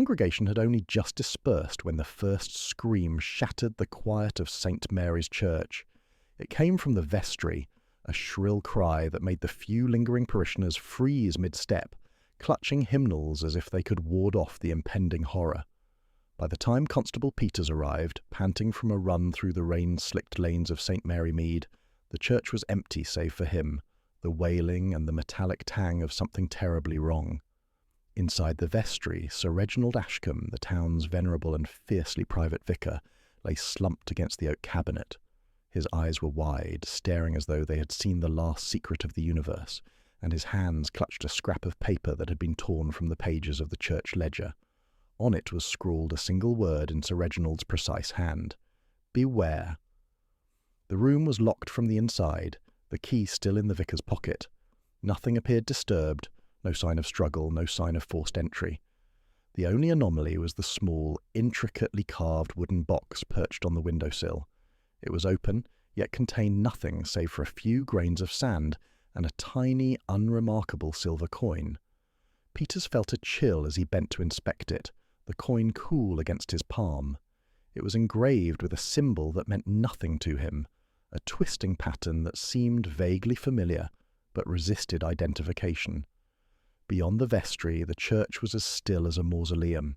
congregation had only just dispersed when the first scream shattered the quiet of St. Mary's Church. It came from the vestry, a shrill cry that made the few lingering parishioners freeze mid-step, clutching hymnals as if they could ward off the impending horror. By the time Constable Peters arrived, panting from a run through the rain-slicked lanes of St. Mary Mead, the church was empty save for him, the wailing and the metallic tang of something terribly wrong. Inside the vestry, Sir Reginald Ashcombe, the town's venerable and fiercely private vicar, lay slumped against the oak cabinet. His eyes were wide, staring as though they had seen the last secret of the universe, and his hands clutched a scrap of paper that had been torn from the pages of the church ledger. On it was scrawled a single word in Sir Reginald's precise hand: "Beware." The room was locked from the inside, the key still in the vicar's pocket. Nothing appeared disturbed, no sign of struggle, no sign of forced entry. The only anomaly was the small, intricately carved wooden box perched on the windowsill. It was open, yet contained nothing save for a few grains of sand and a tiny, unremarkable silver coin. Peters felt a chill as he bent to inspect it, the coin cool against his palm. It was engraved with a symbol that meant nothing to him, a twisting pattern that seemed vaguely familiar, but resisted identification. Beyond the vestry, the church was as still as a mausoleum.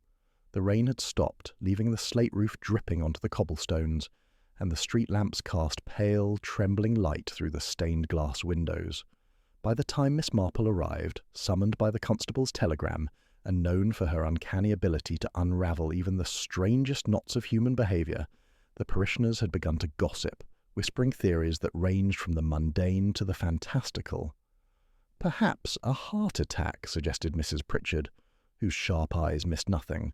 The rain had stopped, leaving the slate roof dripping onto the cobblestones, and the street lamps cast pale, trembling light through the stained glass windows. By the time Miss Marple arrived, summoned by the constable's telegram, and known for her uncanny ability to unravel even the strangest knots of human behaviour, the parishioners had begun to gossip, whispering theories that ranged from the mundane to the fantastical. "Perhaps a heart attack," suggested Mrs. Pritchard, whose sharp eyes missed nothing.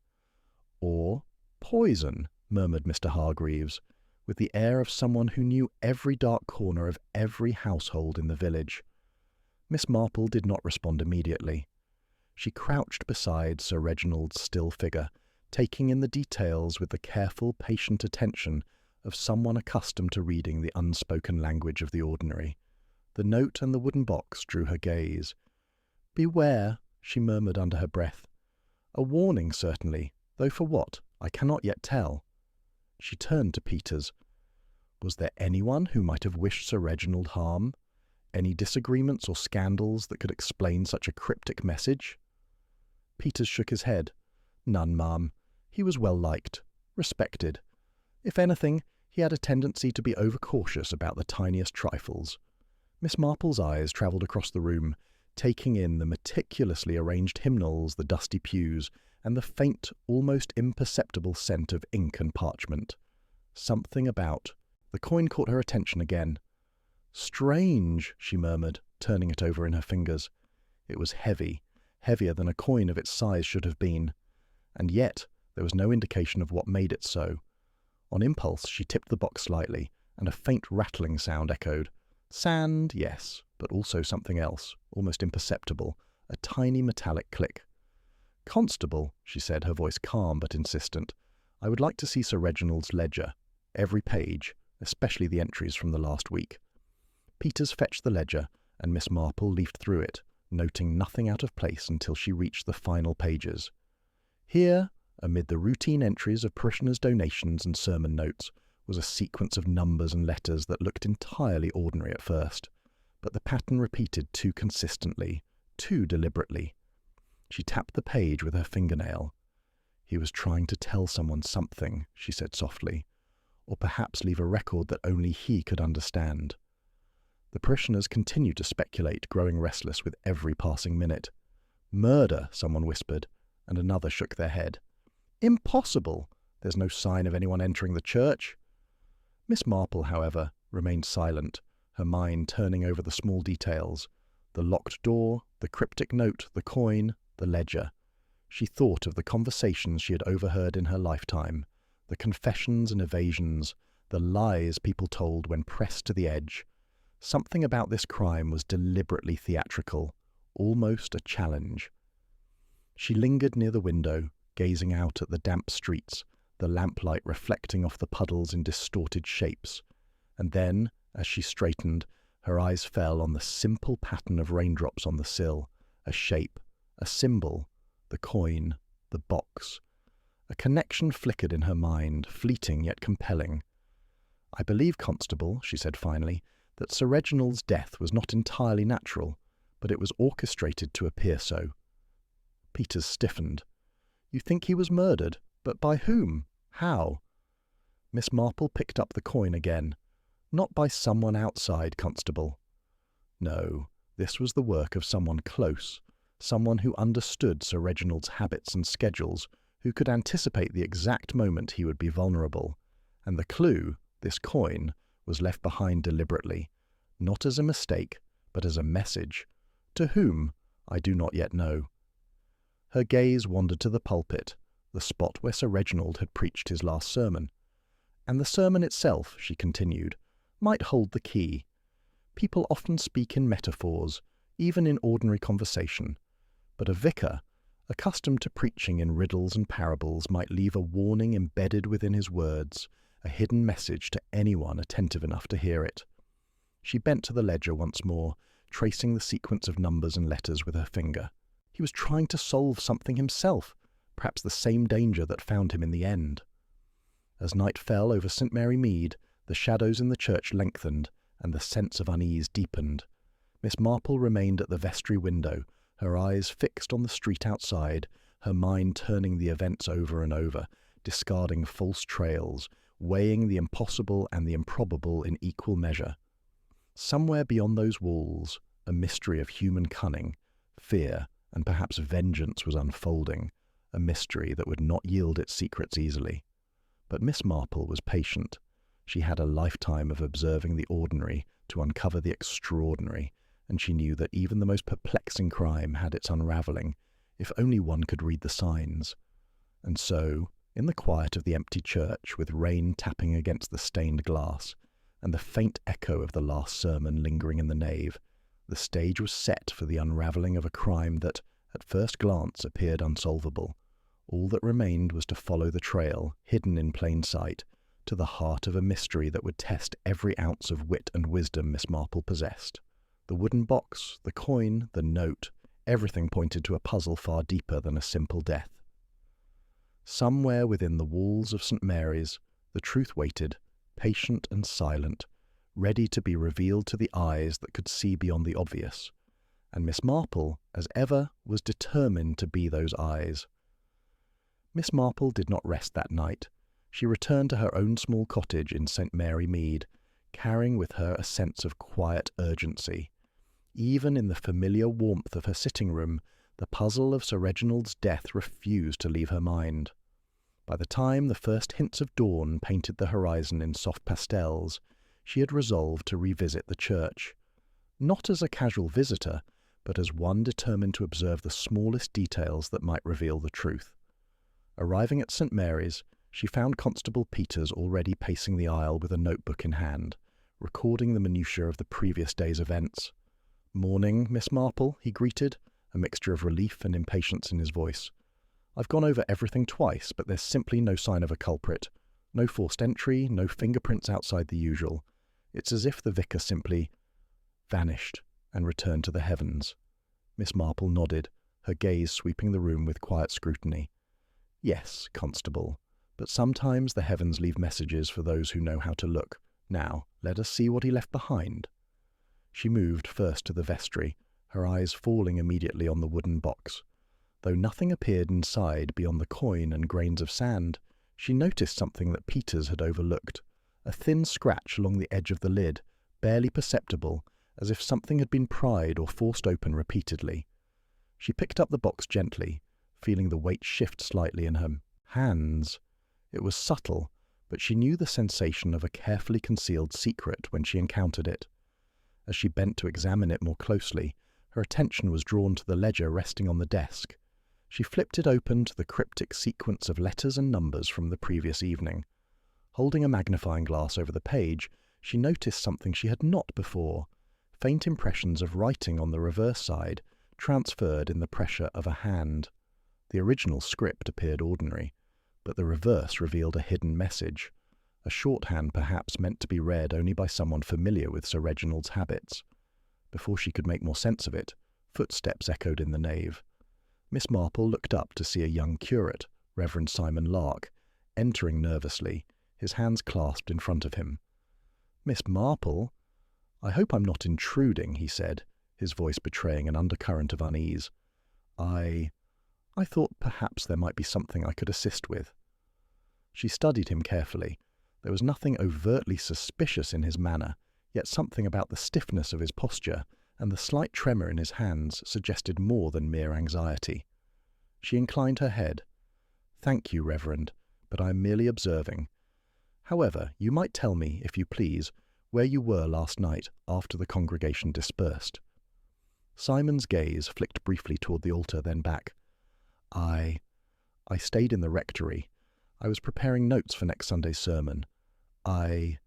"Or poison," murmured Mr. Hargreaves, with the air of someone who knew every dark corner of every household in the village. Miss Marple did not respond immediately. She crouched beside Sir Reginald's still figure, taking in the details with the careful, patient attention of someone accustomed to reading the unspoken language of the ordinary. The note and the wooden box drew her gaze. "Beware," she murmured under her breath. "A warning, certainly, though for what, I cannot yet tell." She turned to Peters. Was there anyone who might have wished Sir Reginald harm? Any disagreements or scandals that could explain such a cryptic message? Peters shook his head. "None, ma'am. He was well liked, respected. If anything, he had a tendency to be overcautious about the tiniest trifles." Miss Marple's eyes travelled across the room, taking in the meticulously arranged hymnals, the dusty pews, and the faint, almost imperceptible scent of ink and parchment. Something about... The coin caught her attention again. "Strange," she murmured, turning it over in her fingers. It was heavy, heavier than a coin of its size should have been. And yet there was no indication of what made it so. On impulse she tipped the box slightly, and a faint rattling sound echoed. Sand, yes, but also something else, almost imperceptible, a tiny metallic click. "Constable," she said, her voice calm but insistent, "I would like to see Sir Reginald's ledger. Every page, especially the entries from the last week." Peters fetched the ledger, and Miss Marple leafed through it, noting nothing out of place until she reached the final pages. Here, amid the routine entries of parishioners' donations and sermon notes, was a sequence of numbers and letters that looked entirely ordinary at first, but the pattern repeated too consistently, too deliberately. She tapped the page with her fingernail. "He was trying to tell someone something," she said softly, "or perhaps leave a record that only he could understand." The parishioners continued to speculate, growing restless with every passing minute. "Murder," someone whispered, and another shook their head. "Impossible! There's no sign of anyone entering the church." Miss Marple, however, remained silent, her mind turning over the small details. The locked door, the cryptic note, the coin, the ledger. She thought of the conversations she had overheard in her lifetime, the confessions and evasions, the lies people told when pressed to the edge. Something about this crime was deliberately theatrical, almost a challenge. She lingered near the window, gazing out at the damp streets, the lamplight reflecting off the puddles in distorted shapes. And then, as she straightened, her eyes fell on the simple pattern of raindrops on the sill, a shape, a symbol, the coin, The box. A connection flickered in her mind, fleeting yet compelling. "I believe, Constable," she said finally, "that Sir Reginald's death was not entirely natural, but it was orchestrated to appear so." Peters stiffened. "You think he was murdered? But by whom? How?" Miss Marple picked up the coin again. "Not by someone outside, Constable. No, this was the work of someone close, someone who understood Sir Reginald's habits and schedules, who could anticipate the exact moment he would be vulnerable. And the clue, this coin, was left behind deliberately, not as a mistake, but as a message. To whom? I do not yet know." Her gaze wandered to the pulpit, the spot where Sir Reginald had preached his last sermon. "And the sermon itself," she continued, "might hold the key. People often speak in metaphors, even in ordinary conversation. But a vicar, accustomed to preaching in riddles and parables, might leave a warning embedded within his words, a hidden message to anyone attentive enough to hear it." She bent to the ledger once more, tracing the sequence of numbers and letters with her finger. He was trying to solve something himself, perhaps the same danger that found him in the end. As night fell over St. Mary Mead, the shadows in the church lengthened, and the sense of unease deepened. Miss Marple remained at the vestry window, her eyes fixed on the street outside, her mind turning the events over and over, discarding false trails, weighing the impossible and the improbable in equal measure. Somewhere beyond those walls, a mystery of human cunning, fear, and perhaps vengeance was unfolding, a mystery that would not yield its secrets easily. But Miss Marple was patient. She had a lifetime of observing the ordinary to uncover the extraordinary, and she knew that even the most perplexing crime had its unravelling, if only one could read the signs. And so, in the quiet of the empty church, with rain tapping against the stained glass, and the faint echo of the last sermon lingering in the nave, the stage was set for the unravelling of a crime that, at first glance, appeared unsolvable. All that remained was to follow the trail, hidden in plain sight, to the heart of a mystery that would test every ounce of wit and wisdom Miss Marple possessed. The wooden box, the coin, the note, everything pointed to a puzzle far deeper than a simple death. Somewhere within the walls of St. Mary's, the truth waited, patient and silent, ready to be revealed to the eyes that could see beyond the obvious. And Miss Marple, as ever, was determined to be those eyes. Miss Marple did not rest that night. She returned to her own small cottage in St. Mary Mead, carrying with her a sense of quiet urgency. Even in the familiar warmth of her sitting room, the puzzle of Sir Reginald's death refused to leave her mind. By the time the first hints of dawn painted the horizon in soft pastels, she had resolved to revisit the church. Not as a casual visitor, but as one determined to observe the smallest details that might reveal the truth. Arriving at St. Mary's, she found Constable Peters already pacing the aisle with a notebook in hand, recording the minutiae of the previous day's events. "Morning, Miss Marple," he greeted, a mixture of relief and impatience in his voice. "I've gone over everything twice, but there's simply no sign of a culprit. No forced entry, no fingerprints outside the usual. It's as if the vicar simply vanished and returned to the heavens." Miss Marple nodded, her gaze sweeping the room with quiet scrutiny. "Yes, Constable, but sometimes the heavens leave messages for those who know how to look. Now, let us see what he left behind." She moved first to the vestry, her eyes falling immediately on the wooden box. Though nothing appeared inside beyond the coin and grains of sand, she noticed something that Peters had overlooked, a thin scratch along the edge of the lid, barely perceptible, as if something had been pried or forced open repeatedly. She picked up the box gently, feeling the weight shift slightly in her hands. It was subtle, but she knew the sensation of a carefully concealed secret when she encountered it. As she bent to examine it more closely, her attention was drawn to the ledger resting on the desk. She flipped it open to the cryptic sequence of letters and numbers from the previous evening. Holding a magnifying glass over the page, she noticed something she had not before: faint impressions of writing on the reverse side, transferred in the pressure of a hand. The original script appeared ordinary, but the reverse revealed a hidden message, a shorthand perhaps meant to be read only by someone familiar with Sir Reginald's habits. Before she could make more sense of it, footsteps echoed in the nave. Miss Marple looked up to see a young curate, Reverend Simon Lark, entering nervously, his hands clasped in front of him. "Miss Marple, I hope I'm not intruding," he said, his voice betraying an undercurrent of unease. I thought perhaps there might be something I could assist with." She studied him carefully. There was nothing overtly suspicious in his manner, yet something about the stiffness of his posture and the slight tremor in his hands suggested more than mere anxiety. She inclined her head. "Thank you, Reverend, but I am merely observing. However, you might tell me, if you please, where you were last night after the congregation dispersed." Simon's gaze flicked briefly toward the altar, then back. I stayed in the rectory. I was preparing notes for next Sunday's sermon. I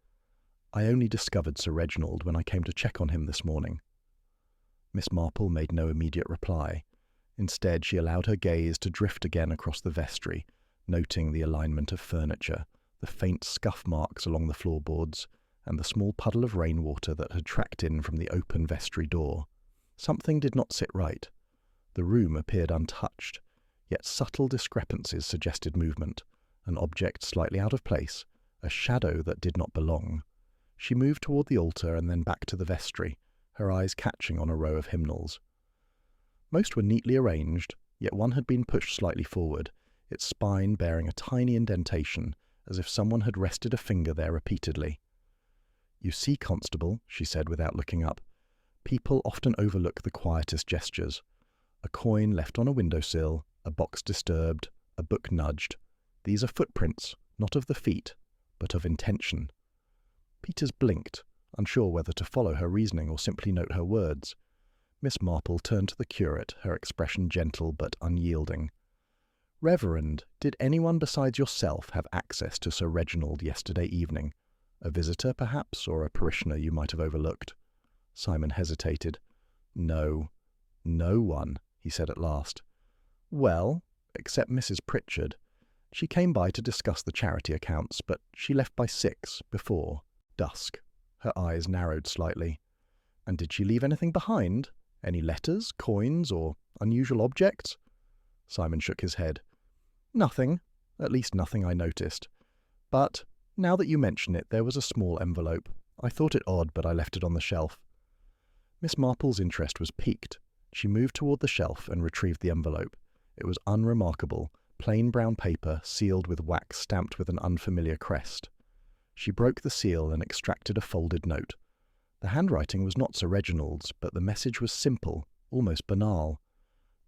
only discovered Sir Reginald when I came to check on him this morning." Miss Marple made no immediate reply. Instead, she allowed her gaze to drift again across the vestry, noting the alignment of furniture, the faint scuff marks along the floorboards, and the small puddle of rainwater that had tracked in from the open vestry door. Something did not sit right. The room appeared untouched, yet subtle discrepancies suggested movement, an object slightly out of place, a shadow that did not belong. She moved toward the altar and then back to the vestry, her eyes catching on a row of hymnals. Most were neatly arranged, yet one had been pushed slightly forward, its spine bearing a tiny indentation, as if someone had rested a finger there repeatedly. "You see, Constable," she said without looking up, "people often overlook the quietest gestures. A coin left on a windowsill, a box disturbed, a book nudged. These are footprints, not of the feet, but of intention." Peters blinked, unsure whether to follow her reasoning or simply note her words. Miss Marple turned to the curate, her expression gentle but unyielding. "Reverend, did anyone besides yourself have access to Sir Reginald yesterday evening? A visitor, perhaps, or a parishioner you might have overlooked?" Simon hesitated. "No one," he said at last. "Well, except Mrs. Pritchard. She came by to discuss the charity accounts, but she left by 6, before dusk." Her eyes narrowed slightly. "And did she leave anything behind? Any letters, coins, or unusual objects?" Simon shook his head. "Nothing. At least nothing I noticed. But, now that you mention it, there was a small envelope. I thought it odd, but I left it on the shelf." Miss Marple's interest was piqued. She moved toward the shelf and retrieved the envelope. It was unremarkable, plain brown paper sealed with wax stamped with an unfamiliar crest. She broke the seal and extracted a folded note. The handwriting was not Sir Reginald's, but the message was simple, almost banal.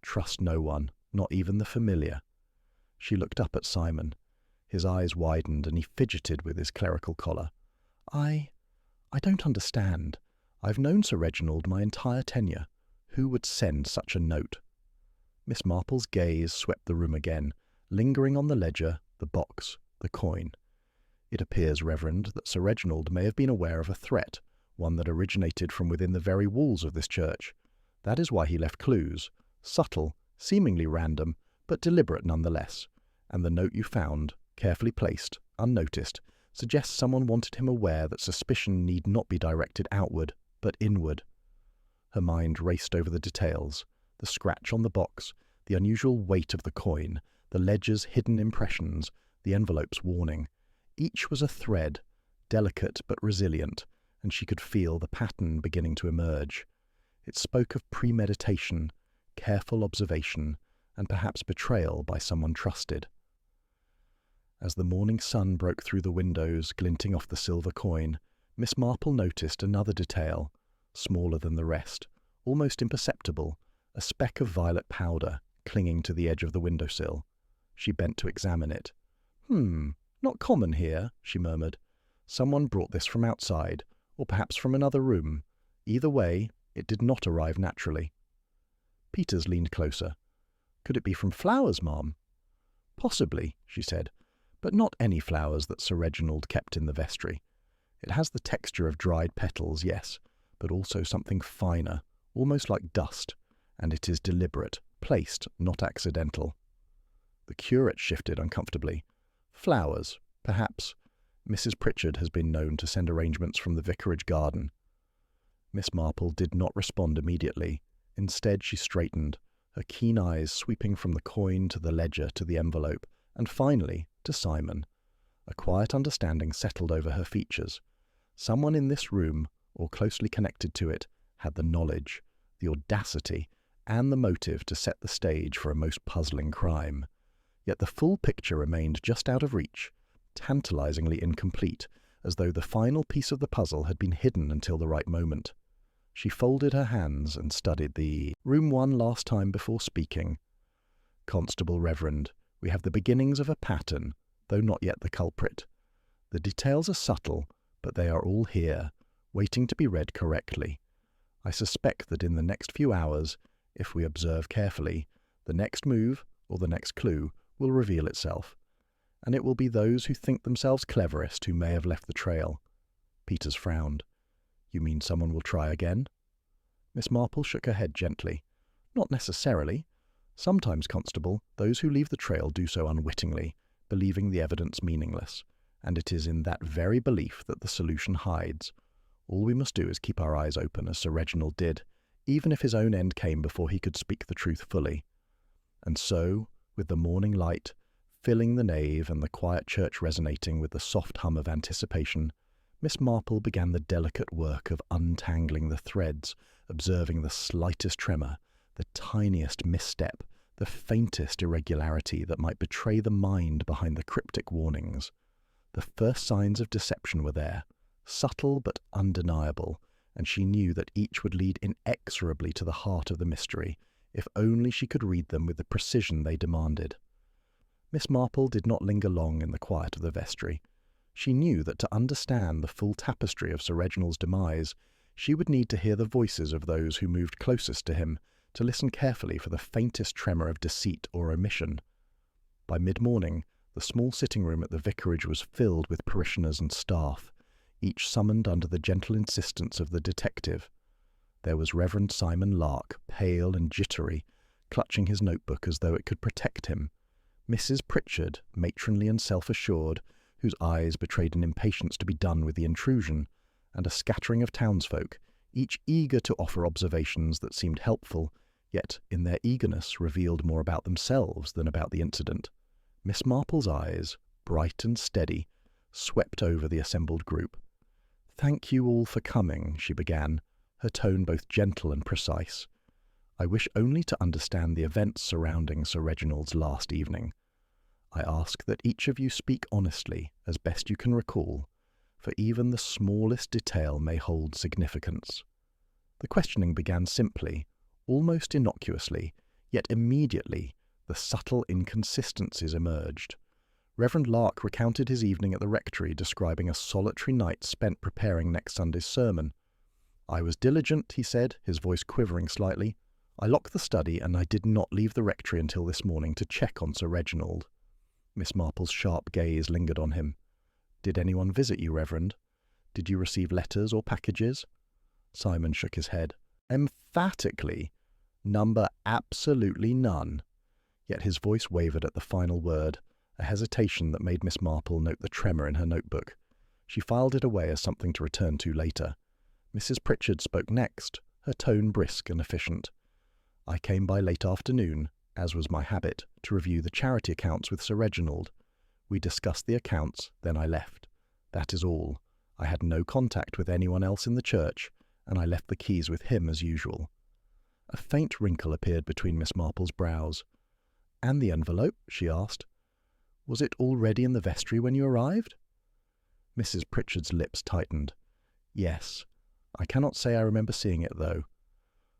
"Trust no one, not even the familiar." She looked up at Simon. His eyes widened and he fidgeted with his clerical collar. I don't understand. I've known Sir Reginald my entire tenure. Who would send such a note?" Miss Marple's gaze swept the room again, lingering on the ledger, the box, the coin. "It appears, Reverend, that Sir Reginald may have been aware of a threat, one that originated from within the very walls of this church. That is why he left clues, subtle, seemingly random, but deliberate nonetheless. And the note you found, carefully placed, unnoticed, suggests someone wanted him aware that suspicion need not be directed outward, but inward." Her mind raced over the details, the scratch on the box, the unusual weight of the coin, the ledger's hidden impressions, the envelope's warning. Each was a thread, delicate but resilient, and she could feel the pattern beginning to emerge. It spoke of premeditation, careful observation, and perhaps betrayal by someone trusted. As the morning sun broke through the windows, glinting off the silver coin, Miss Marple noticed another detail, smaller than the rest, almost imperceptible, a speck of violet powder clinging to the edge of the windowsill. She bent to examine it. Not common here," she murmured. "Someone brought this from outside, or perhaps from another room. Either way, it did not arrive naturally." Peters leaned closer. "Could it be from flowers, ma'am?" "Possibly," she said, "but not any flowers that Sir Reginald kept in the vestry. It has the texture of dried petals, yes, but also something finer, almost like dust, and it is deliberate, placed, not accidental." The curate shifted uncomfortably. "Flowers, perhaps. Mrs. Pritchard has been known to send arrangements from the vicarage garden." Miss Marple did not respond immediately. Instead, she straightened, her keen eyes sweeping from the coin to the ledger to the envelope, and finally to Simon. A quiet understanding settled over her features. Someone in this room, or closely connected to it, had the knowledge, the audacity, and the motive to set the stage for a most puzzling crime. Yet the full picture remained just out of reach, tantalizingly incomplete, as though the final piece of the puzzle had been hidden until the right moment. She folded her hands and studied the room one last time before speaking. "Constable Reverend, we have the beginnings of a pattern, though not yet the culprit. The details are subtle, but they are all here, waiting to be read correctly. I suspect that in the next few hours, if we observe carefully, the next move, or the next clue, will reveal itself, and it will be those who think themselves cleverest who may have left the trail." Peters frowned. "You mean someone will try again?" Miss Marple shook her head gently. "Not necessarily. Sometimes, Constable, those who leave the trail do so unwittingly, believing the evidence meaningless, and it is in that very belief that the solution hides. All we must do is keep our eyes open, as Sir Reginald did, even if his own end came before he could speak the truth fully." And so, with the morning light filling the nave and the quiet church resonating with the soft hum of anticipation, Miss Marple began the delicate work of untangling the threads, observing the slightest tremor, the tiniest misstep, the faintest irregularity that might betray the mind behind the cryptic warnings. The first signs of deception were there, subtle but undeniable, and she knew that each would lead inexorably to the heart of the mystery, if only she could read them with the precision they demanded. Miss Marple did not linger long in the quiet of the vestry. She knew that to understand the full tapestry of Sir Reginald's demise, she would need to hear the voices of those who moved closest to him, to listen carefully for the faintest tremor of deceit or omission. By mid-morning, the small sitting-room at the vicarage was filled with parishioners and staff, each summoned under the gentle insistence of the detective. There was Reverend Simon Lark, pale and jittery, clutching his notebook as though it could protect him. Mrs. Pritchard, matronly and self-assured, whose eyes betrayed an impatience to be done with the intrusion, and a scattering of townsfolk, each eager to offer observations that seemed helpful, yet in their eagerness revealed more about themselves than about the incident. Miss Marple's eyes, bright and steady, swept over the assembled group. "Thank you all for coming," she began, her tone both gentle and precise. "I wish only to understand the events surrounding Sir Reginald's last evening. I ask that each of you speak honestly, as best you can recall, for even the smallest detail may hold significance." The questioning began simply, almost innocuously, yet immediately the subtle inconsistencies emerged. Reverend Lark recounted his evening at the rectory, describing a solitary night spent preparing next Sunday's sermon. "I was diligent," he said, his voice quivering slightly. "I locked the study, and I did not leave the rectory until this morning to check on Sir Reginald." Miss Marple's sharp gaze lingered on him. "Did anyone visit you, Reverend? Did you receive letters or packages?" Simon shook his head. Emphatically, number absolutely none. Yet his voice wavered at the final word, a hesitation that made Miss Marple note the tremor in her notebook. She filed it away as something to return to later. Mrs. Pritchard spoke next, her tone brisk and efficient. "I came by late afternoon, as was my habit, to review the charity accounts with Sir Reginald. We discussed the accounts, then I left. That is all. I had no contact with anyone else in the church, and I left the keys with him as usual." A faint wrinkle appeared between Miss Marple's brows. "And the envelope?" she asked. "Was it already in the vestry when you arrived?" Mrs. Pritchard's lips tightened. "Yes. I cannot say I remember seeing it, though."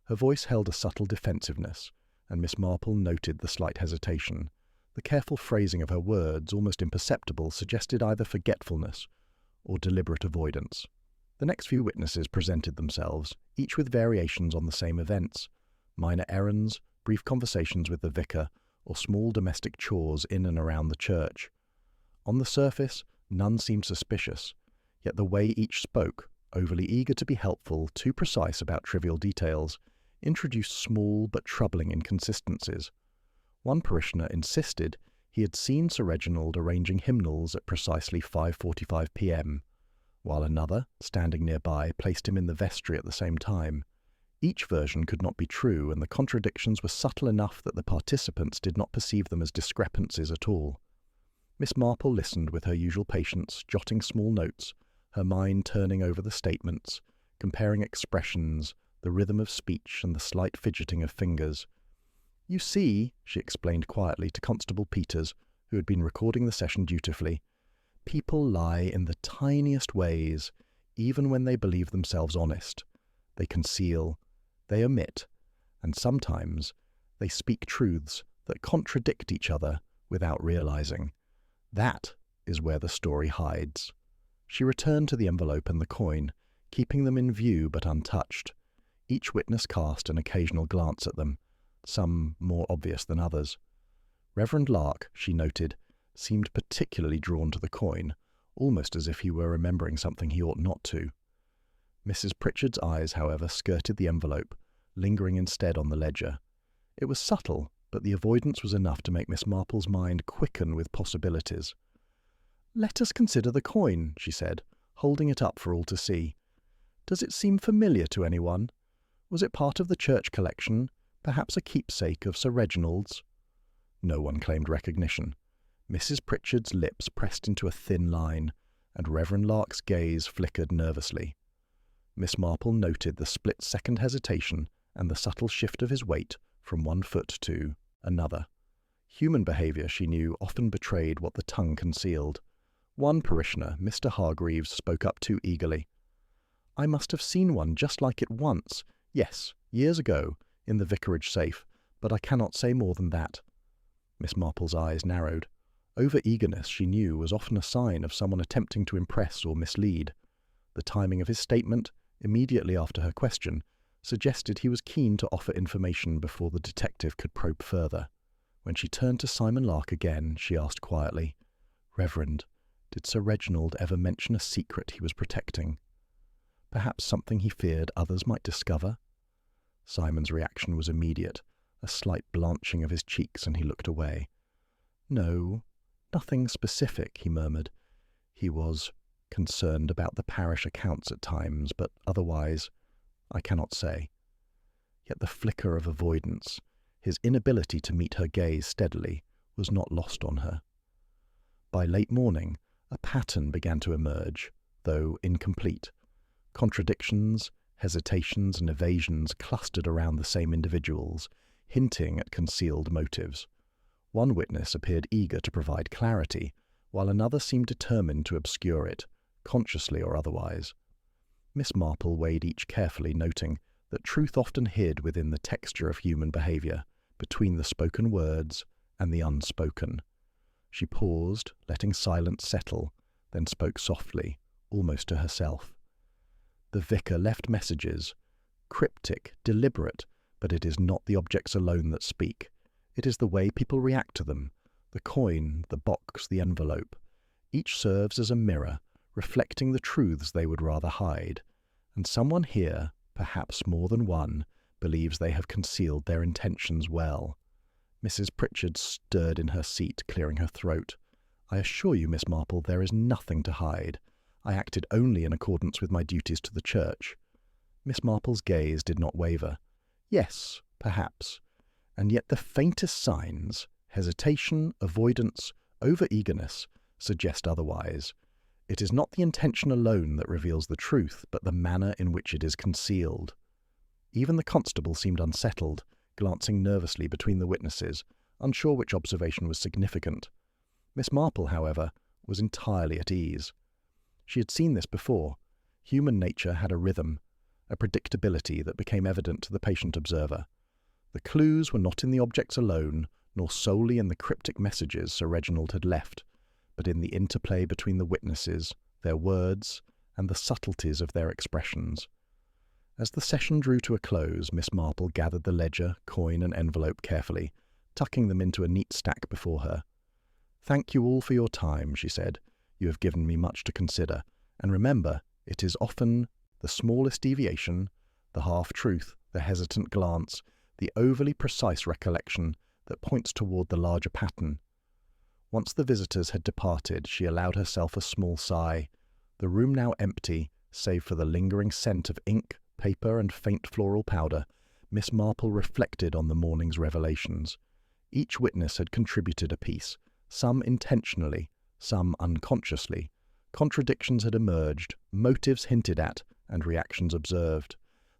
Her voice held a subtle defensiveness, and Miss Marple noted the slight hesitation. The careful phrasing of her words, almost imperceptible, suggested either forgetfulness or deliberate avoidance. The next few witnesses presented themselves, each with variations on the same events: minor errands, brief conversations with the vicar, or small domestic chores in and around the church. On the surface, none seemed suspicious, yet the way each spoke, overly eager to be helpful, too precise about trivial details, introduced small but troubling inconsistencies. One parishioner insisted he had seen Sir Reginald arranging hymnals at precisely 5:45 p.m., while another, standing nearby, placed him in the vestry at the same time. Each version could not be true, and the contradictions were subtle enough that the participants did not perceive them as discrepancies at all. Miss Marple listened with her usual patience, jotting small notes, her mind turning over the statements, comparing expressions, the rhythm of speech, and the slight fidgeting of fingers. "You see," she explained quietly to Constable Peters, who had been recording the session dutifully, "people lie in the tiniest ways, even when they believe themselves honest. They conceal, they omit, and sometimes they speak truths that contradict each other without realizing. That is where the story hides." She returned to the envelope and the coin, keeping them in view but untouched. Each witness cast an occasional glance at them, some more obvious than others. Reverend Lark, she noted, seemed particularly drawn to the coin, almost as if he were remembering something he ought not to. Mrs. Pritchard's eyes, however, skirted the envelope, lingering instead on the ledger. It was subtle, but the avoidance was enough to make Miss Marple's mind quicken with possibilities. "Let us consider the coin," she said, holding it up for all to see. "Does it seem familiar to anyone? Was it part of the church collection, perhaps a keepsake of Sir Reginald's?" No one claimed recognition. Mrs. Pritchard's lips pressed into a thin line, and Reverend Lark's gaze flickered nervously. Miss Marple noted the split-second hesitation and the subtle shift of his weight from one foot to another. Human behaviour, she knew, often betrayed what the tongue concealed. One parishioner, Mr. Hargreaves, spoke up too eagerly. "I must have seen one just like it once. Yes, years ago, in the vicarage safe, but I cannot say more than that." Miss Marple's eyes narrowed. Over-eagerness, she knew, was often a sign of someone attempting to impress or mislead. The timing of his statement, immediately after her question, suggested he was keen to offer information before the detective could probe further. When she turned to Simon Lark again, she asked quietly, "Reverend, did Sir Reginald ever mention a secret he was protecting? Perhaps something he feared others might discover?" Simon's reaction was immediate, a slight blanching of his cheeks, and he looked away. "No, nothing specific," he murmured. "He was concerned about the parish accounts at times, but otherwise I cannot say." Yet the flicker of avoidance, his inability to meet her gaze steadily, was not lost on her. By late morning, a pattern began to emerge, though incomplete. Contradictions, hesitations, and evasions clustered around the same individuals, hinting at concealed motives. One witness appeared eager to provide clarity, while another seemed determined to obscure it, consciously or otherwise. Miss Marple weighed each carefully, noting that truth often hid within the texture of human behaviour, between the spoken words and the unspoken. She paused, letting silence settle, then spoke softly, almost to herself. "The vicar left messages, cryptic, deliberate, but it is not the objects alone that speak. It is the way people react to them, the coin, the box, the envelope. Each serves as a mirror, reflecting the truths they would rather hide, and someone here, perhaps more than one, believes they have concealed their intentions well." Mrs. Pritchard stirred in her seat, clearing her throat. "I assure you, Miss Marple, there is nothing to hide. I acted only in accordance with my duties to the church." Miss Marple's gaze did not waver. "Yes, perhaps. And yet the faintest signs, hesitation, avoidance, over-eagerness, suggest otherwise. It is not the intention alone that reveals the truth, but the manner in which it is concealed." Even the constable seemed unsettled, glancing nervously between the witnesses, unsure which observation was significant. Miss Marple, however, was entirely at ease. She had seen this before. Human nature had a rhythm, a predictability that became evident to the patient observer. The clues were not in the objects alone, nor solely in the cryptic messages Sir Reginald had left, but in the interplay between the witnesses, their words, and the subtleties of their expressions. As the session drew to a close, Miss Marple gathered the ledger, coin, and envelope carefully, tucking them into a neat stack before her. "Thank you all for your time," she said. "You have given me much to consider, and remember, it is often the smallest deviation, the half-truth, the hesitant glance, the overly precise recollection that points toward the larger pattern." Once the visitors had departed, she allowed herself a small sigh. The room now empty, save for the lingering scent of ink, paper and faint floral powder, Miss Marple reflected on the morning's revelations. Each witness had contributed a piece, some intentionally, some unconsciously. Contradictions had emerged, motives hinted at, and reactions observed.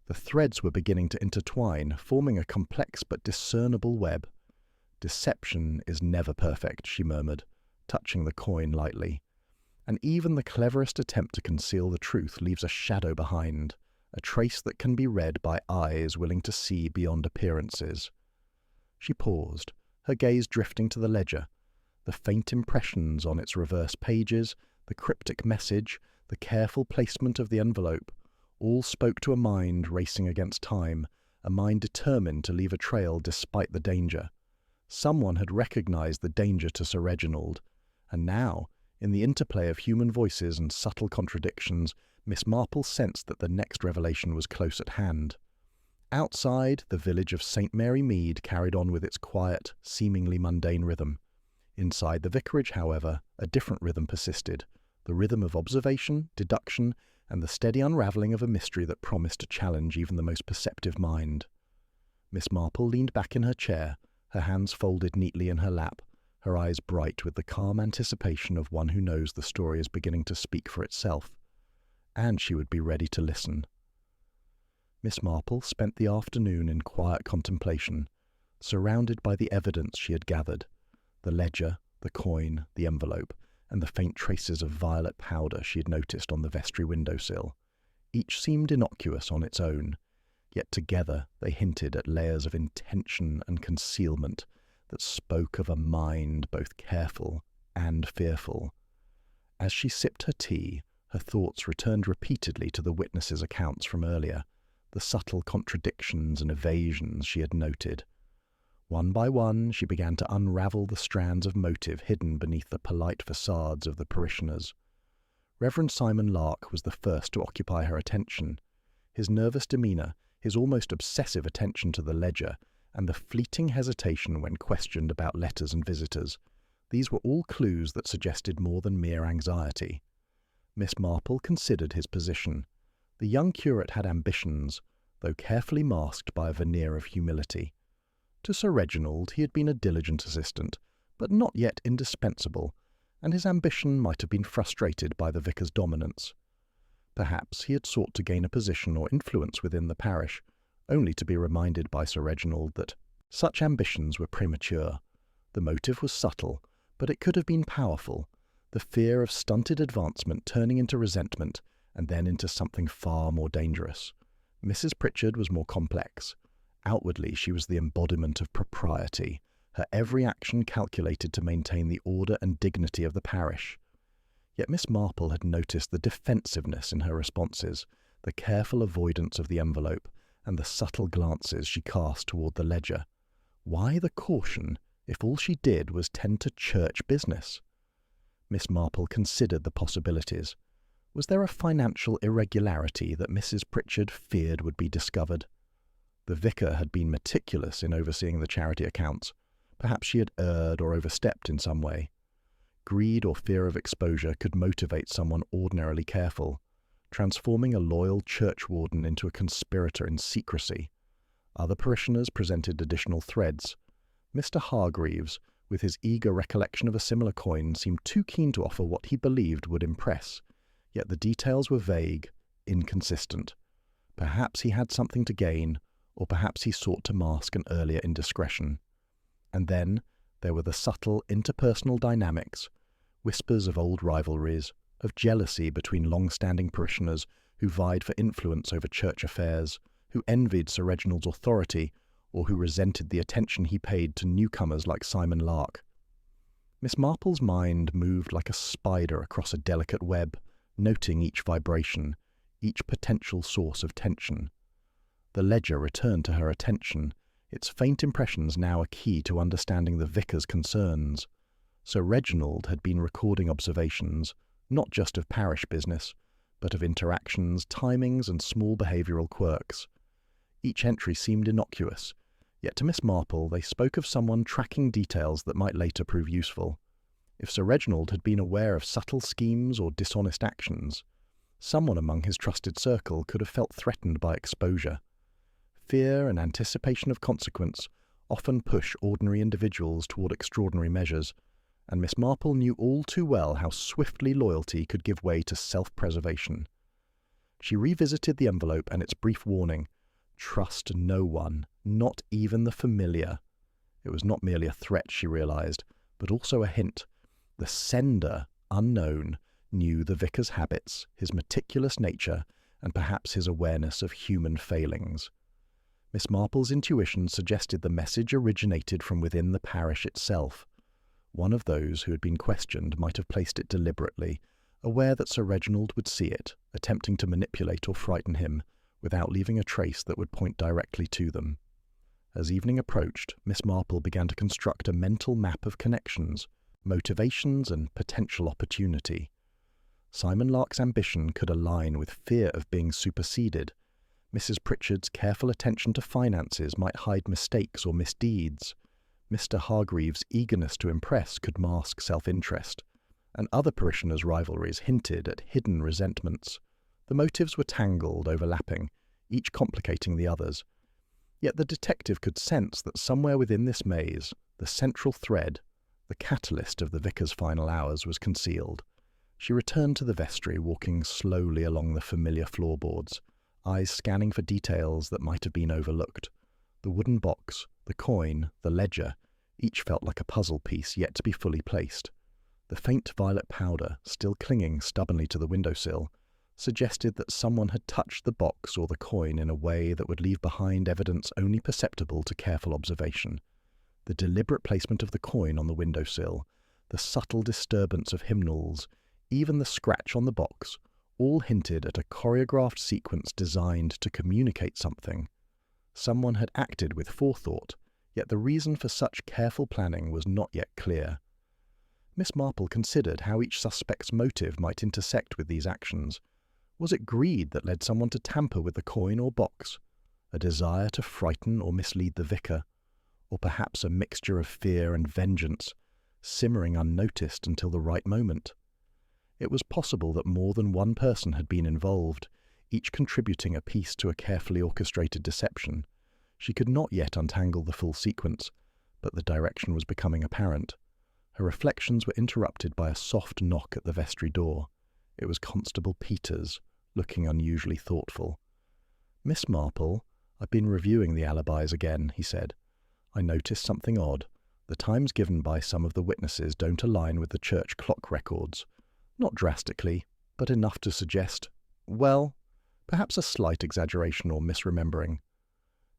The threads were beginning to intertwine, forming a complex but discernible web. "Deception is never perfect," she murmured, touching the coin lightly. "And even the cleverest attempt to conceal the truth leaves a shadow behind, a trace that can be read by eyes willing to see beyond appearances." She paused, her gaze drifting to the ledger. The faint impressions on its reverse pages, the cryptic message, the careful placement of the envelope, all spoke to a mind racing against time, a mind determined to leave a trail despite the danger. Someone had recognized the danger to Sir Reginald, and now, in the interplay of human voices and subtle contradictions, Miss Marple sensed that the next revelation was close at hand. Outside, the village of St. Mary Mead carried on with its quiet, seemingly mundane rhythm. Inside the vicarage, however, a different rhythm persisted, the rhythm of observation, deduction, and the steady unravelling of a mystery that promised to challenge even the most perceptive mind. Miss Marple leaned back in her chair, her hands folded neatly in her lap, her eyes bright with the calm anticipation of one who knows the story is beginning to speak for itself. And she would be ready to listen. Miss Marple spent the afternoon in quiet contemplation, surrounded by the evidence she had gathered, the ledger, the coin, the envelope, and the faint traces of violet powder she had noticed on the vestry windowsill. Each seemed innocuous on its own, yet together they hinted at layers of intention and concealment that spoke of a mind both careful and fearful. As she sipped her tea, her thoughts returned repeatedly to the witnesses' accounts from earlier, the subtle contradictions and evasions she had noted. One by one, she began to unravel the strands of motive hidden beneath the polite facades of the parishioners. Reverend Simon Lark was the first to occupy her attention. His nervous demeanour, his almost obsessive attention to the ledger, and the fleeting hesitation when questioned about letters and visitors, these were all clues that suggested more than mere anxiety. Miss Marple considered his position. The young curate had ambitions, though carefully masked by a veneer of humility. To Sir Reginald he had been a diligent assistant, but not yet indispensable, and his ambition might have been frustrated by the vicar's dominance. Perhaps he had sought to gain a position or influence within the parish, only to be reminded by Sir Reginald that such ambitions were premature. The motive was subtle, but it could have been powerful, the fear of stunted advancement turning into resentment, and then into something far more dangerous. Mrs. Pritchard was more complex. Outwardly, she was the embodiment of propriety, her every action calculated to maintain the order and dignity of the parish. Yet Miss Marple had noticed the defensiveness in her responses, the careful avoidance of the envelope, and the subtle glances she cast toward the ledger. Why the caution, if all she did was tend to church business? Miss Marple considered the possibilities. Was there a financial irregularity that Mrs. Pritchard feared would be discovered? The vicar had been meticulous in overseeing the charity accounts. Perhaps she had erred or overstepped in some way. Greed or fear of exposure could motivate someone ordinarily careful, transforming a loyal churchwarden into a conspirator in secrecy. Other parishioners presented additional threads. Mr. Hargreaves, with his eager recollection of a similar coin, seemed too keen to offer what he believed would impress, yet the details were vague, inconsistent. Perhaps he had something to gain, or perhaps he sought to mask an earlier indiscretion. And then there were the subtle interpersonal dynamics, whispers of old rivalries, of jealousy between long-standing parishioners who vied for influence over church affairs, who envied Sir Reginald's authority, or who resented the attention he paid to newcomers like Simon Lark. Miss Marple's mind moved like a spider across a delicate web, noting each vibration, each potential source of tension. The ledger returned to her attention, its faint impressions now a key to understanding the vicar's concerns. Sir Reginald had been recording observations, not just of parish business, but of interactions, timings, and small behavioural quirks. Each entry seemed innocuous, yet to Miss Marple they spoke of someone tracking details that might later prove useful. If Sir Reginald had been aware of subtle schemes or dishonest actions, Someone among his trusted circle could have felt threatened by exposure. Fear and anticipation of consequence often push ordinary individuals toward extraordinary measures, and Miss Marple knew all too well how swiftly loyalty could give way to self-preservation. She revisited the envelope and its brief warning, "Trust no one, not even the familiar." It was not merely a threat, she realized, but also a hint. The sender, unknown, knew the vicar's habits, his meticulous nature, and perhaps his awareness of human failings. Miss Marple's intuition suggested the message originated from within the parish itself. One of those who had been questioned might have placed it deliberately, aware that Sir Reginald would see it, attempting to manipulate or frighten him, without leaving a trace that would point directly to them. As evening approached, Miss Marple began to construct a mental map of connections, motivations, and potential opportunity. Simon Lark's ambition could align with fear of being superseded. Mrs. Pritchard's careful attention to finances might hide mistakes or misdeeds. Mr. Hargreaves' eagerness to impress could mask self-interest, and other parishioners' rivalries hinted at hidden resentments. The motives were tangled, overlapping, each complicating the others. Yet the detective could sense that somewhere within this maze, the central thread, the catalyst of the vicar's final hours, was concealed. She returned to the vestry, walking slowly along the familiar floorboards, eyes scanning for details that might have been overlooked. The wooden box, the coin, the ledger, each felt like a puzzle piece yet to be fully placed. The faint violet powder, still clinging stubbornly to the windowsill, suggested that someone had touched the box or the coin in a way that would leave behind evidence only perceptible to careful observation. The deliberate placement of the coin on the windowsill, the subtle disturbance of hymnals, even the scratch on the box, all hinted at a choreographed sequence designed to communicate something. Someone had acted with forethought, yet the reason for such careful planning was not yet clear. Miss Marple considered how each suspect's motive might intersect with these actions. Was it greed that led someone to tamper with the coin or box? A desire to frighten or mislead the vicar? Or perhaps a mixture of fear and vengeance, simmering unnoticed until the right moment? It was possible that more than one person had been involved, each contributing a piece to a carefully orchestrated deception. She could not yet untangle the full sequence, but the direction was becoming apparent. Her reflections were interrupted by a soft knock at the vestry door. It was Constable Peters, looking unusually thoughtful. "Miss Marple, I've been reviewing the alibis again," he said. "I noticed something odd. The times given by some of the witnesses don't align with the church clock records. Not drastically, but enough to suggest, well, perhaps a slight exaggeration or misremembering."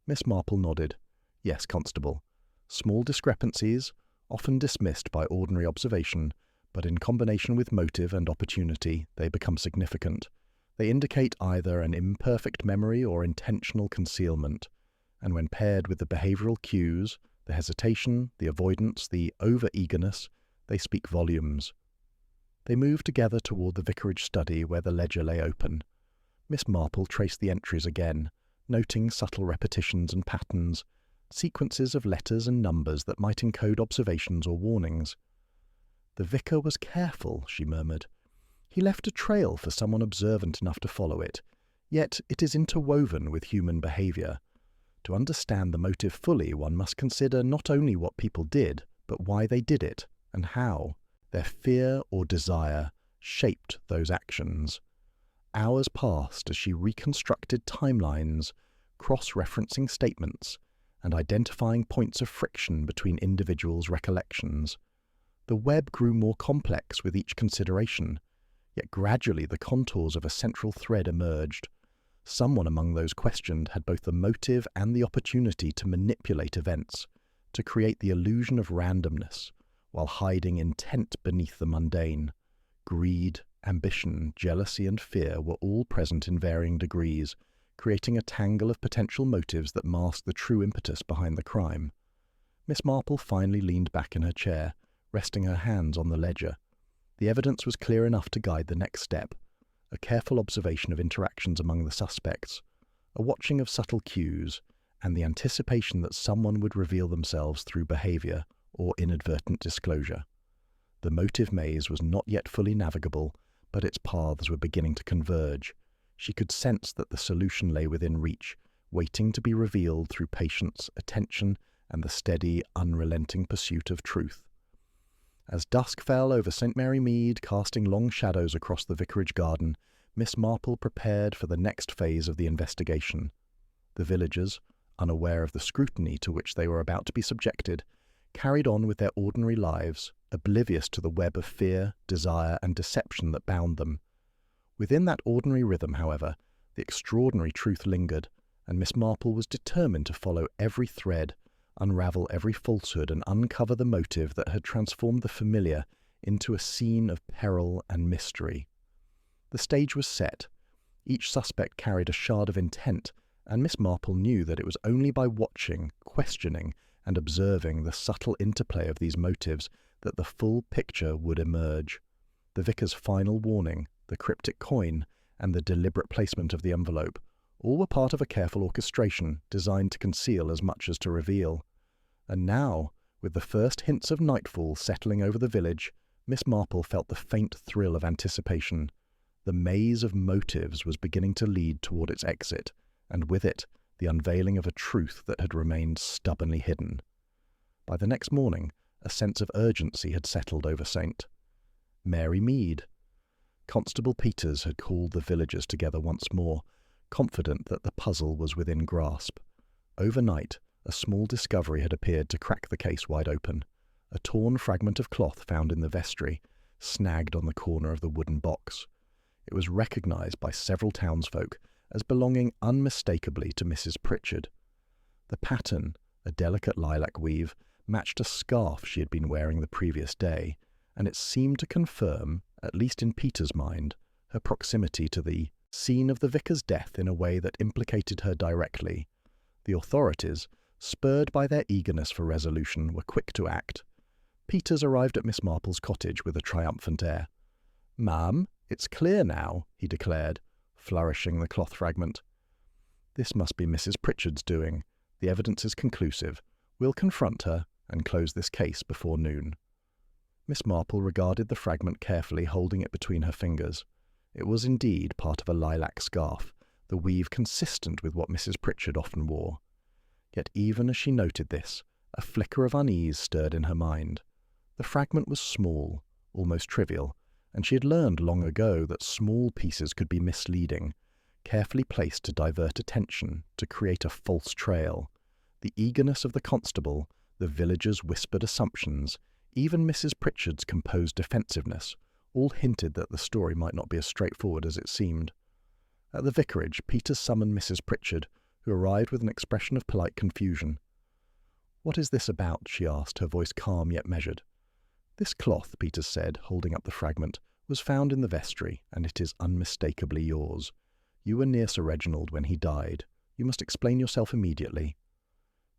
Miss Marple nodded. "Yes, Constable. Small discrepancies, often dismissed by ordinary observation, but in combination with motive and opportunity, they become significant. They indicate either an imperfect memory or intentional concealment, and when paired with the behavioral cues, the hesitation, the avoidance, the over-eagerness, they speak volumes." They moved together toward the vicarage study where the ledger lay open. Miss Marple traced the entries again, noting subtle repetitions and patterns, sequences of letters and numbers that might encode observations or warnings. "The vicar was careful," she murmured. "He left a trail for someone observant enough to follow it, yet it is interwoven with human behaviour. To understand the motive fully, one must consider not only what people did, but why they did it, and how. Their fear or desire shaped those actions." Hours passed as she reconstructed timelines, cross-referencing statements, and identifying points of friction between individuals' recollections. The web grew more complex with each consideration, yet gradually the contours of a central thread emerged. Someone among those questioned had both the motive and the opportunity to manipulate events, to create the illusion of randomness, while hiding intent beneath the mundane. Greed, ambition, jealousy, and fear were all present in varying degrees, creating a tangle of potential motives that masked the true impetus behind the crime. Miss Marple finally leaned back in her chair, resting her hands on the ledger. The evidence was clear enough to guide the next step: a careful observation of interactions among the suspects, a watching of subtle cues, and the anticipation that someone would reveal themselves through behaviour or inadvertent disclosure. The motive maze was not yet fully navigable, but its paths were beginning to converge. She could sense that the solution lay within reach, waiting to be revealed through patience, attention, and the steady, unrelenting pursuit of truth. As dusk fell over St. Mary Mead, casting long shadows across the vicarage garden, Miss Marple prepared for the next phase of the investigation. The villagers, unaware of the scrutiny to which they were about to be subjected, carried on with their ordinary lives, oblivious to the web of fear, desire, and deception that bound them. Within that ordinary rhythm, however, the extraordinary truth lingered, and Miss Marple was determined to follow every thread, unravel every falsehood, and uncover the motive that had transformed the familiar into a scene of peril and mystery. The stage was set. Each suspect carried a shard of intent, and Miss Marple knew that it was only by watching, questioning, and observing the subtle interplay of these motives that the full picture would emerge. The vicar's final warning, the cryptic coin, and the deliberate placement of the envelope, all were part of a careful orchestration designed to conceal as much as to reveal. And now, with the first hints of nightfall settling over the village, Miss Marple felt the faint thrill of anticipation. The maze of motives was beginning to lead toward its exit, and with it, the unveiling of a truth that had remained stubbornly hidden. By the next morning, a sense of urgency had settled over St. Mary Mead. Constable Peters had called the villagers together once more, confident that the puzzle was within grasp. Overnight, a small discovery had appeared to crack the case wide open. A torn fragment of cloth found in the vestry, snagged on the corner of the wooden box. It was recognized by several townsfolk as belonging unmistakably to Mrs. Pritchard. The pattern, a delicate lilac weave, matched a scarf she had been wearing the previous day, and it seemed to confirm, at least in Peter's mind, her proximity to the scene of the vicar's death in a way that implicated her directly. The authorities, spurred by their eagerness for resolution, were quick to act. Peters arrived at Miss Marple's cottage with a triumphant air. "Ma'am, it's clear now," he declared, flourishing the cloth fragment. "This must be Mrs. Pritchard's doing. The evidence is conclusive. We'll confront her and close this case before noon." Miss Marple regarded the fragment carefully, holding it between her fingers. It was indeed part of a lilac scarf, the weave consistent with what Mrs. Pritchard often wore. Yet even as she noted this, a flicker of unease stirred in her mind. The fragment was small, almost trivial, and she had learned long ago that small pieces could be misleading, carefully placed to divert attention, to create a false trail. The eagerness of the constable, the villagers' whispered assumptions, even Mrs. Pritchard's composed defensiveness, all hinted that the story might not be as straightforward as it seemed. At the vicarage, Peters summoned Mrs. Pritchard, who arrived with an expression of polite confusion. "What is this about?" she asked, her voice calm yet measured. "This cloth," Peters said, holding up the fragment, "was found in the vestry, and it is unmistakably yours. You were near Sir Reginald when he died. You must explain yourself immediately."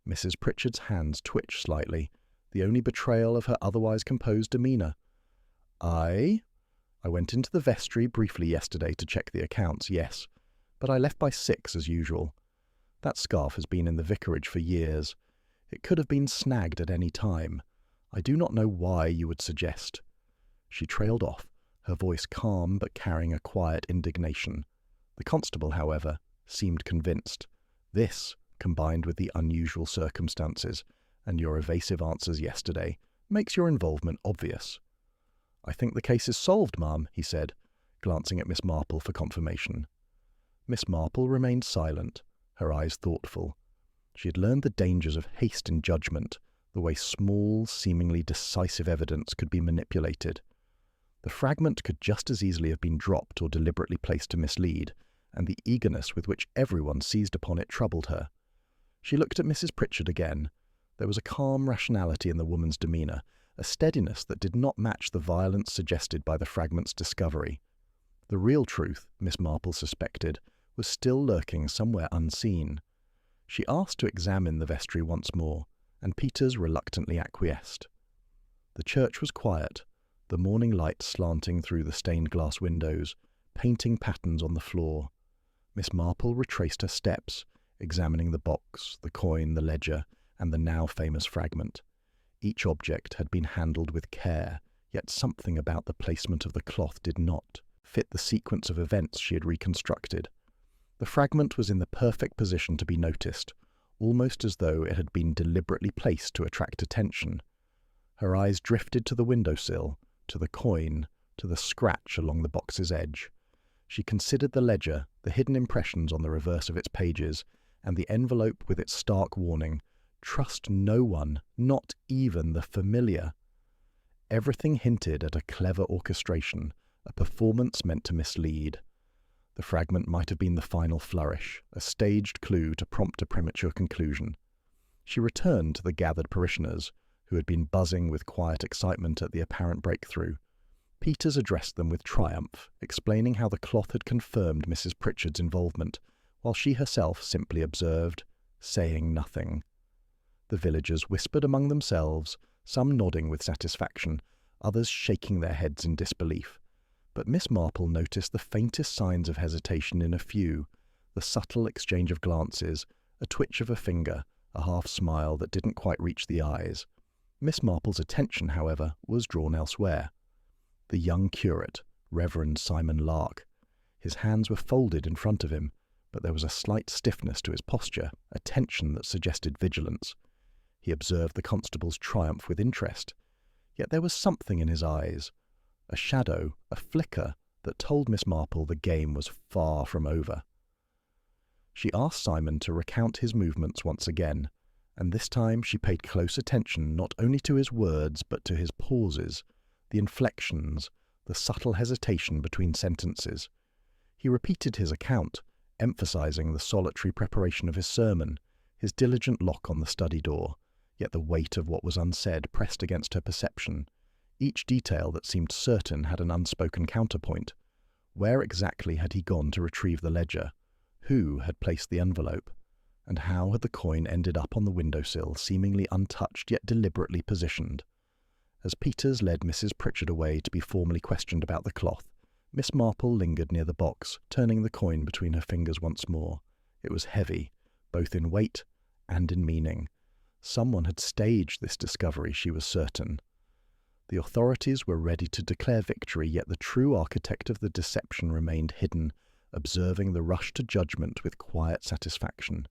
Mrs. Pritchard's hands twitched slightly, the only betrayal of her otherwise composed demeanour. I went into the vestry briefly yesterday to check the accounts, yes, but I left by 6 as usual. That scarf has been in the vicarage for years. It could have been snagged at any time. I do not know why you would suggest." She trailed off, her voice calm but carrying a quiet indignation. The constable, however, seemed convinced. This, combined with the unusual circumstances and your evasive answers yesterday, makes your involvement obvious. "I think the case is solved, ma'am," he said, glancing at Miss Marple for confirmation. Miss Marple remained silent, her eyes thoughtful. She had learned the dangers of haste in judgment, the way small, seemingly decisive evidence could be manipulated. The fragment could just as easily have been dropped or deliberately placed to mislead, and the eagerness with which everyone seized upon it troubled her. She looked at Mrs. Pritchard again. There was a calm rationality in the woman's demeanour, a steadiness that did not match the violence suggested by the fragment's discovery. The real truth, Miss Marple suspected, was still lurking somewhere unseen. She asked to examine the vestry once more, and Peters reluctantly acquiesced. The church was quiet, the morning light slanting through the stained glass windows, painting patterns on the floor. Miss Marple retraced her steps, examining the box, the coin, the ledger, and the now famous fragment. Each object had been handled with care, yet something about the placement of the cloth did not. fit the sequence of events she had reconstructed. The fragment was in the perfect position to be noticed, almost as though it had been deliberately placed to attract attention. Her eyes drifted to the windowsill, to the coin, to the scratch along the box's edge. She considered the ledger, the hidden impressions on the reverse of its pages, and the envelope with its stark warning, "Trust no one, not even the familiar." Everything hinted at a clever orchestration, a performance meant to mislead. The fragment might have been the final flourish, a staged clue to prompt a premature conclusion. She returned to the gathered parishioners, who had been buzzing with quiet excitement at the apparent breakthrough. Peters addressed them with triumph, explaining how the cloth had confirmed Mrs. Pritchard's involvement, while she herself simply observed, saying nothing. The villagers whispered among themselves, some nodding with satisfaction, others shaking their heads in disbelief. But Miss Marple noticed the faintest signs of hesitation in a few, the subtle exchange of glances, a twitch of a finger, a half-smile that didn't quite reach the eyes. Miss Marple's attention, however, was drawn elsewhere. The young curate, Reverend Simon Lark. His hands were folded in front of him, but there was a slight stiffness to his posture, a tension that suggested vigilance. He observed the constable's triumph with interest, yet there was something in his eyes, a shadow, a flicker, that told Miss Marple the game was far from over. She asked Simon to recount his movements once again, and this time she paid close attention not only to his words but to his pauses, the inflections, the subtle hesitation between sentences. He repeated his account, emphasizing the solitary preparation of his sermon, his diligent lock on the study door, yet the weight of what was unsaid pressed against her perception. Each detail that seemed certain had an unspoken counterpoint. Where exactly had he gone to retrieve the ledger? Who had placed the envelope? And how had the coin ended up on the windowsill, seemingly untouched yet deliberately positioned? As Peters led Mrs. Pritchard away to be formally questioned about the cloth, Miss Marple lingered near the box, turning the coin between her fingers once more. It was heavy, both in weight and in meaning. Someone had staged this discovery, she was certain. The authorities were ready to declare victory, yet the true architect of the deception remained hidden, observing the rush to judgment with quiet satisfaction.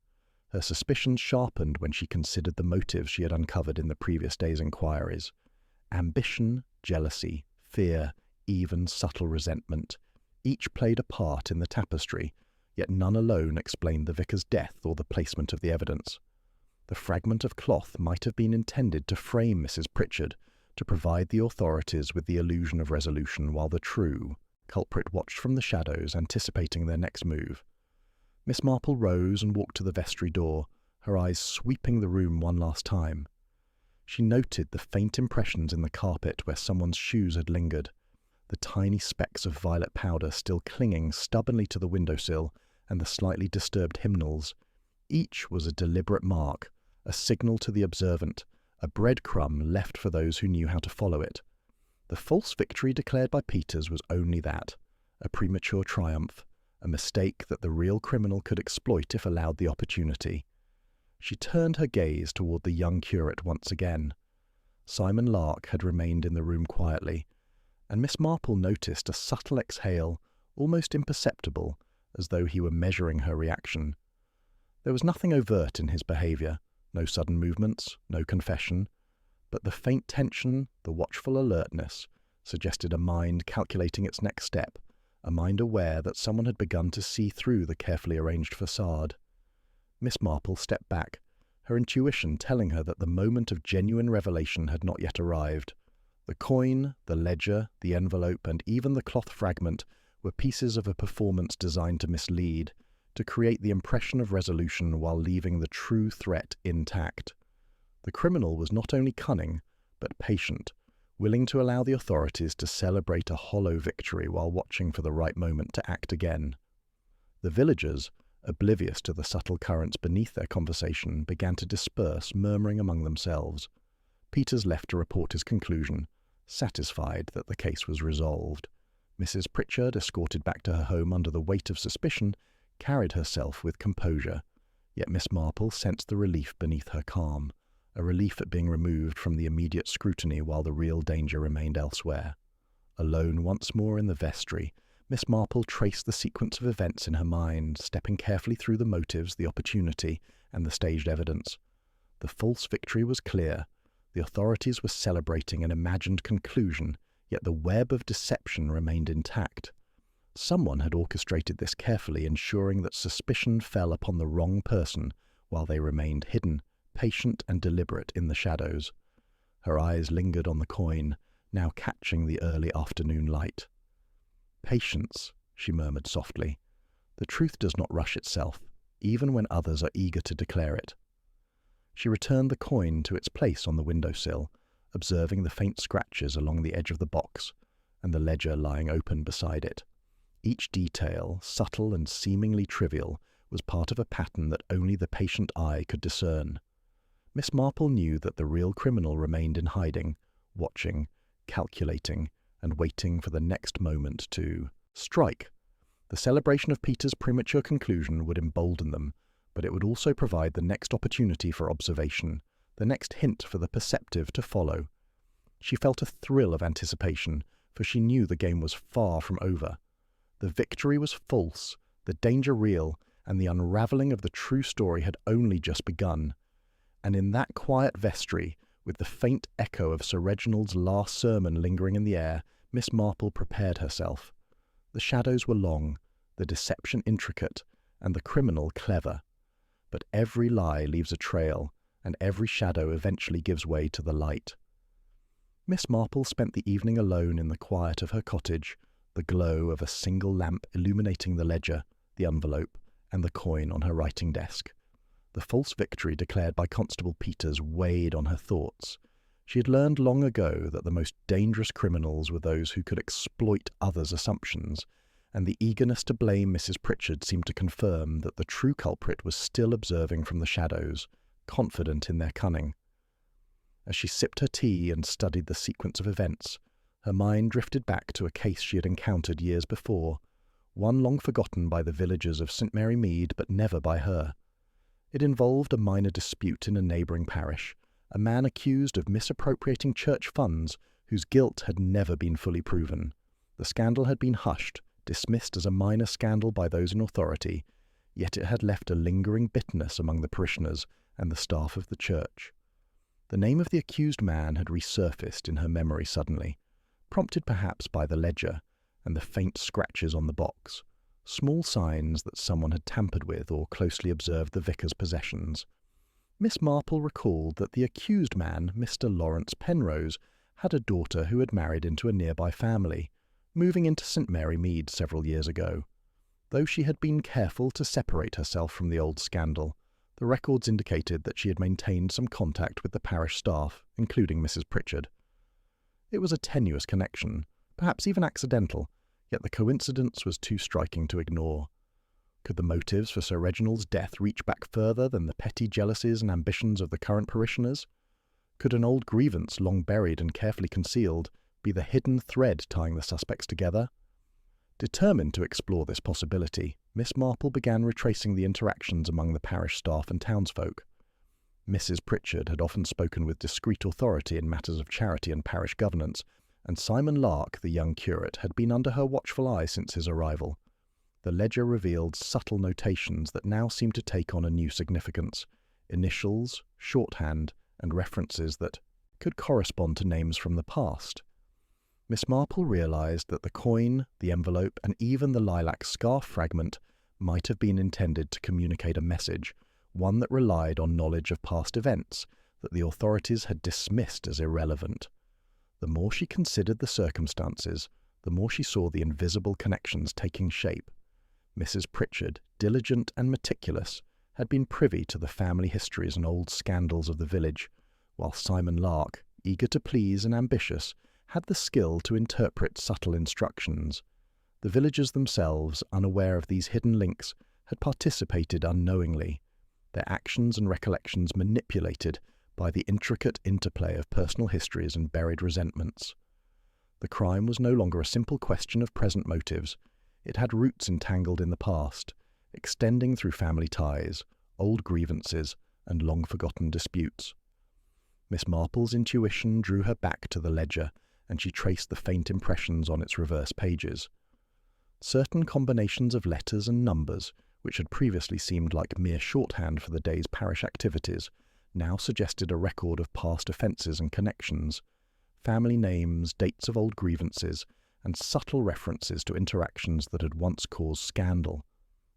Her suspicions sharpened when she considered the motives she had uncovered in the previous day's inquiries. Ambition, jealousy, fear, even subtle resentment. Each played a part in the tapestry, yet none alone explained the vicar's death or the placement of the evidence. The fragment of cloth might have been intended to frame Mrs. Pritchard, to provide the authorities with the illusion of resolution, while the true culprit watched from the shadows, anticipating their next move. Miss Marple rose and walked to the vestry door, her eyes sweeping the room one last time. She noted the faint impressions in the carpet where someone's shoes had lingered, the tiny specks of violet powder still clinging stubbornly to the windowsill, and the slightly disturbed hymnals. Each was a deliberate mark, a signal to the observant, a breadcrumb left for those who knew how to follow it. The false victory declared by Peters was only that, a premature triumph, a mistake that the real criminal could exploit if allowed the opportunity. She turned her gaze toward the young curate once again. Simon Lark had remained in the room quietly, and Miss Marple noticed a subtle exhale, almost imperceptible, as though he were measuring her reaction. There was nothing overt in his behaviour, no sudden movements, no confession, but the faint tension, the watchful alertness, suggested a mind calculating its next step, a mind aware that someone had begun to see through the carefully arranged facade. Miss Marple stepped back, her intuition telling her that the moment of genuine revelation had not yet arrived. The coin, the ledger, the envelope, and even the cloth fragment were pieces of a performance designed to mislead, to create the impression of resolution while leaving the true threat intact. The criminal was not only cunning, but patient, willing to allow the authorities to celebrate a hollow victory while watching for the right moment to act again. The villagers, oblivious to the subtle currents beneath their conversation, began to disperse, murmuring among themselves. Peters left to report his conclusion, satisfied that the case was resolved. Mrs. Pritchard, escorted back to her home under the weight of suspicion, carried herself with composure, yet Miss Marple sensed the relief beneath her calm, a relief at being removed from the immediate scrutiny while the real danger remained elsewhere. Alone once more in the vestry, Miss Marple traced the sequence of events in her mind, stepping carefully through the motives, the opportunity, and the staged evidence. The false victory was clear. The authorities were celebrating an imagined conclusion, yet the web of deception remained intact. Someone had orchestrated this carefully, ensuring that suspicion fell upon the wrong person while they remained hidden, patient and deliberate in the shadows. Her eyes lingered on the coin, now catching the early afternoon light. "Patience," she murmured softly. "The truth does not rush itself, even when others are eager to declare it." She returned the coin to its place on the window-sill, observing the faint scratches along the edge of the box, and the ledger lying open beside it. Each detail, subtle and seemingly trivial, was part of a pattern that only the patient eye could discern. Miss Marple knew that the real criminal remained in hiding, watching, calculating, and waiting for the next moment to strike. The celebration of Peter's premature conclusion would embolden them, but it would also provide the next opportunity for observation, the next hint for the perceptive to follow. She felt a thrill of anticipation, for she knew the game was far from over. The victory was false, the danger real, and the unravelling of the true story had only just begun. And in that quiet vestry, with the faint echo of Sir Reginald's last sermon lingering in the air, Miss Marple prepared herself. The shadows were long, the deception intricate, and the criminal clever. But every lie leaves a trail, and every shadow eventually gives way to the light. Miss Marple spent the evening alone in the quiet of her cottage, the glow of a single lamp illuminating the ledger, the envelope, and the coin on her writing desk. The false victory declared by Constable Peters weighed on her thoughts. She had learned long ago that the most dangerous criminals were those who could exploit others' assumptions, and the eagerness to blame Mrs. Pritchard seemed to confirm that the true culprit was still observing from the shadows, confident in their cunning. As she sipped her tea and studied the sequence of events, her mind drifted back to a case she had encountered years before, one long forgotten by the villagers of St. Mary Mead, but never by her. It involved a minor dispute in a neighbouring parish, a man accused of misappropriating church funds whose guilt had never been fully proven. The scandal had been hushed, dismissed as a minor scandal by those in authority, yet it had left a lingering bitterness among the parishioners and the staff of the church. The name of the accused man had resurfaced in her memory suddenly, prompted perhaps by the ledger and the faint scratches on the box, small signs that someone had tampered with or closely observed the vicar's possessions. Miss Marple recalled that the accused man, Mr. Lawrence Penrose, had a daughter who had married into a nearby family, moving into St. Mary Mead several years ago. Though she had been careful to separate herself from the old scandal, the records indicated that she had maintained some contact with the parish staff, including Mrs. Pritchard. It was a tenuous connection, perhaps even accidental, yet the coincidence was too striking to ignore. Could the motives for Sir Reginald's death reach back further than the petty jealousies and ambitions of the current parishioners? Could an old grievance, long buried and carefully concealed, be the hidden thread tying the suspects together? Determined to explore this possibility, Miss Marple began retracing the interactions among the parish staff and townsfolk. Mrs. Pritchard had often spoken with discreet authority in matters of charity and parish governance, and Simon Lark, the young curate, had been under her watchful eye since his arrival. The ledger revealed subtle notations that now seemed to take on a new significance, initials, shorthand, and references that could correspond to names from the past. Miss Marple realized that the coin, the envelope, and even the lilac scarf fragment might have been intended to communicate a message, one that relied on knowledge of past events that the authorities had dismissed as irrelevant. The more she considered the circumstances, the more she saw the invisible connections taking shape. Mrs. Pritchard, diligent and meticulous, had been privy to the family histories and old scandals of the village, while Simon Lark, eager to please and ambitious, had the skill to interpret subtle instructions. The villagers themselves, unaware of these hidden links, had participated unknowingly, their actions and recollections manipulated by the intricate interplay of personal histories and buried resentments. The crime was no longer a simple question of present motives. It had roots entangled in the past, extending through family ties, old grievances, and long-forgotten disputes. Miss Marple's intuition drew her back to the ledger, and she traced the faint impressions on its reverse pages. Certain combinations of letters and numbers, which had previously seemed like mere shorthand for the day's parish activities, now suggested a record of past offences and connections, family names, dates of old grievances, and subtle references to interactions that had once caused scandal.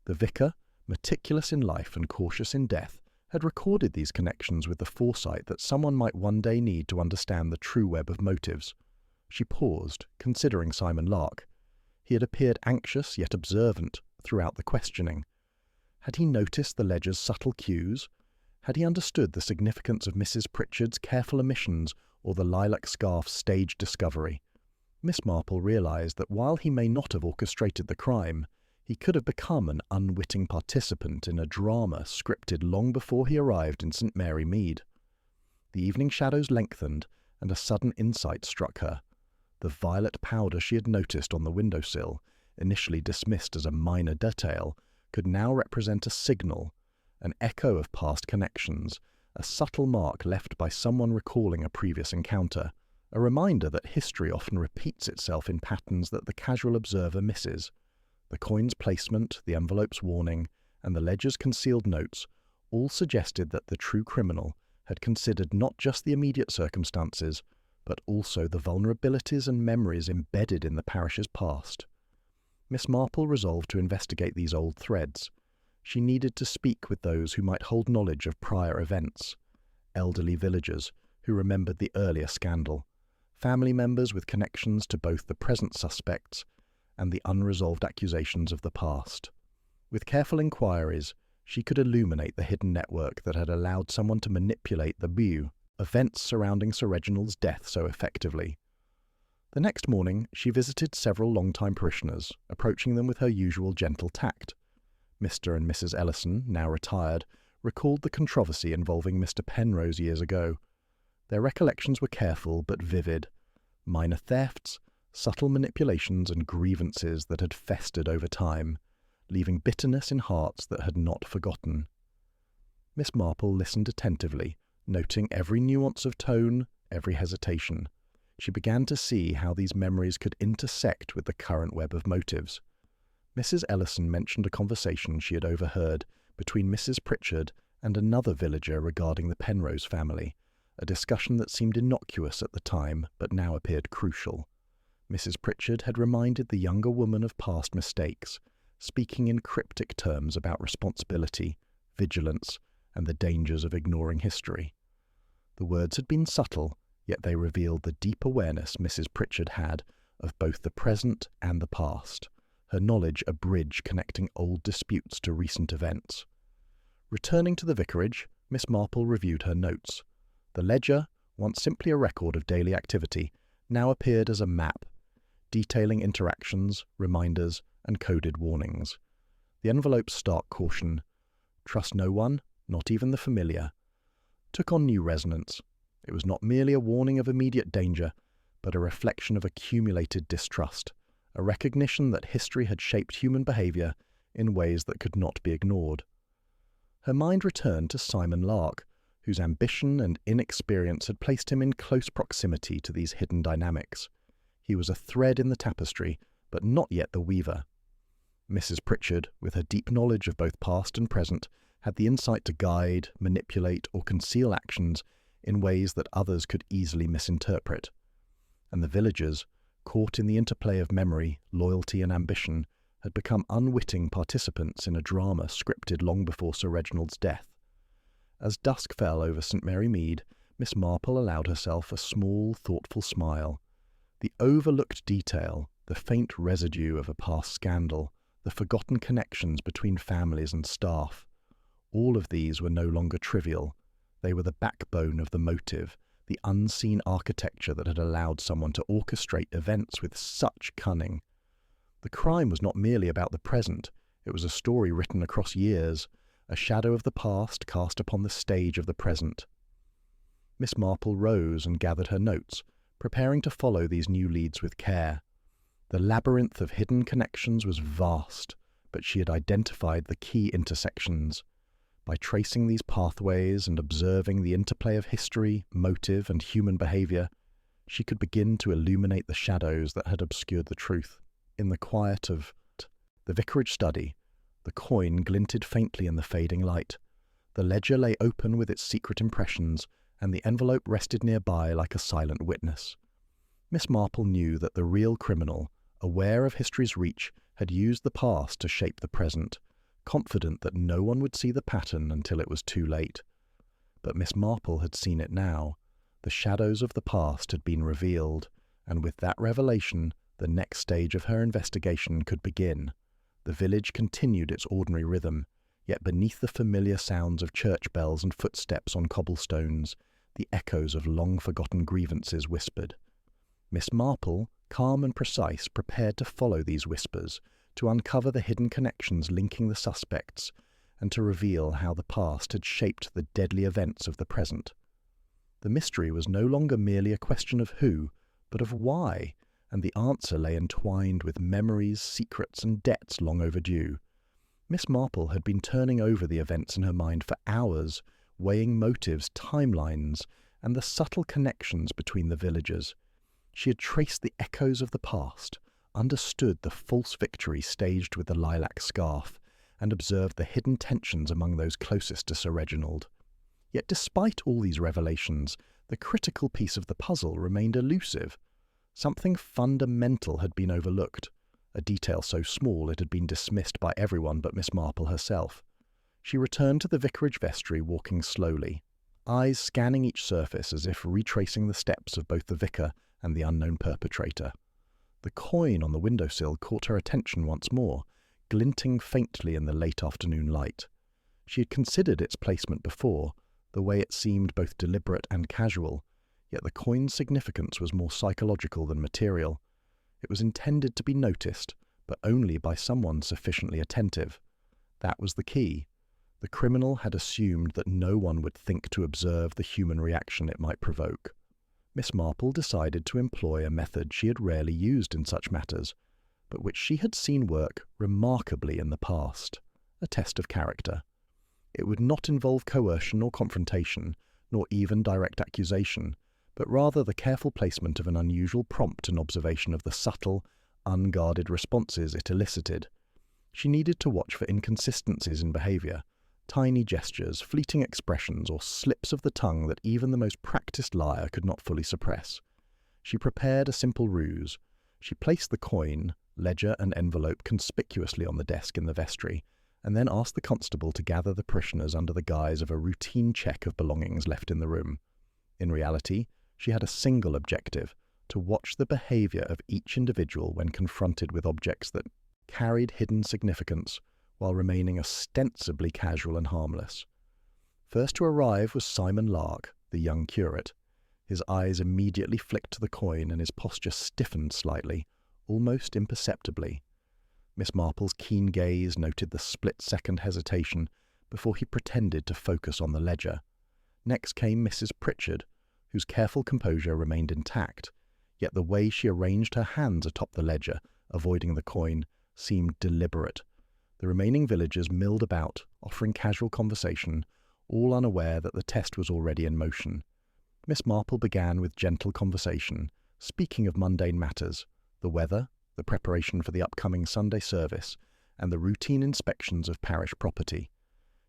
The vicar, meticulous in life and cautious in death, had recorded these connections with the foresight that someone might one day need to understand the true web of motives. She paused, considering Simon Lark. He had appeared anxious yet observant throughout the questioning. Had he noticed the ledger's subtle cues? Had he understood the significance of Mrs. Pritchard's careful omissions or the lilac scarf's staged discovery? Miss Marple realised that while he may not have orchestrated the crime, he could have become an unwitting participant in a drama scripted long before he arrived in St. Mary Mead. The evening shadows lengthened, and a sudden insight struck her. The violet powder she had noticed on the windowsill, initially dismissed as a minor detail, could now represent a signal, an echo of past connections, a subtle mark left by someone recalling a previous encounter, a reminder that history often repeats itself in patterns that the casual observer misses. The coin's placement, the envelope's warning, and the ledger's concealed notes all suggested that the true criminal had considered not just the immediate circumstances, but also the vulnerabilities and memories embedded in the parish's past. Miss Marple resolved to investigate these old threads. She needed to speak with those who might hold knowledge of prior events, elderly villagers who remembered the earlier scandal, family members with connections to both the present suspects and the unresolved accusations of the past. With careful inquiries, she could illuminate the hidden network that had allowed someone to manipulate the events surrounding Sir Reginald's death so effectively. The next morning, she visited several long-time parishioners, approaching them with her usual gentle tact. Mr. and Mrs. Ellison, now retired, recalled the controversy involving Mr. Penrose years ago. Their recollections were careful but vivid. Minor thefts, subtle manipulations and grievances that had festered over time, leaving bitterness in hearts that had not forgotten. Miss Marple listened attentively, noting every nuance of tone, every hesitation. She began to see how these memories could intersect with the current web of motives. Mrs. Ellison mentioned a conversation she had overheard between Mrs. Pritchard and another villager regarding the Penrose family, a discussion that seemed innocuous at the time but now appeared crucial. Mrs. Pritchard had reminded the younger woman of past mistakes, speaking in cryptic terms about responsibility, vigilance, and the dangers of ignoring history. The words had been subtle, yet they revealed the deep awareness Mrs. Pritchard had of both the present and the past, her knowledge a bridge connecting old disputes to recent events. Returning to the vicarage, Miss Marple reviewed her notes. The ledger, once simply a record of daily activity, now appeared as a map, detailing interactions, reminders, and coded warnings. The envelope's stark caution, "Trust no one, not even the familiar," took on new resonance. It was not merely a warning of immediate danger, but a reflection of accumulated distrust, a recognition that history had shaped human behaviour in ways that could not be ignored. Her mind returned to Simon Lark, whose ambition and inexperience had placed him in close proximity to these hidden dynamics. He was a thread in the tapestry, but not yet the weaver. Mrs. Pritchard, with her deep knowledge of both past and present, had the insight to guide, manipulate, or conceal actions in ways that others could easily misinterpret. And the villagers, caught in the interplay of memory, loyalty, and ambition, had become unwitting participants in a drama scripted long before Sir Reginald's death. As dusk fell over St. Mary Mead, Miss Marple allowed herself a small, thoughtful smile. The overlooked detail, the faint residue of a past scandal, the forgotten connections between families and staff, all of these were no longer trivial. They were the backbone of the motive, the unseen architecture that had allowed someone to orchestrate events with such cunning. The crime was not merely about the present, it was a story written across years, a shadow of the past cast upon the stage of the present. Miss Marple rose and gathered her notes, preparing to follow these new leads with care. The labyrinth of hidden connections was vast, but she had identified the key intersections. By tracing these pathways and observing the interplay of history, motive, and human behaviour, she could begin to illuminate the shadows that had obscured the truth. In the quiet of The vicarage study. The coin glinted faintly in the fading light. The ledger lay open with its secret impressions, and the envelope rested nearby like a silent witness. Miss Marple knew that the real criminal, aware of history's reach, had used the past to shape the present, confident that no one would see the pattern until it was too late. But Miss Marple had seen it now. The shadows of the past had been revealed, and with that revelation, the next stage of her investigation could begin. The village continued its ordinary rhythm, yet beneath the familiar sounds of church bells and footsteps on cobblestones, the echoes of long-forgotten grievances whispered. Miss Marple, calm and precise, prepared to follow these whispers, to uncover the hidden connections linking the suspects, and to reveal how the past had shaped the deadly events of the present. The mystery was no longer merely a question of who, but of why, and the answer lay entwined with memories, secrets, and debts long overdue. Miss Marple had been turning over the events in her mind for hours, weighing motives, timelines, and the subtle connections between the villagers. She had traced the echoes of the past, understood the false victory staged with the lilac scarf, and observed the hidden tensions among those closest to Sir Reginald. Yet despite all these revelations, the critical piece of the puzzle remained elusive. Something fundamental had been overlooked, a detail so small it had been dismissed by everyone but Miss Marple herself. She returned to the vicarage vestry, walking slowly, eyes scanning each surface as if retracing the steps of both the vicar and the unknown perpetrator. The coin on the windowsill caught her attention once more, glinting faintly in the late afternoon light. She had considered its placement before, the way it seemed both deliberate and casual, yet the coin's significance was more psychological than material. It was intended to be noticed, but only by someone sufficiently attentive. That was the key. The criminal had assumed that no one would think to observe the human reaction it might provoke. Miss Marple decided to employ a method she had rarely used in such matters, but which she had seen work remarkably in the past: a test of character. It would not involve coercion or confrontation, nor even direct accusation, but rather the careful placement of an unusual prompt and observation of the subtle, unguarded responses it elicited. She needed to watch for inconsistencies in behaviour, tiny gestures, fleeting expressions, or slips of the tongue that even the most practised liar could not fully suppress. She prepared a simple ruse. She placed the coin, ledger and envelope conspicuously on the desk in the vestry, and then asked the constable to gather the parishioners under the guise of a routine check of belongings left in the room. In reality, she had a single objective: to watch the behaviour of each individual when confronted with objects that carried hidden significance, while remaining ostensibly casual and harmless. First to arrive was Simon Lark, the young curate. His eyes immediately flicked to the coin, and his posture stiffened slightly, almost imperceptibly. Miss Marple's keen gaze noted the split-second hesitation before he pretended to focus on the ledger. Next came Mrs. Pritchard, whose careful composure remained intact, yet the way she arranged her hands atop the ledger, avoiding the coin, seemed deliberate. The remaining villagers milled about, offering casual conversation, all unaware that the test was already in motion. Miss Marple began with gentle conversation, speaking of mundane matters: the weather, the preparation for the upcoming Sunday service, and the routine inspections of parish property.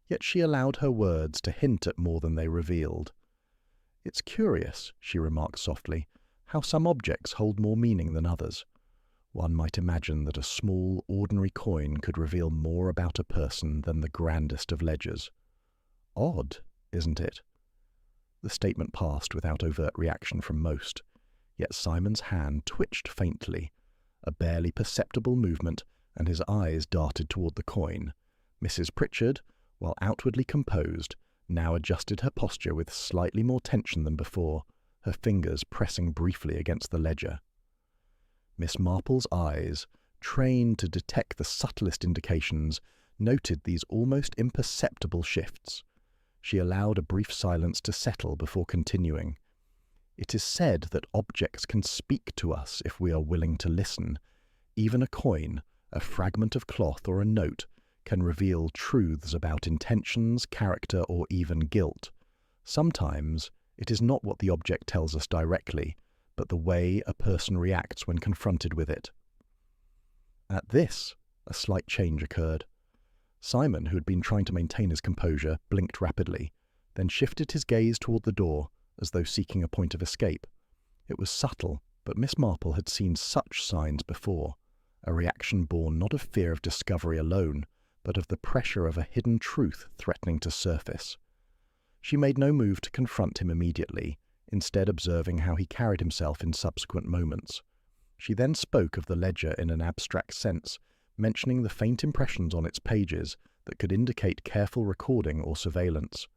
Yet she allowed her words to hint at more than they revealed. "It's curious," she remarked softly, "how some objects hold more meaning than others. One might imagine that a small, ordinary coin could reveal more about a person than the grandest of ledgers. Odd, isn't it?" The statement passed without overt reaction from most, yet Simon's hand twitched faintly, a barely perceptible movement, and his eyes darted toward the coin. Mrs. Pritchard, while outwardly composed, now adjusted her posture with slightly more tension than before, her fingers pressing briefly against the ledger. Miss Marple's eyes, trained to detect the subtlest indications, noted these almost imperceptible shifts. She allowed a brief silence to settle before continuing. "It is said that objects can speak to us if we are willing to listen. Even a coin, a fragment of cloth, or a note can reveal truths about intentions, character, or even guilt. Sometimes it is not what the object tells us directly, but the way a person reacts when confronted with it." At this, A slight change occurred. Simon, who had been trying to maintain his composure, blinked rapidly, then shifted his gaze toward the door, as though seeking a point of escape. It was subtle, but Miss Marple had seen such signs before, a reaction born not of fear of discovery alone, but of the pressure of a hidden truth threatening to surface. She made no move to confront him immediately, instead observing how he carried himself in subsequent moments. She then spoke of the ledger in an abstract sense, mentioning the faint impressions on its pages that could indicate careful recording or surveillance.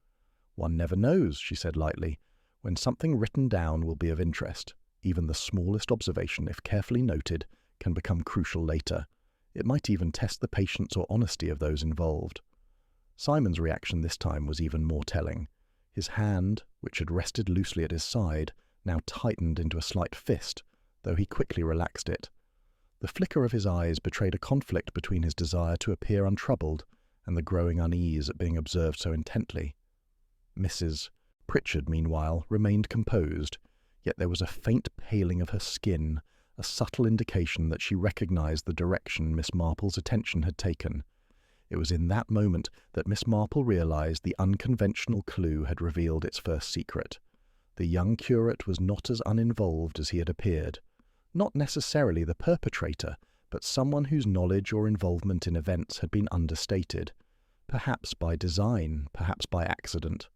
"One never knows," she said lightly, "when something written down will be of interest. Even the smallest observation, if carefully noted, can become crucial later. It might even test the patience or honesty of those involved." Simon's reaction this time was even more telling. His hand, which had rested loosely at his side, now tightened into a slight fist, though he quickly relaxed it. The flicker of his eyes betrayed a conflict between his desire to appear untroubled and the growing unease at being observed so intently. Mrs. Pritchard, meanwhile, remained composed, yet there was a faint paling of her skin, a subtle indication that she recognized the direction Miss Marple's attention had taken. It was in that moment that Miss Marple realized the unconventional clue had revealed its first secret. The young curate was not as uninvolved as he had appeared. Not necessarily the perpetrator, but someone whose knowledge or involvement in events had been understated, perhaps by design, perhaps by accident.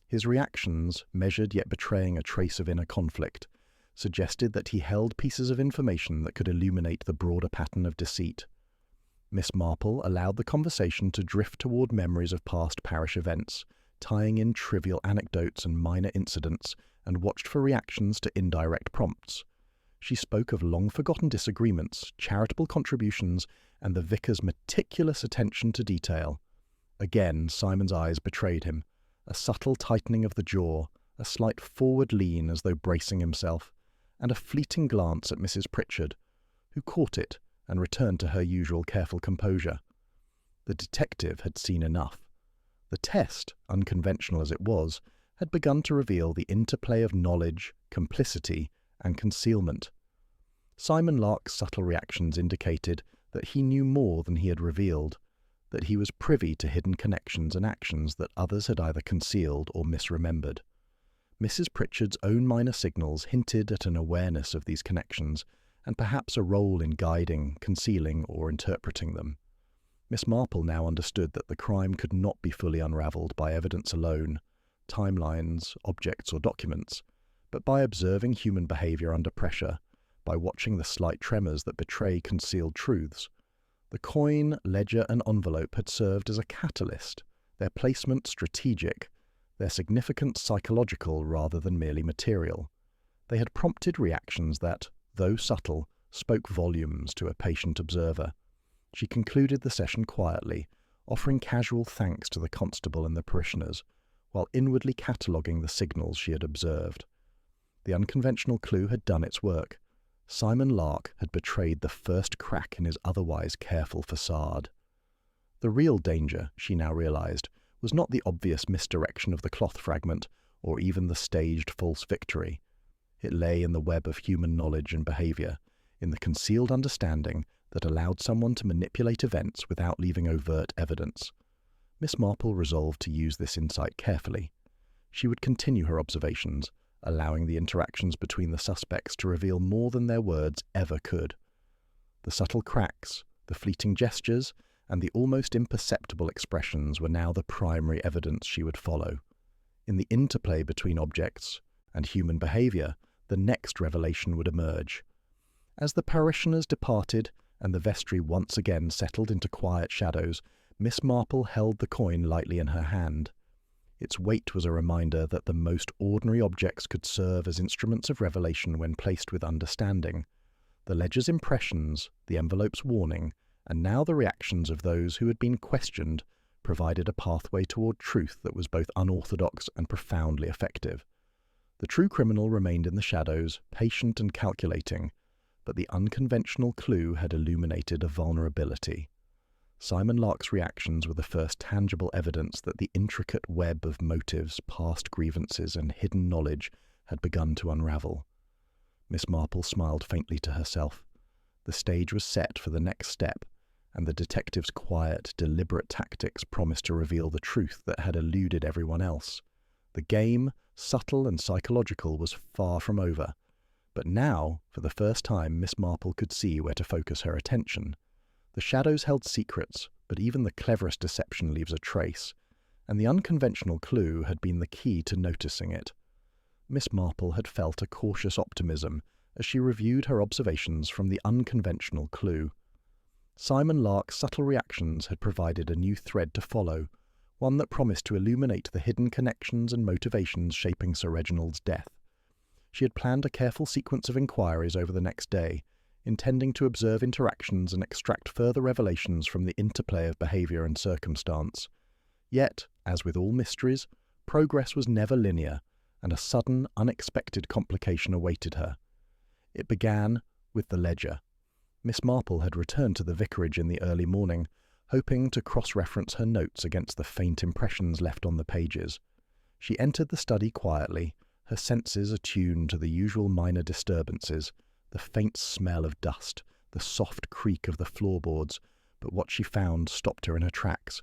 His reactions, measured yet betraying a trace of inner conflict, suggested that he held pieces of information that could illuminate the broader pattern of deceit. Miss Marple allowed the conversation to drift toward memories of past parish events, tying in trivial anecdotes and minor incidents, and watched for reactions to indirect prompts. She spoke of long-forgotten disagreements, charitable contributions, and the vicar's meticulous attention to detail. Again, Simon's eyes betrayed him. A subtle tightening of the jaw, a slight forward lean as though bracing himself, and a fleeting glance at Mrs. Pritchard, who caught it and returned to her usual careful composure. The detective had seen enough. The test, unconventional as it was, had begun to reveal the interplay of knowledge, complicity, and concealment. Simon Lark's subtle reactions indicated that he knew more than he had revealed, that he was privy to hidden connections and actions that others had either concealed or misremembered. Mrs. Pritchard's own minor signals hinted at an awareness of these connections, and perhaps a role in guiding, concealing, or interpreting them. Miss Marple now understood that the crime could not be fully unravelled by evidence alone, timelines, objects, or documents, but by observing human behaviour under pressure, by watching the slight tremors that betray concealed truths. The coin, ledger, and envelope had served as a catalyst, their placement strategic, their significance psychological rather than merely material. They had prompted reactions that, though subtle, spoke volumes to a patient observer. She concluded the session quietly, offering casual thanks to the constable and the parishioners, while inwardly cataloguing the signals she had observed. The unconventional clue had done its work. Simon Lark had betrayed the first crack in his otherwise careful facade. The real danger, she now realized, was not the obvious misdirection of the cloth fragment, or even the staged false victory. It lay in the web of human knowledge and behavior, in the concealed understanding that allowed someone to manipulate events without leaving overt evidence. Miss Marple resolved to use this insight carefully. She would continue her observations, allowing the interactions between the suspects to reveal more than their words ever could. The subtle cracks, the fleeting gestures, and the almost imperceptible expressions were now the primary evidence she would follow. In the interplay between objects and human behaviour, the next revelation would emerge. As the parishioners departed and the vestry once again settled into quiet shadows, Miss Marple held the coin lightly in her hand. Its weight was a reminder that the most ordinary objects could serve as instruments of revelation when placed with understanding. The ledger's impressions, the envelope's warning, and now the reactions of those who had been questioned provided a pathway toward truth that was both unorthodox and profoundly effective. The true criminal remained in the shadows, patient and calculating, but the unconventional clue had illuminated a vulnerability. Simon Lark's reactions were the first tangible evidence that the intricate web of motives, past grievances, and hidden knowledge had begun to unravel. Miss Marple smiled faintly to herself. The stage was set for the next step, and the detective's quiet, deliberate tactics promised to reveal the truth that had eluded everyone else. The game, subtle and psychological, was far from over. But now, for the first time, Miss Marple could see where to focus her attention. The shadows held secrets, but even the cleverest deception leaves a trace, and the unconventional clue had been the key to noticing it. Miss Marple had felt a cautious optimism as she reviewed her observations from the unconventional clue. Simon Lark's subtle reactions had provided a new thread to follow, one that promised to illuminate the hidden connections and motivations shaping Sir Reginald's death. She had planned a careful sequence of inquiries over the next day, intending to observe interactions and extract further revelations from the interplay of behaviour and circumstance. Yet, as with all mysteries, progress was never linear, and a sudden, unexpected complication awaited her. It began with the ledger. Miss Marple had returned to the vicarage in the early morning, hoping to cross-reference her notes against the faint impressions left on the pages. She entered the study quietly, her senses attuned to the usual minor disturbances, the faint smell of dust, the soft creak of the floorboards, but what she found stopped her in her tracks.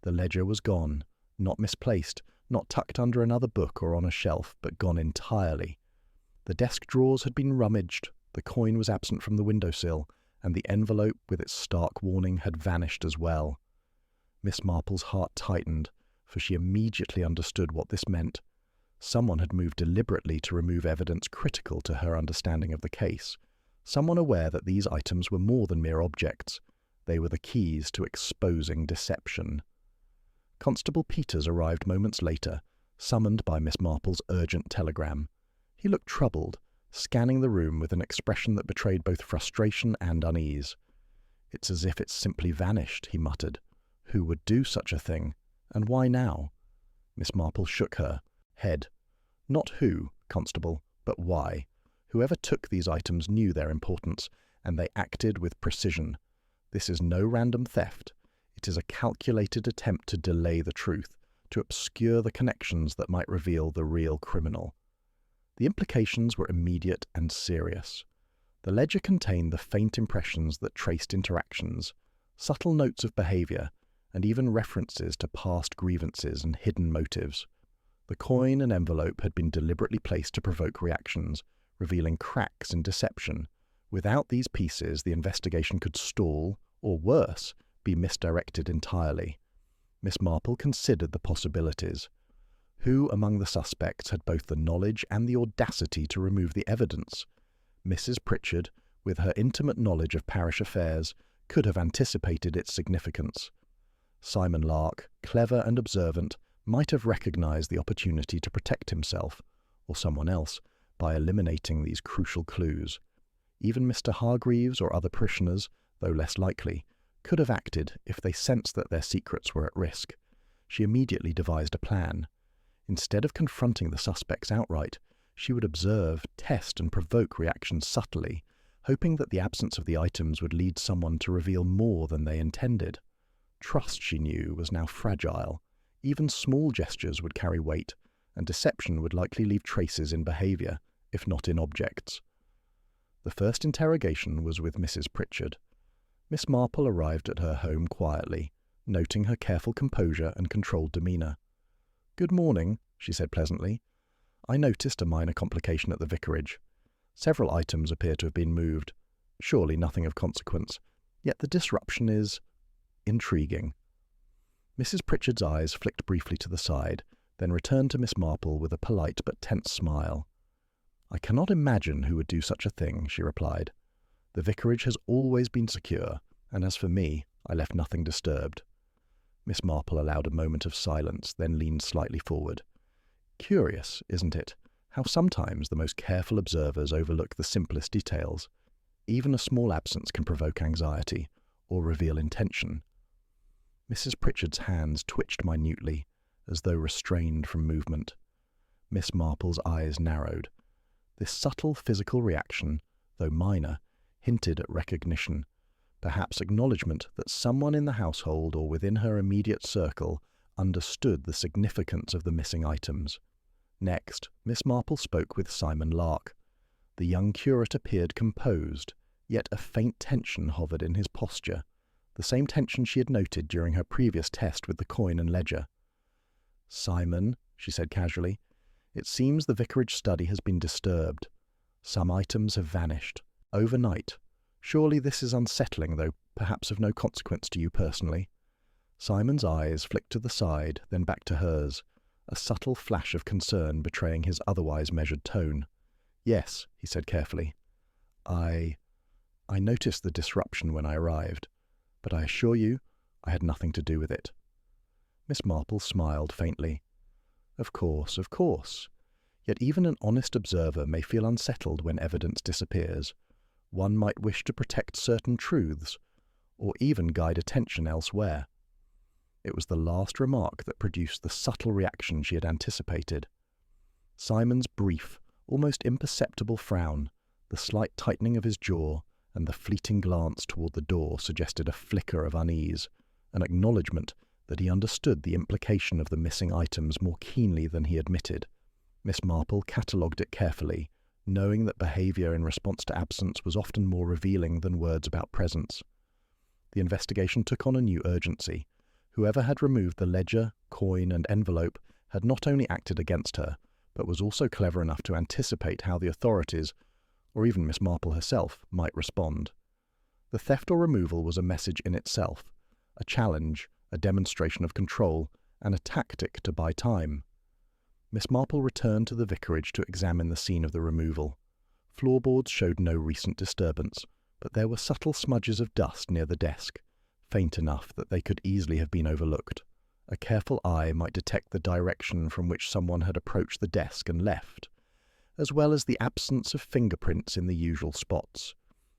The ledger was gone, not misplaced, not tucked under another book or on a shelf, but gone entirely. The desk drawers had been rummaged, the coin was absent from the windowsill, and the envelope with its stark warning had vanished as well. Miss Marple's heart tightened, for she immediately understood what this meant. Someone had moved deliberately to remove evidence critical to her understanding of the case, someone aware that these items were more than mere objects. They were the keys to exposing deception. Constable Peters arrived moments later, summoned by Miss Marple's urgent telegram. He looked troubled, scanning the room with an expression that betrayed both frustration and unease. "It's as if it's simply vanished," he muttered. "Who would do such a thing? And why now?" Miss Marple shook her head. "Not who, Constable, but why. Whoever took these items knew their importance, and they acted with precision. This is no random theft. It is a calculated attempt to delay the truth, to obscure the connections that might reveal the real criminal." The implications were immediate and serious. The ledger contained the faint impressions that traced interactions, subtle notes of behaviour, and even references to past grievances and hidden motives. The coin and envelope had been deliberately placed to provoke reactions, revealing cracks in deception. Without these pieces, the investigation could stall, or worse, be misdirected entirely. Miss Marple considered the possibilities. Who among the suspects had both the knowledge and the audacity to remove the evidence? Mrs. Pritchard, with her intimate knowledge of parish affairs, could have anticipated its significance. Simon Lark, clever and observant, might have recognized the opportunity to protect himself, or someone else, by eliminating these crucial clues. Even Mr. Hargreaves or other parishioners, though less likely, could have acted if they sensed that their secrets were at risk. She immediately devised a plan. Instead of confronting the suspects outright, she would observe, test, and provoke reactions subtly, hoping that the absence of the items would lead someone to reveal more than they intended. Trust, she knew, was now fragile. Even small gestures would carry weight, and deception would likely leave traces in behaviour, if not in objects. The first interrogation was with Mrs. Pritchard. Miss Marple arrived at her home quietly, noting her careful composure and controlled demeanour. "Good morning," she said pleasantly. "I noticed a minor complication at the vicarage. Several items appear to have been moved. Surely nothing of consequence. Yet the disruption is intriguing." Mrs. Pritchard's eyes flicked briefly to the side, then returned to Miss Marple with a polite but tense smile. "I cannot imagine who would do such a thing," she replied. "The vicarage has always been secure, and as for me, I left nothing disturbed." Miss Marple allowed a moment of silence, then leaned slightly forward. "Curious, isn't it, how sometimes the most careful observers overlook the simplest details. Even a small absence can provoke anxiety, or reveal intention." Mrs. Pritchard's hands twitched minutely, as though restrained from movement. Miss Marple's eyes narrowed. This subtle physical reaction, though minor, hinted at recognition, perhaps acknowledgement that someone in the household or within her immediate circle understood the significance of the missing items. Next, Miss Marple spoke with Simon Lark. The young curate appeared composed, yet a faint tension hovered in his posture. the same tension she had noted during her previous test with the coin and ledger. "Simon," she said casually, "it seems the vicarage study has been disturbed. Some items have vanished. Overnight. Surely this is unsettling, though perhaps of no consequence to you personally." Simon's eyes flicked to the side, then back to hers, a subtle flash of concern betraying his otherwise measured tone. "Yes," he said carefully. I noticed the disruption when I arrived, but I assure you I had nothing to do with it." Miss Marple smiled faintly. Of course. Yet even an honest observer may feel unsettled when evidence disappears. One might wish to protect certain truths, or even guide attention elsewhere. It was the last remark that produced the subtle reaction she had anticipated. Simon's brief, almost imperceptible frown, the slight tightening of his jaw, and the fleeting glance toward the door suggested a flicker of unease, an acknowledgement that he understood the implication of the missing items more keenly than he admitted. Miss Marple catalogued it carefully, knowing that behaviour in response to absence was often more revealing than words about presence. The investigation took on a new urgency. Whoever had removed the ledger, coin, and envelope had not only acted against her, but was also clever enough to anticipate how the authorities, or even Miss Marple herself, might respond. The theft or removal was a message in itself, a challenge, a demonstration of control, and a tactic to buy time. Miss Marple returned to the vicarage to examine the scene of the removal. Floorboards showed no recent disturbance, but there were subtle smudges of dust near the desk, faint enough that they could easily have been overlooked. A careful eye might detect the direction from which someone had approached the desk and left, as well as the absence of fingerprints in the usual spots.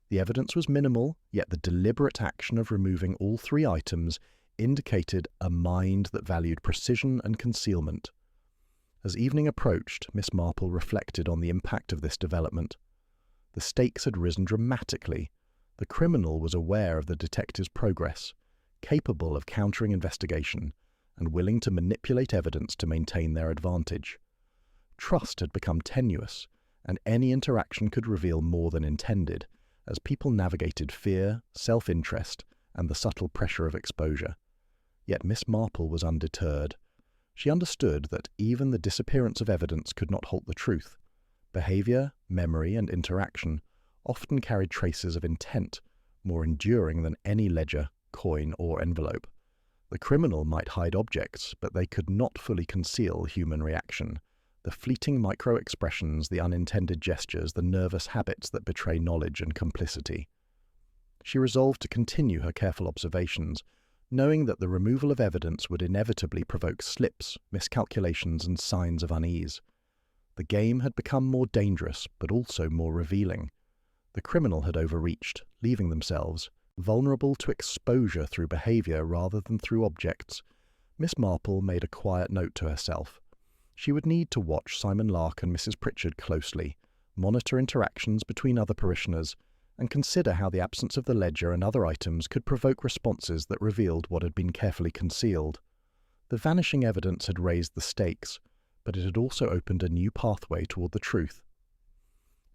The evidence was minimal, yet the deliberate action of removing all three items indicated a mind that valued precision and concealment. As evening approached, Miss Marple reflected on the impact of this development. The stakes had risen dramatically. The criminal was aware of the detective's progress, capable of countering investigation, and willing to manipulate evidence to maintain their advantage. Trust had become tenuous, and any interaction could reveal more than intended, as people navigated fear, self-interest, and the subtle pressure of exposure. Yet Miss Marple was undeterred. She understood that even the disappearance of evidence could not halt the truth. Behaviour, memory, and interaction often carried traces of intent, more enduring than any ledger, coin, or envelope. The criminal might hide objects, but they could not fully conceal human reaction. The fleeting micro-expressions, the unintended gestures, the nervous habits that betray knowledge and complicity. She resolved to continue her careful observations, knowing that the removal of evidence would inevitably provoke slips, miscalculations, and signs of unease. The game had become more dangerous, but also more revealing. The criminal had overreached, leaving themselves vulnerable to exposure through behaviour rather than through objects. Miss Marple made a quiet note to herself. She would need to watch Simon Lark and Mrs. Pritchard closely, monitor interactions between other parishioners, and consider how the absence of the ledger and other items could provoke responses that revealed what had been carefully concealed. The vanishing evidence had raised the stakes, but it had also opened a new pathway toward the truth.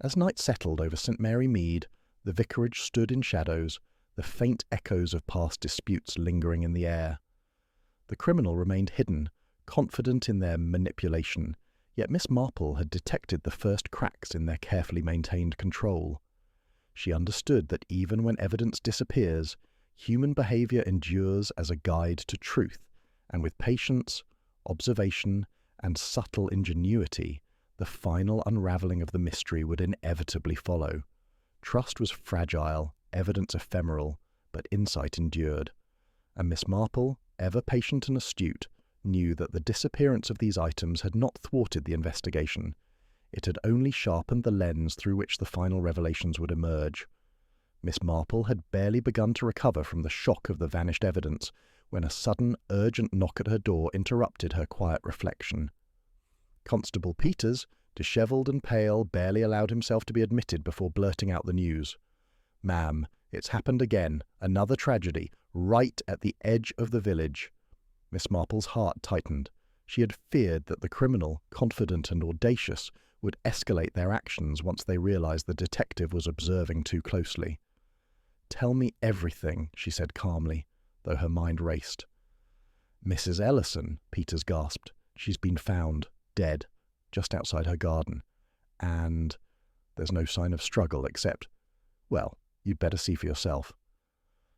As night settled over St. Mary Mead, the vicarage stood in shadows, the faint echoes of past disputes lingering in the air. The criminal remained hidden, confident in their manipulation, yet Miss Marple had detected the first cracks in their carefully maintained control. She understood that even when evidence disappears, human behaviour endures as a guide to truth, and with patience, observation, and subtle ingenuity, the final unravelling of the mystery would inevitably follow. Trust was fragile, evidence ephemeral, but insight endured. And Miss Marple, ever patient and astute, knew that the disappearance of these items had not thwarted the investigation. It had only sharpened the lens through which the final revelations would emerge. Miss Marple had barely begun to recover from the shock of the vanished evidence when a sudden, urgent knock at her door interrupted her quiet reflection. Constable Peters, dishevelled and pale, barely allowed himself to be admitted before blurting out the news. "Ma'am, it's happened again, another tragedy, right at the edge of the village." Miss Marple's heart tightened. She had feared that the criminal, confident and audacious, would escalate their actions once they realized the detective was observing too closely. "Tell me everything," she said calmly, though her mind raced. "Mrs. Ellison," Peters gasped. "She's been found, dead, just outside her garden. And there's no sign of struggle except, well, you'd better see for yourself."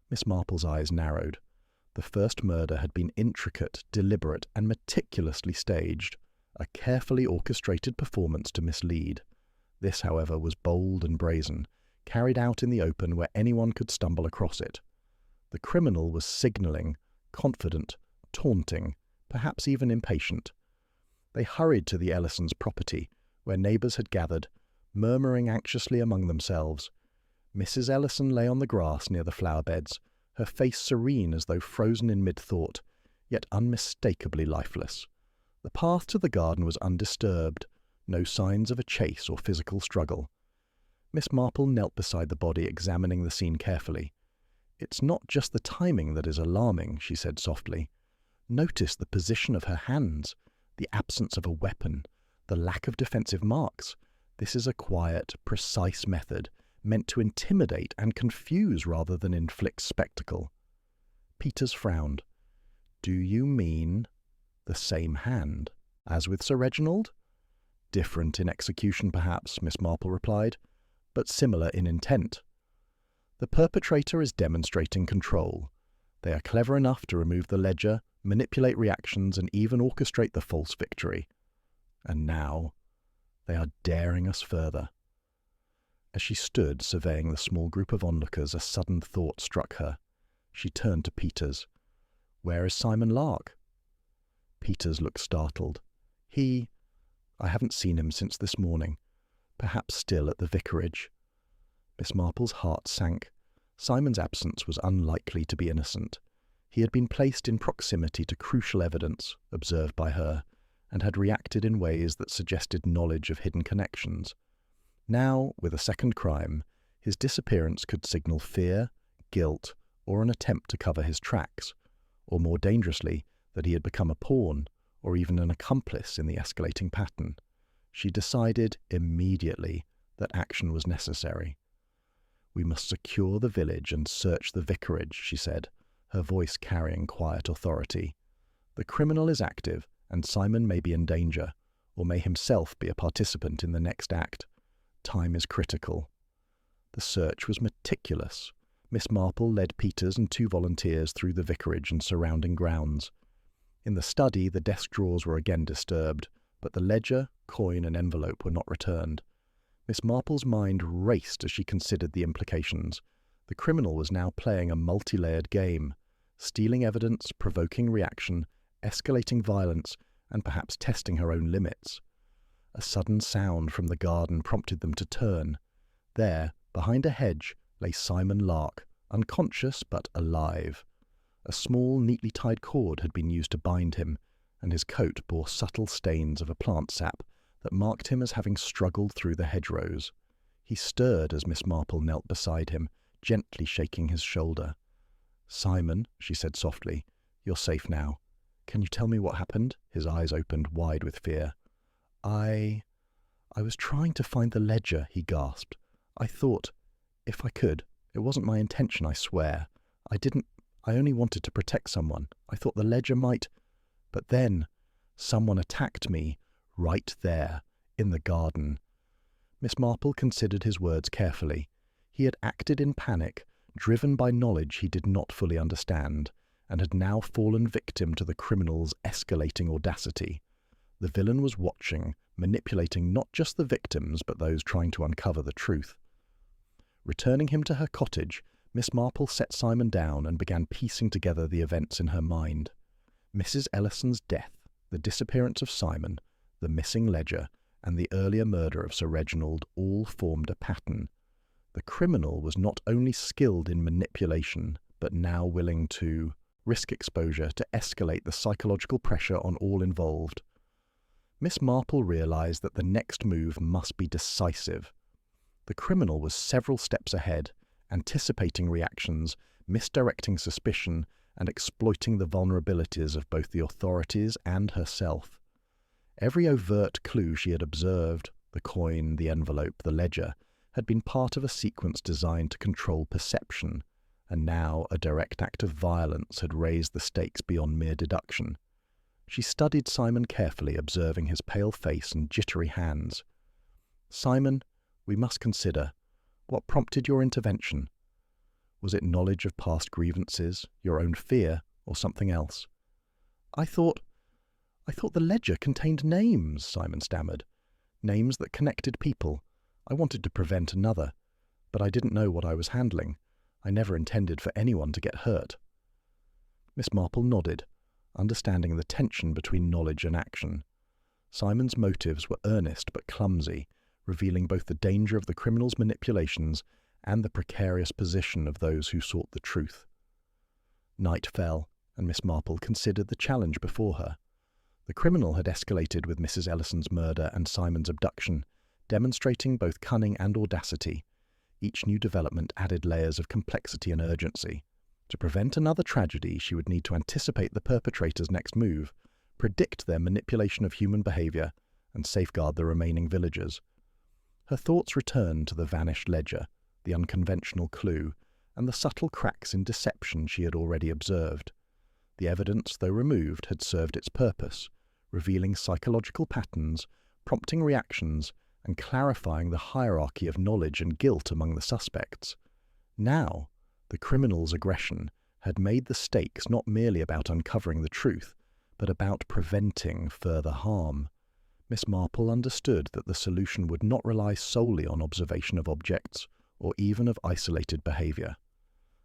Miss Marple's eyes narrowed. The first murder had been intricate, deliberate, and meticulously staged, a carefully orchestrated performance to mislead. This, however, was bold and brazen, carried out in the open where anyone could stumble across it. The criminal was signalling, confident, taunting, perhaps even impatient. They hurried to the Ellisons' property, where neighbours had gathered, murmuring anxiously among themselves. Mrs. Ellison lay on the grass near the flower-beds, her face serene as though frozen in mid-thought, yet unmistakably lifeless. The path to the garden was undisturbed, no signs of a chase or physical struggle. Miss Marple knelt beside the body, examining the scene carefully. "It's not just the timing that is alarming," she said softly. "Notice the position of her hands, the absence of a weapon, the lack of defensive marks. This is a quiet, precise method, meant to intimidate and confuse rather than inflict spectacle." Peters frowned. "Do you mean the same hand as with Sir Reginald?" "Different in execution, perhaps," Miss Marple replied, "but similar in intent. The perpetrator is demonstrating control. They are clever enough to remove the ledger, manipulate reactions, and even orchestrate the false victory. And now they are daring us further." As she stood surveying the small group of onlookers, a sudden thought struck her. She turned to Peters. "Where is Simon Lark?" Peters looked startled. I haven't seen him since this morning. Perhaps still at the vicarage." Miss Marple's heart sank. Simon's absence was unlikely to be innocent. He had been placed in proximity to crucial evidence, observed by her, and had reacted in ways that suggested knowledge of hidden connections. Now, with a second crime, his disappearance could signal fear, guilt, or an attempt to cover his tracks, or more dangerously, that he had become a pawn, or even an accomplice in the escalating pattern. She decided immediately that action was necessary. "We must secure the village and search the vicarage," she said, her voice carrying quiet authority. "The criminal is active, and Simon may be in danger, or may himself be a participant in the next act. Time is critical." The search was meticulous. Miss Marple led Peters and 2 volunteers through the vicarage and surrounding grounds. In the study, the desk drawers were again disturbed, but the ledger, coin, and envelope were not returned. Miss Marple's mind raced as she considered the implications. The criminal was now playing a multi-layered game, stealing evidence, provoking reaction, escalating violence, and perhaps testing her own limits. A sudden sound from the garden prompted them to turn. There, behind a hedge, lay Simon Lark, unconscious but alive. A small, neatly tied cord had been used to bind him, and his coat bore subtle stains of a plant sap that marked him as having struggled through the hedgerows. He stirred as Miss Marple knelt beside him, gently shaking his shoulder. "Simon," she said softly, "you're safe now. Can you tell me what happened?" His eyes opened wide with fear. I was trying to find the ledger," he gasped. "I thought, if I could, it wasn't my intention, I swear. I only wanted to protect someone. I thought the ledger might... But then, someone attacked me, right there, in the garden." Miss Marple considered his words carefully. He had acted in panic, driven by knowledge he did not fully understand, and had now fallen victim to the criminal's escalating audacity. The villain was watching, manipulating not just the victims, but those trying to uncover the truth. Returning him to her cottage, Miss Marple set Simon down and began piecing together the events in her mind. Mrs. Ellison's death, the disappearance of Simon, the missing ledger, and the earlier murder of Sir Reginald all formed a pattern. The criminal was not only skilled in manipulation, but now willing to risk exposure to escalate the psychological pressure on all involved. Miss Marple realized that the next move must be decisive. The criminal was several steps ahead, anticipating reactions, misdirecting suspicion, and exploiting the vulnerabilities of both the authorities and herself. Every overt clue she had observed, the coin, the envelope, the ledger, had been part of a sequence designed to control perception, and now a direct act of violence had raised the stakes beyond mere deduction. She studied Simon carefully, observing his pale face and jittery hands. "Simon, we must consider. What prompted your intervention? Was it knowledge of past grievances, your own fear, or something else?" I thought the ledger contained names," Simon stammered. "Names that connected people. I wanted to prevent another, but I didn't know what I was handling. I never intended for anyone to get hurt." Miss Marple nodded, understanding the tension between knowledge and action. Simon's motives were earnest but clumsy, revealing both the danger of the criminal's manipulations and the precarious position of those who sought the truth. Night fell, and Miss Marple considered the challenge before her. The criminal had escalated with Mrs. Ellison's murder and Simon's abduction, demonstrating both cunning and audacity. Each new development added layers of complexity and urgency. To prevent another tragedy, she would need to anticipate the perpetrator's next move, predict their manipulation of human behavior, and safeguard the remaining villagers. Her thoughts returned to the vanished ledger, the unconventional clue, and the subtle cracks in deception she had already observed. The evidence, though removed, had served its purpose, revealing psychological patterns, prompting reactions, and clarifying the hierarchy of knowledge and guilt among the suspects. Now, the criminal's aggression had made the stakes not merely about uncovering the truth, but about preventing further harm. Miss Marple understood that the solution would not rely solely on observation of objects, or even of isolated behavior.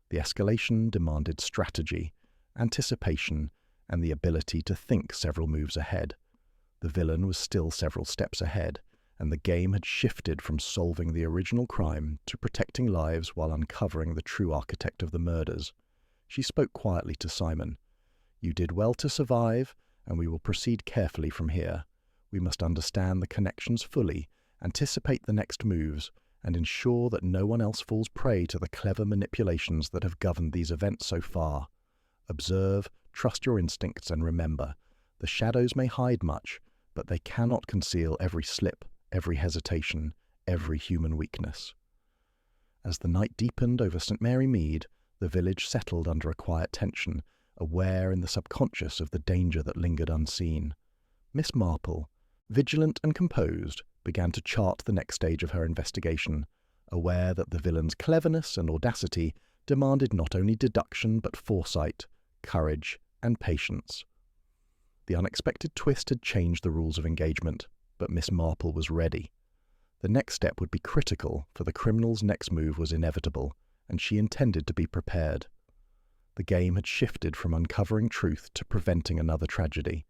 The escalation demanded strategy, anticipation, and the ability to think several moves ahead. The villain was still several steps ahead, and the game had shifted from solving the original crime to protecting lives while uncovering the true architect of the murders. She spoke quietly to Simon. "You did well to survive, and we will proceed carefully from here. We must understand the connections fully, anticipate the next moves, and ensure that no one else falls prey to the clever manipulations that have governed these events so far. Observe, trust your instincts, and remember, the shadows may hide much, but they cannot conceal every slip, every hesitation, every human weakness." As the night deepened over St. Mary Mead, the village settled under a quiet tension, aware in the subconscious of the danger that lingered unseen. Miss Marple, vigilant and composed, began to chart the next stage of her investigation, aware that the villain's cleverness and audacity demanded not only deduction but foresight, courage, and patience. The unexpected twist had changed the rules of engagement, but Miss Marple was ready. The next step would be critical, for the criminal's next move was inevitable, and she intended to be prepared. The game had shifted from uncovering truth to preventing another tragedy,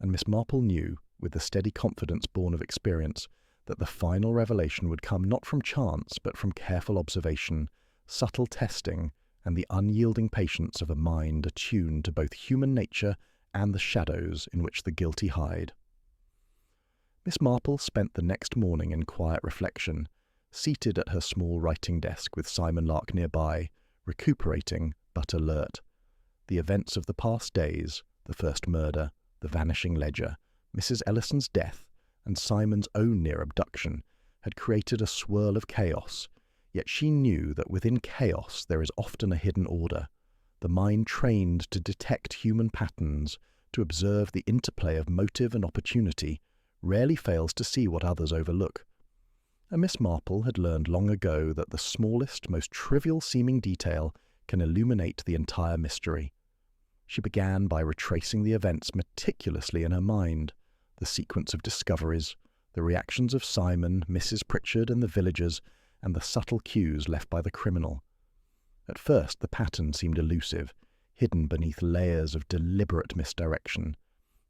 and Miss Marple knew, with the steady confidence born of experience, that the final revelation would come not from chance but from careful observation, subtle testing, and the unyielding patience of a mind attuned to both human nature and the shadows in which the guilty hide. Miss Marple spent the next morning in quiet reflection, seated at her small writing desk with Simon Lark nearby, recuperating but alert. The events of the past days, the first murder, the vanishing ledger, Mrs. Ellison's death, and Simon's own near abduction, had created a swirl of chaos, yet she knew that within chaos there is often a hidden order. The mind trained to detect human patterns, to observe the interplay of motive and opportunity, rarely fails to see what others overlook. And Miss Marple had learned long ago that the smallest, most trivial-seeming detail can illuminate the entire mystery. She began by retracing the events meticulously in her mind, the sequence of discoveries, the reactions of Simon, Mrs. Pritchard, and the villagers, and the subtle cues left by the criminal. At first the pattern seemed elusive, hidden beneath layers of deliberate misdirection.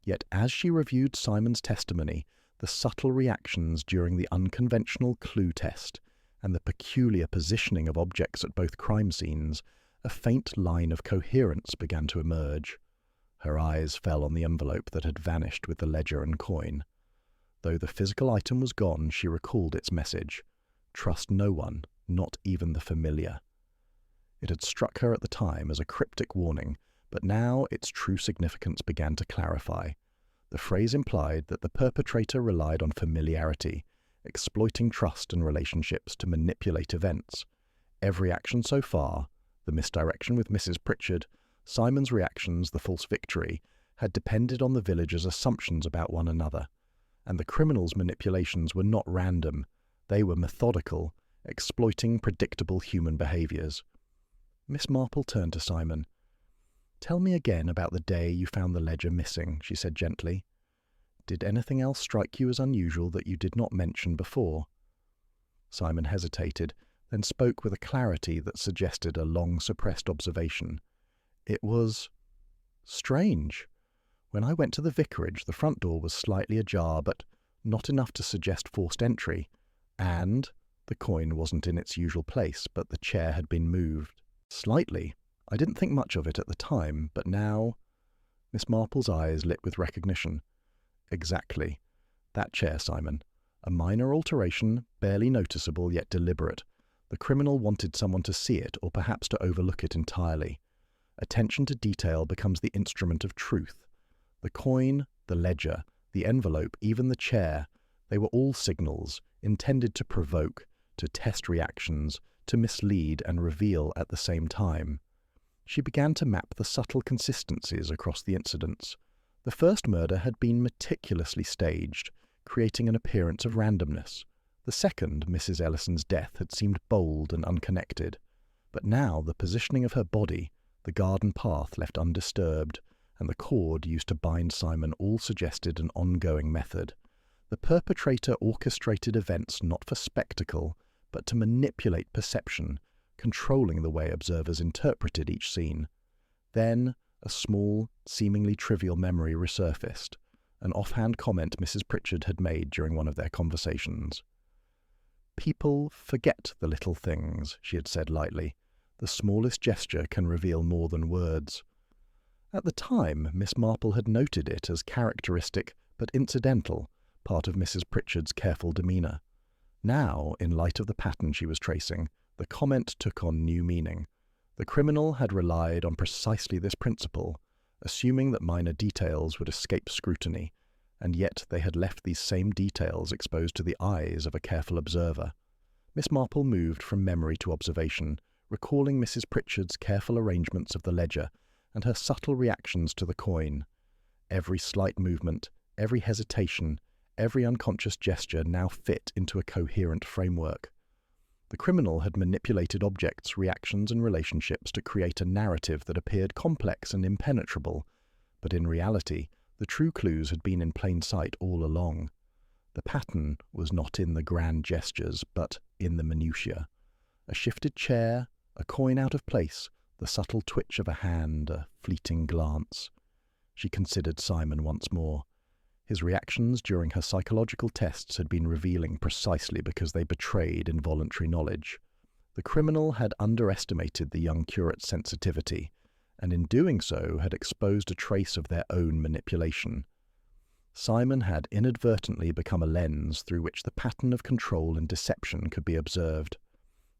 Yet as she reviewed Simon's testimony, the subtle reactions during the unconventional clue test, and the peculiar positioning of objects at both crime scenes, a faint line of coherence began to emerge. Her eyes fell on the envelope that had vanished with the ledger and coin. Though the physical item was gone, she recalled its message: "Trust no one, not even the familiar." It had struck her at the time as a cryptic warning, but now its true significance began to clarify. The phrase implied that the perpetrator relied on familiarity, exploiting trust and relationships to manipulate events. Every action so far, the misdirection with Mrs. Pritchard, Simon's reactions, the false victory, had depended on the villagers' assumptions about one another. And the criminal's manipulations were not random. They were methodical, exploiting predictable human behaviours. Miss Marple turned to Simon. "Tell me again about the day you found the ledger missing," she said gently. "Did anything else strike you as unusual that you did not mention before?" Simon hesitated, then spoke with a clarity that suggested a long-suppressed observation. "It was strange. When I went to the vicarage, the front door was slightly ajar, but not enough to suggest forced entry, and the coin wasn't in its usual place, but the chair had been moved. Slightly. I didn't think much of it at the time, but now—" Miss Marple's eyes lit with recognition. "Exactly. That chair, Simon. A minor alteration, barely noticeable yet deliberate. The criminal wanted someone to see it, or perhaps to overlook it entirely. Attention to detail becomes the instrument of truth. The coin, the ledger, the envelope, even the chair, they were all signals, intended to provoke, to test reactions, to mislead and reveal at the same time." She began to map the subtle consistencies across the incidents. The first murder had been meticulously staged, creating an appearance of randomness. The second, Mrs. Ellison's death, had seemed bold and unconnected. But now the positioning of her body, the garden path left undisturbed, and the cord used to bind Simon all suggested an ongoing method. The perpetrator orchestrated events not for spectacle, but to manipulate perception, controlling the way observers interpreted each scene. Then a small, seemingly trivial memory resurfaced, an offhand comment Mrs. Pritchard had made during one of their conversations. "People forget the little things," she had said lightly. "The smallest gesture can reveal more than words." At the time, Miss Marple had noted it as characteristic but incidental, part of Mrs. Pritchard's careful demeanour. Now, in light of the pattern she was tracing, the comment took on new meaning. The criminal had relied on precisely this principle, assuming that minor details would escape scrutiny, and yet they had left these same details exposed to the eyes of a careful observer. Miss Marple moved from memory to observation, recalling Mrs. Pritchard's careful arrangements of the ledger and her subtle reactions to the coin. Every slight movement, every hesitation, every unconscious gesture now fit into a coherent framework. The criminal had manipulated objects, reactions, and relationships to create a narrative that appeared complex and impenetrable, but in reality, the true clues had been in plain sight all along. The pattern was not in the grand gestures, but in the minutiae. A shifted chair, a coin out of place, the subtle twitch of a hand, a fleeting glance. She considered Simon once more. His reactions during her psychological tests had been revealing precisely because they betrayed involuntary knowledge. The criminal had underestimated the young curate's sensitivity, and in doing so had exposed a trace of their own manipulation. Simon had inadvertently become a lens through which the pattern of control and deception could be observed.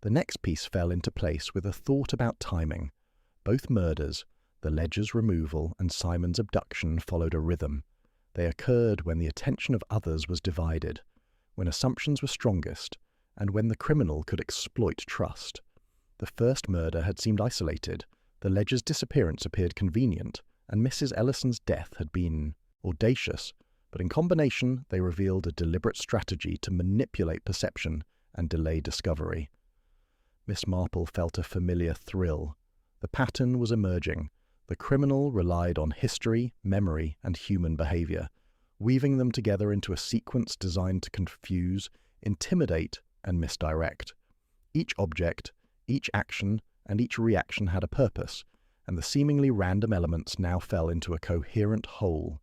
The next piece fell into place with a thought about timing. Both murders, the ledger's removal and Simon's abduction, followed a rhythm. They occurred when the attention of others was divided, when assumptions were strongest, and when the criminal could exploit trust. The first murder had seemed isolated, the ledger's disappearance appeared convenient, and Mrs. Ellison's death had been audacious, but in combination they revealed a deliberate strategy to manipulate perception and delay discovery. Miss Marple felt a familiar thrill. The pattern was emerging. The criminal relied on history, memory, and human behavior, weaving them together into a sequence designed to confuse, intimidate, and misdirect. Each object, each action, and each reaction had a purpose, and the seemingly random elements now fell into a coherent whole.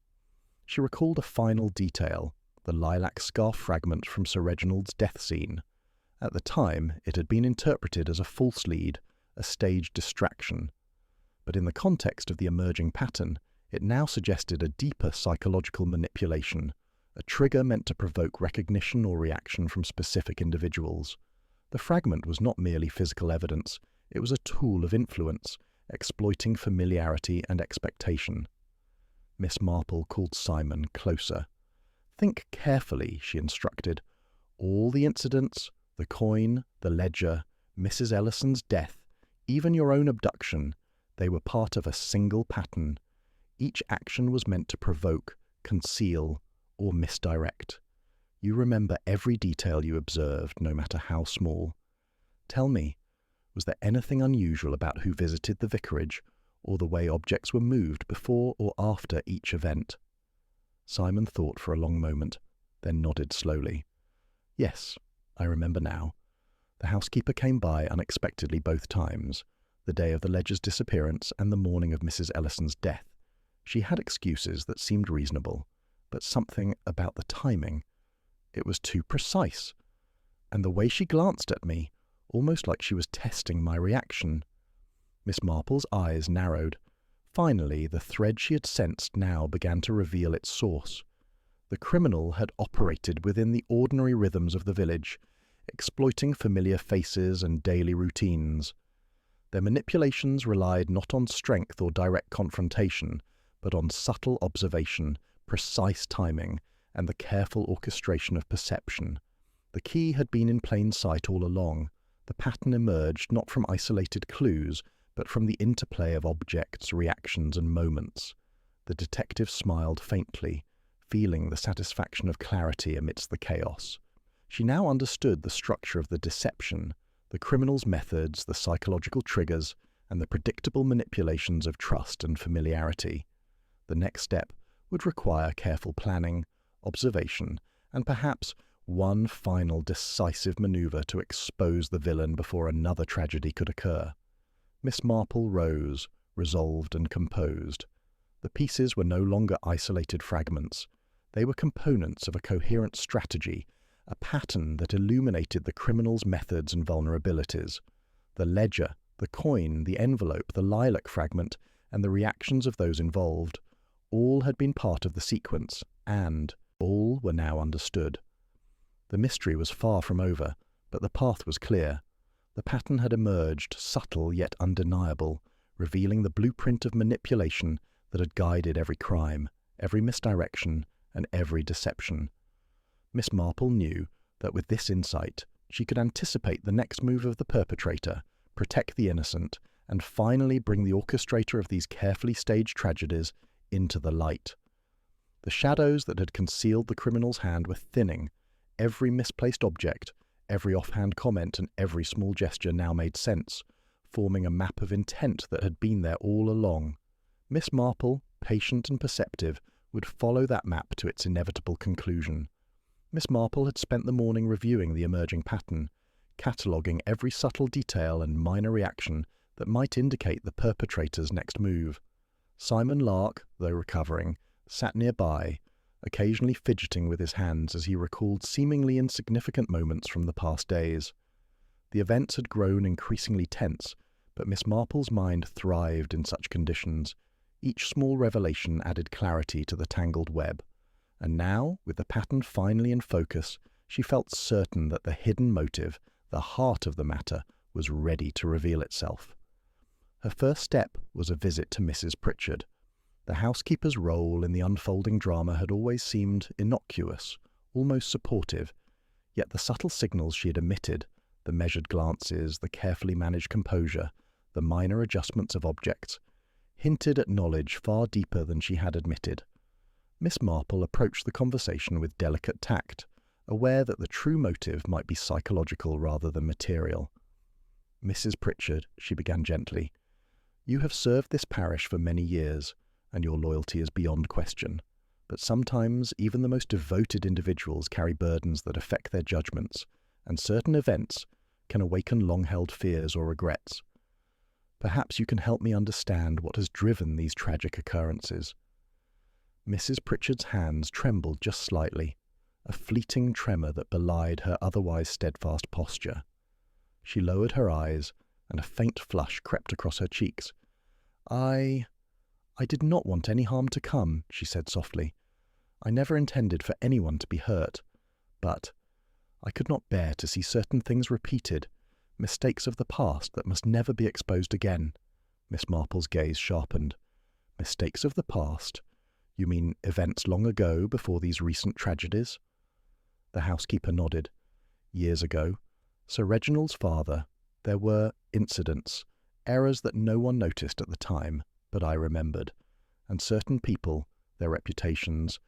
She recalled a final detail, the lilac scarf fragment from Sir Reginald's death scene. At the time, it had been interpreted as a false lead, a staged distraction. But in the context of the emerging pattern, it now suggested a deeper psychological manipulation, a trigger meant to provoke recognition or reaction from specific individuals. The fragment was not merely physical evidence, it was a tool of influence, exploiting familiarity and expectation. Miss Marple called Simon closer. "Think carefully," she instructed. All the incidents, the coin, the ledger, Mrs. Ellison's death, even your own abduction, they were part of a single pattern. Each action was meant to provoke, conceal, or misdirect. You remember every detail you observed, no matter how small. Tell me, was there anything unusual about who visited the vicarage, or the way objects were moved before or after each event? Simon thought for a long moment, then nodded slowly. Yes, I remember now. The housekeeper came by unexpectedly both times, the day of the ledger's disappearance and the morning of Mrs. Ellison's death. She had excuses that seemed reasonable, but something about the timing. It was too precise. And the way she glanced at me, almost like she was testing my reaction. Miss Marple's eyes narrowed. Finally, the thread she had sensed now began to reveal its source. The criminal had operated within the ordinary rhythms of the village, exploiting familiar faces and daily routines. Their manipulations relied not on strength or direct confrontation, but on subtle observation, precise timing, and the careful orchestration of perception. The key had been in plain sight all along. The pattern emerged not from isolated clues, but from the interplay of objects, reactions, and moments. The detective smiled faintly, feeling the satisfaction of clarity amidst the chaos. She now understood the structure of the deception, the criminal's methods, the psychological triggers, and the predictable manipulations of trust and familiarity. The next step would require careful planning, observation, and perhaps one final decisive maneuver to expose the villain before another tragedy could occur. Miss Marple rose, resolved and composed. The pieces were no longer isolated fragments. They were components of a coherent strategy, a pattern that illuminated the criminal's methods and vulnerabilities. The ledger, the coin, the envelope, the lilac fragment, and the reactions of those involved, all had been part of the sequence, and all were now understood. The mystery was far from over, but the path was clear. The pattern had emerged, subtle yet undeniable, revealing the blueprint of manipulation that had guided every crime, every misdirection, and every deception. Miss Marple knew that with this insight, she could anticipate the next move of the perpetrator, protect the innocent, and finally bring the orchestrator of these carefully staged tragedies into the light. The shadows that had concealed the criminal's hand were thinning. Every misplaced object, every offhand comment, and every small gesture now made sense, forming a map of intent that had been there all along. Miss Marple, patient and perceptive, would follow that map to its inevitable conclusion. Miss Marple had spent the morning reviewing the emerging pattern, cataloguing every subtle detail and minor reaction that might indicate the perpetrator's next move. Simon Lark, though recovering, sat nearby, occasionally fidgeting with his hands as he recalled seemingly insignificant moments from the past days. The events had grown increasingly tense, but Miss Marple's mind thrived in such conditions. Each small revelation added clarity to the tangled web. And now, with the pattern finally in focus, she felt certain that the hidden motive, the heart of the matter, was ready to reveal itself. Her first step was a visit to Mrs. Pritchard. The housekeeper's role in the unfolding drama had always seemed innocuous, almost supportive, yet the subtle signals she had emitted, the measured glances, the carefully managed composure, the minor adjustments of objects, hinted at knowledge far deeper than she had admitted. Miss Marple approached the conversation with delicate tact, aware that the true motive might be psychological rather than material. "Mrs. Pritchard," she began gently, "you have served this parish for many years, and your loyalty is beyond question. But sometimes even the most devoted individuals carry burdens that affect their judgments, and certain events can awaken long-held fears or regrets. Perhaps you can help me understand what has driven these tragic occurrences." Mrs. Pritchard's hands trembled just slightly, a fleeting tremor that belied her otherwise steadfast posture. She lowered her eyes, and a faint flush crept across her cheeks. I did not want any harm to come," she said softly. "I never intended for anyone to be hurt. But I could not bear to see certain things repeated, mistakes of the past that must never be exposed again." Miss Marple's gaze sharpened. "Mistakes of the past? You mean events long ago before these recent tragedies?" The housekeeper nodded. Years ago, Sir Reginald's father, there were incidents, errors that no one noticed at the time, but I remembered, and certain people, their reputations,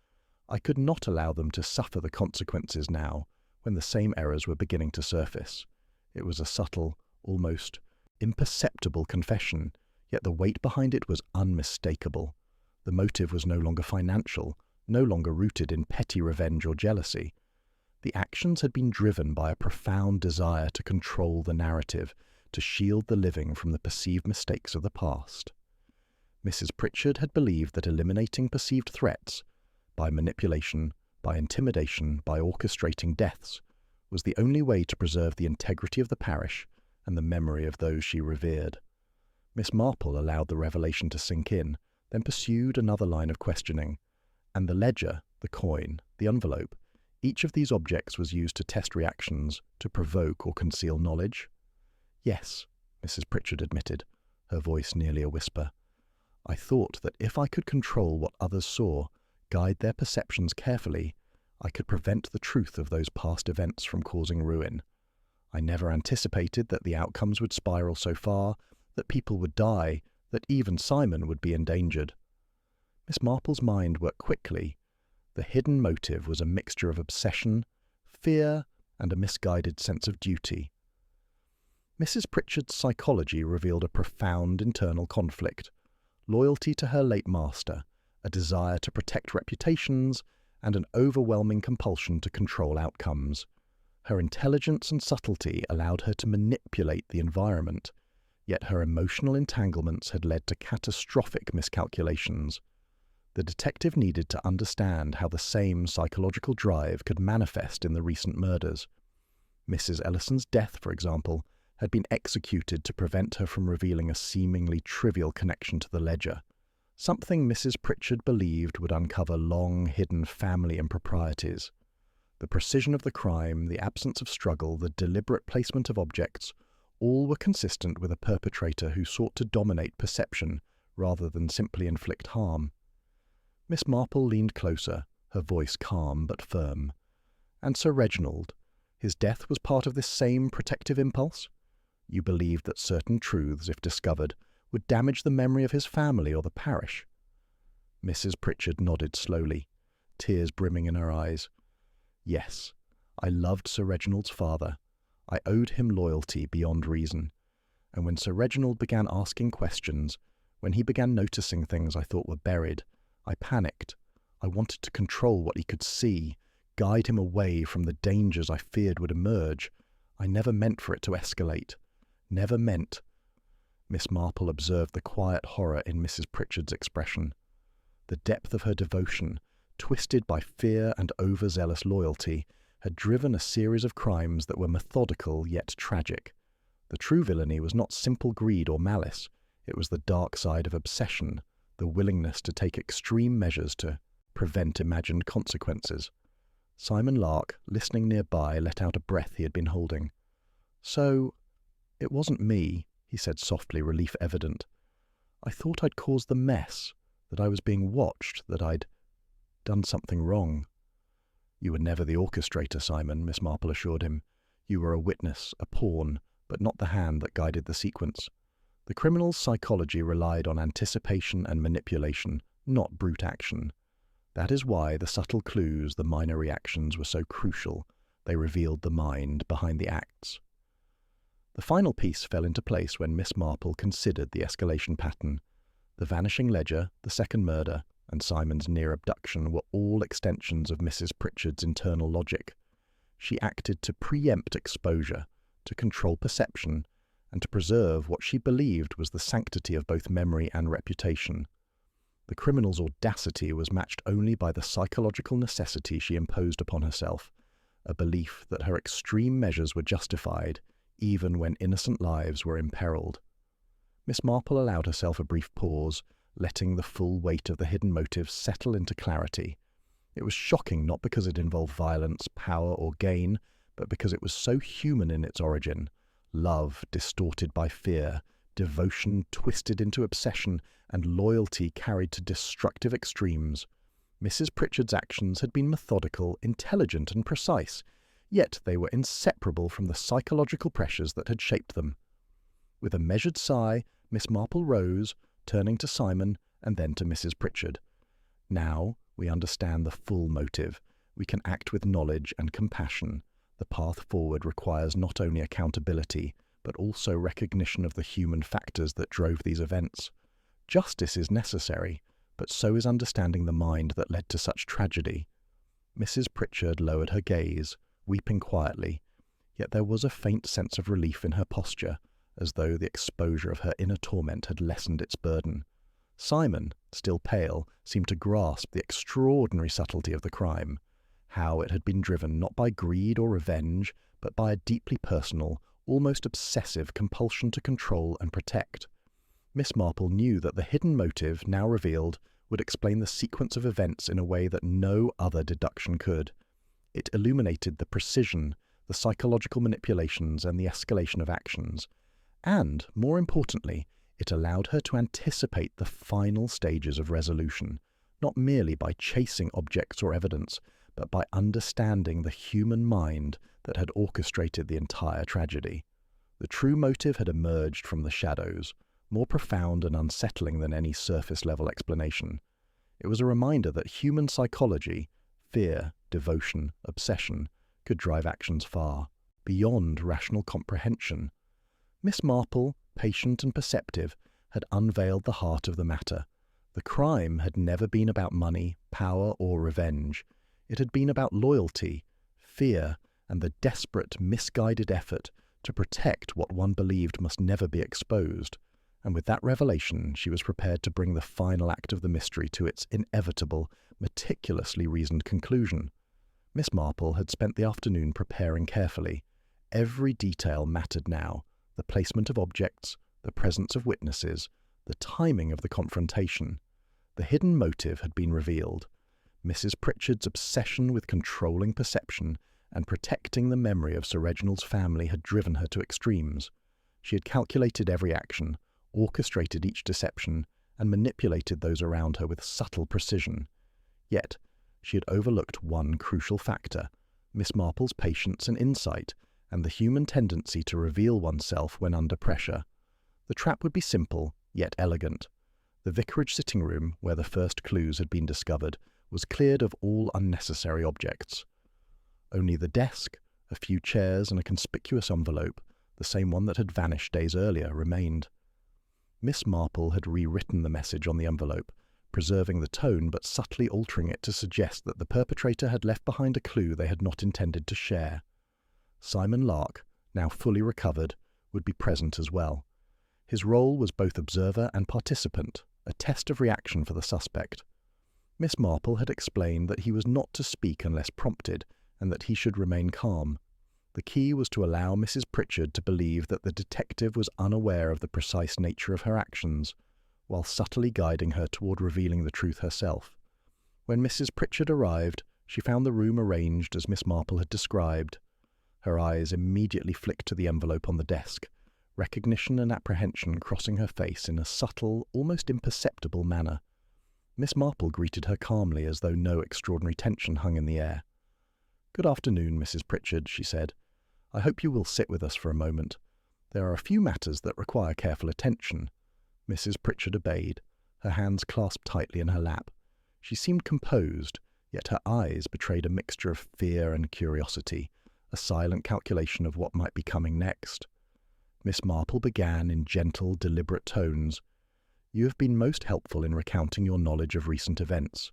I could not allow them to suffer the consequences now, when the same errors were beginning to surface. It was a subtle, almost imperceptible confession, yet the weight behind it was unmistakable. The motive was no longer financial, no longer rooted in petty revenge or jealousy. The actions had been driven by a profound desire to control the narrative, to shield the living from the perceived mistakes of the past. Mrs. Pritchard had believed that eliminating perceived threats, by manipulation, by intimidation, by orchestrating deaths, was the only way to preserve the integrity of the parish and the memory of those she revered. Miss Marple allowed the revelation to sink in, then pursued another line of questioning. And the ledger, the coin, the envelope, each of these objects was used to test reactions, to provoke or conceal knowledge? Yes, Mrs. Pritchard admitted, her voice nearly a whisper. I thought that if I could control what others saw, guide their perceptions carefully, I could prevent the truth of those past events from causing ruin. I never anticipated that the outcomes would spiral so far, that people would die, that even Simon would be endangered. Miss Marple's mind worked quickly. The hidden motive was a mixture of obsession, fear, and a misguided sense of duty. Mrs. Pritchard's psychology revealed a profound internal conflict: loyalty to her late master, a desire to protect reputations, and an overwhelming compulsion to control outcomes. Her intelligence and subtlety allowed her to manipulate the environment, yet her emotional entanglements had led to catastrophic miscalculations. The detective needed to understand how the same psychological drive could manifest in the recent murders. Mrs. Ellison's death, for example, had been executed to prevent her from revealing a seemingly trivial connection to the ledger, something Mrs. Pritchard believed would uncover long-hidden family improprieties. The precision of the crime, the absence of struggle, the deliberate placement of objects, all were consistent with a perpetrator who sought to dominate perception rather than simply inflict harm. Miss Marple leaned closer, her voice calm but firm. And Sir Reginald, his death was part of this same protective impulse? You believed that certain truths, if discovered, would damage the memory of his family or the parish? Mrs. Pritchard nodded slowly, tears brimming in her eyes. Yes, I loved Sir Reginald's father. I owed him loyalty beyond reason. And when Sir Reginald began asking questions, when he began noticing things I thought were buried, I panicked. I wanted to control what he could see, guide him away from the dangers I feared would emerge. I never meant for it to escalate. Never meant. Miss Marple observed the quiet horror in Mrs. Pritchard's expression. The depth of her devotion, twisted by fear and overzealous loyalty, had driven a series of crimes that were methodical yet tragic. The true villainy was not simple greed or malice. It was the dark side of obsession, the willingness to take extreme measures to prevent imagined consequences. Simon Lark, listening nearby, let out a breath he had been holding. So, it wasn't me, he said softly, relief evident. I thought I'd caused the mess, that I was being watched, that I'd done something wrong. You were never the orchestrator, Simon, Miss Marple assured him. You were a witness, a pawn, but not the hand that guided the sequence. The criminal's psychology relied on anticipation and manipulation, not brute action. That is why the subtle clues, the minor reactions, were so crucial. They revealed the mind behind the acts. The final piece fell into place when Miss Marple considered the escalation pattern. The vanishing ledger, the second murder, and Simon's near abduction were all extensions of Mrs. Pritchard's internal logic. She acted to preempt exposure, to control perception, and to preserve what she believed was the sanctity of both memory and reputation. The criminal's audacity was matched only by the psychological necessity she imposed upon herself, a belief that her extreme measures were justified, even when innocent lives were imperiled. Miss Marple allowed herself a brief pause, letting the full weight of the hidden motive settle into clarity. It was shocking not because it involved violence, power, or gain, but because it was so human in its origin. Love distorted by fear, devotion twisted into obsession, and loyalty carried to destructive extremes. Mrs. Pritchard's actions had been methodical, intelligent, and precise, yet they were inseparable from the psychological pressures that had shaped them. With a measured sigh, Miss Marple rose, turning to Simon and then to Mrs. Pritchard. "Now we understand the full motive. We can act with knowledge and compassion. The path forward requires not only accountability, but also recognition of the human factors that drove these events. Justice is necessary, but so is understanding the mind that led to such tragedy." Mrs. Pritchard lowered her gaze, weeping quietly, yet there was a faint sense of relief in her posture, as though the exposure of her inner torment had lessened its burden. Simon, still pale, seemed to grasp the extraordinary subtlety of the crime, how it had been driven not by greed or revenge, but by a deeply personal, almost obsessive compulsion to control and protect. Miss Marple knew that the hidden motive, now revealed, would explain the sequence of events in a way that no other deduction could. It illuminated the precision, the psychological manipulations, and the escalation of actions. And, more importantly, it allowed her to anticipate the final stages of resolution, not merely by chasing objects or evidence, but by understanding the human mind that had orchestrated the entire tragedy. The true motive had emerged from the shadows, more profound and unsettling than any surface-level explanation. It was a reminder that human psychology, fear, devotion, obsession, could drive actions far, beyond rational comprehension. Miss Marple, patient and perceptive, had unveiled the heart of the matter. The crime had never been about money, power, or revenge. It had been about loyalty, fear, and the desperate, misguided effort to protect what one believed must never be exposed. And with that revelation, she was prepared to bring the final act of the mystery to its inevitable, meticulously reasoned conclusion. Miss Marple had spent the afternoon preparing carefully. Every detail mattered now: the placement of objects, the presence of witnesses, the timing of the confrontation. The hidden motive had been revealed. Mrs. Pritchard's obsession with controlling perception and protecting the memory of Sir Reginald's family had driven her to extremes. She had calculated every action, orchestrated each deception, and manipulated those around her with subtle precision. Yet, she had overlooked one crucial factor: Miss Marple's patience and insight, and the human tendency to reveal oneself when under pressure. The trap would be simple, yet elegant. The vicarage sitting room, where the first clues had been discovered, was cleared of all unnecessary objects. Only the desk, a few chairs, and a conspicuous envelope, the same one that had vanished days earlier, remained. Miss Marple had rewritten the message on the envelope, preserving the tone but subtly altering it to suggest that the perpetrator had left behind a clue they had not intended to share. Simon Lark, now fully recovered, would be present as well. His role was both observer and participant, a test of reaction for the suspect. Miss Marple had explained that he was not to speak unless prompted, and that he should remain calm. The key was to allow Mrs. Pritchard to believe that the detective was unaware of the precise nature of her actions, while subtly guiding her toward revealing the truth herself. When Mrs. Pritchard arrived, she found the room arranged as Miss Marple had described. Her eyes immediately flicked to the envelope on the desk, recognition and apprehension crossing her face in a subtle, almost imperceptible manner. Miss Marple greeted her calmly as though no extraordinary tension hung in the air. "Good afternoon, Mrs. Pritchard," she said. "I hope you will sit with us for a moment. There are a few matters that require careful attention." Mrs. Pritchard obeyed, her hands clasped tightly in her lap. She seemed composed, yet her eyes betrayed a mixture of fear and curiosity, a silent calculation of what might be coming next. Miss Marple began in gentle, deliberate tones. "You have been most helpful in recounting your knowledge of recent events.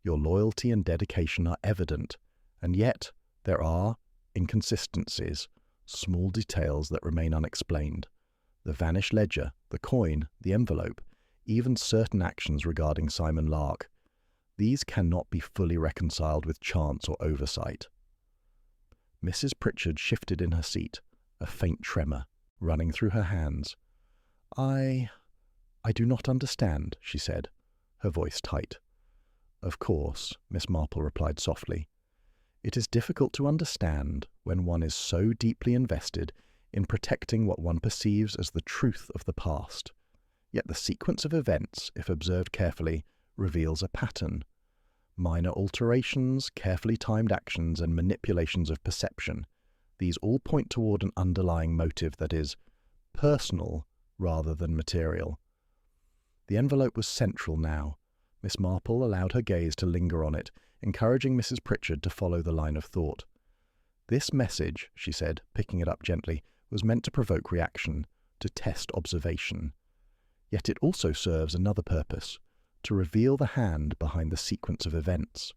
Your loyalty and dedication are evident, and yet there are inconsistencies, small details that remain unexplained. The vanished ledger, the coin, the envelope, even certain actions regarding Simon Lark. These cannot be fully reconciled with chance or oversight." Mrs. Pritchard shifted in her seat, a faint tremor running through her hands. I do not understand," she said, her voice tight. "Of course," Miss Marple replied softly. "It is difficult to understand when one is so deeply invested in protecting what one perceives as the truth of the past. Yet the sequence of events, if observed carefully, reveals a pattern. Minor alterations, carefully timed actions, and manipulations of perception. These all point toward an underlying motive that is personal rather than material. The envelope was central now. Miss Marple allowed her gaze to linger on it, encouraging Mrs. Pritchard to follow the line of thought. "This message," she said, picking it up gently, "was meant to provoke reaction, to test observation. Yet it also serves another purpose, to reveal the hand behind the sequence of events."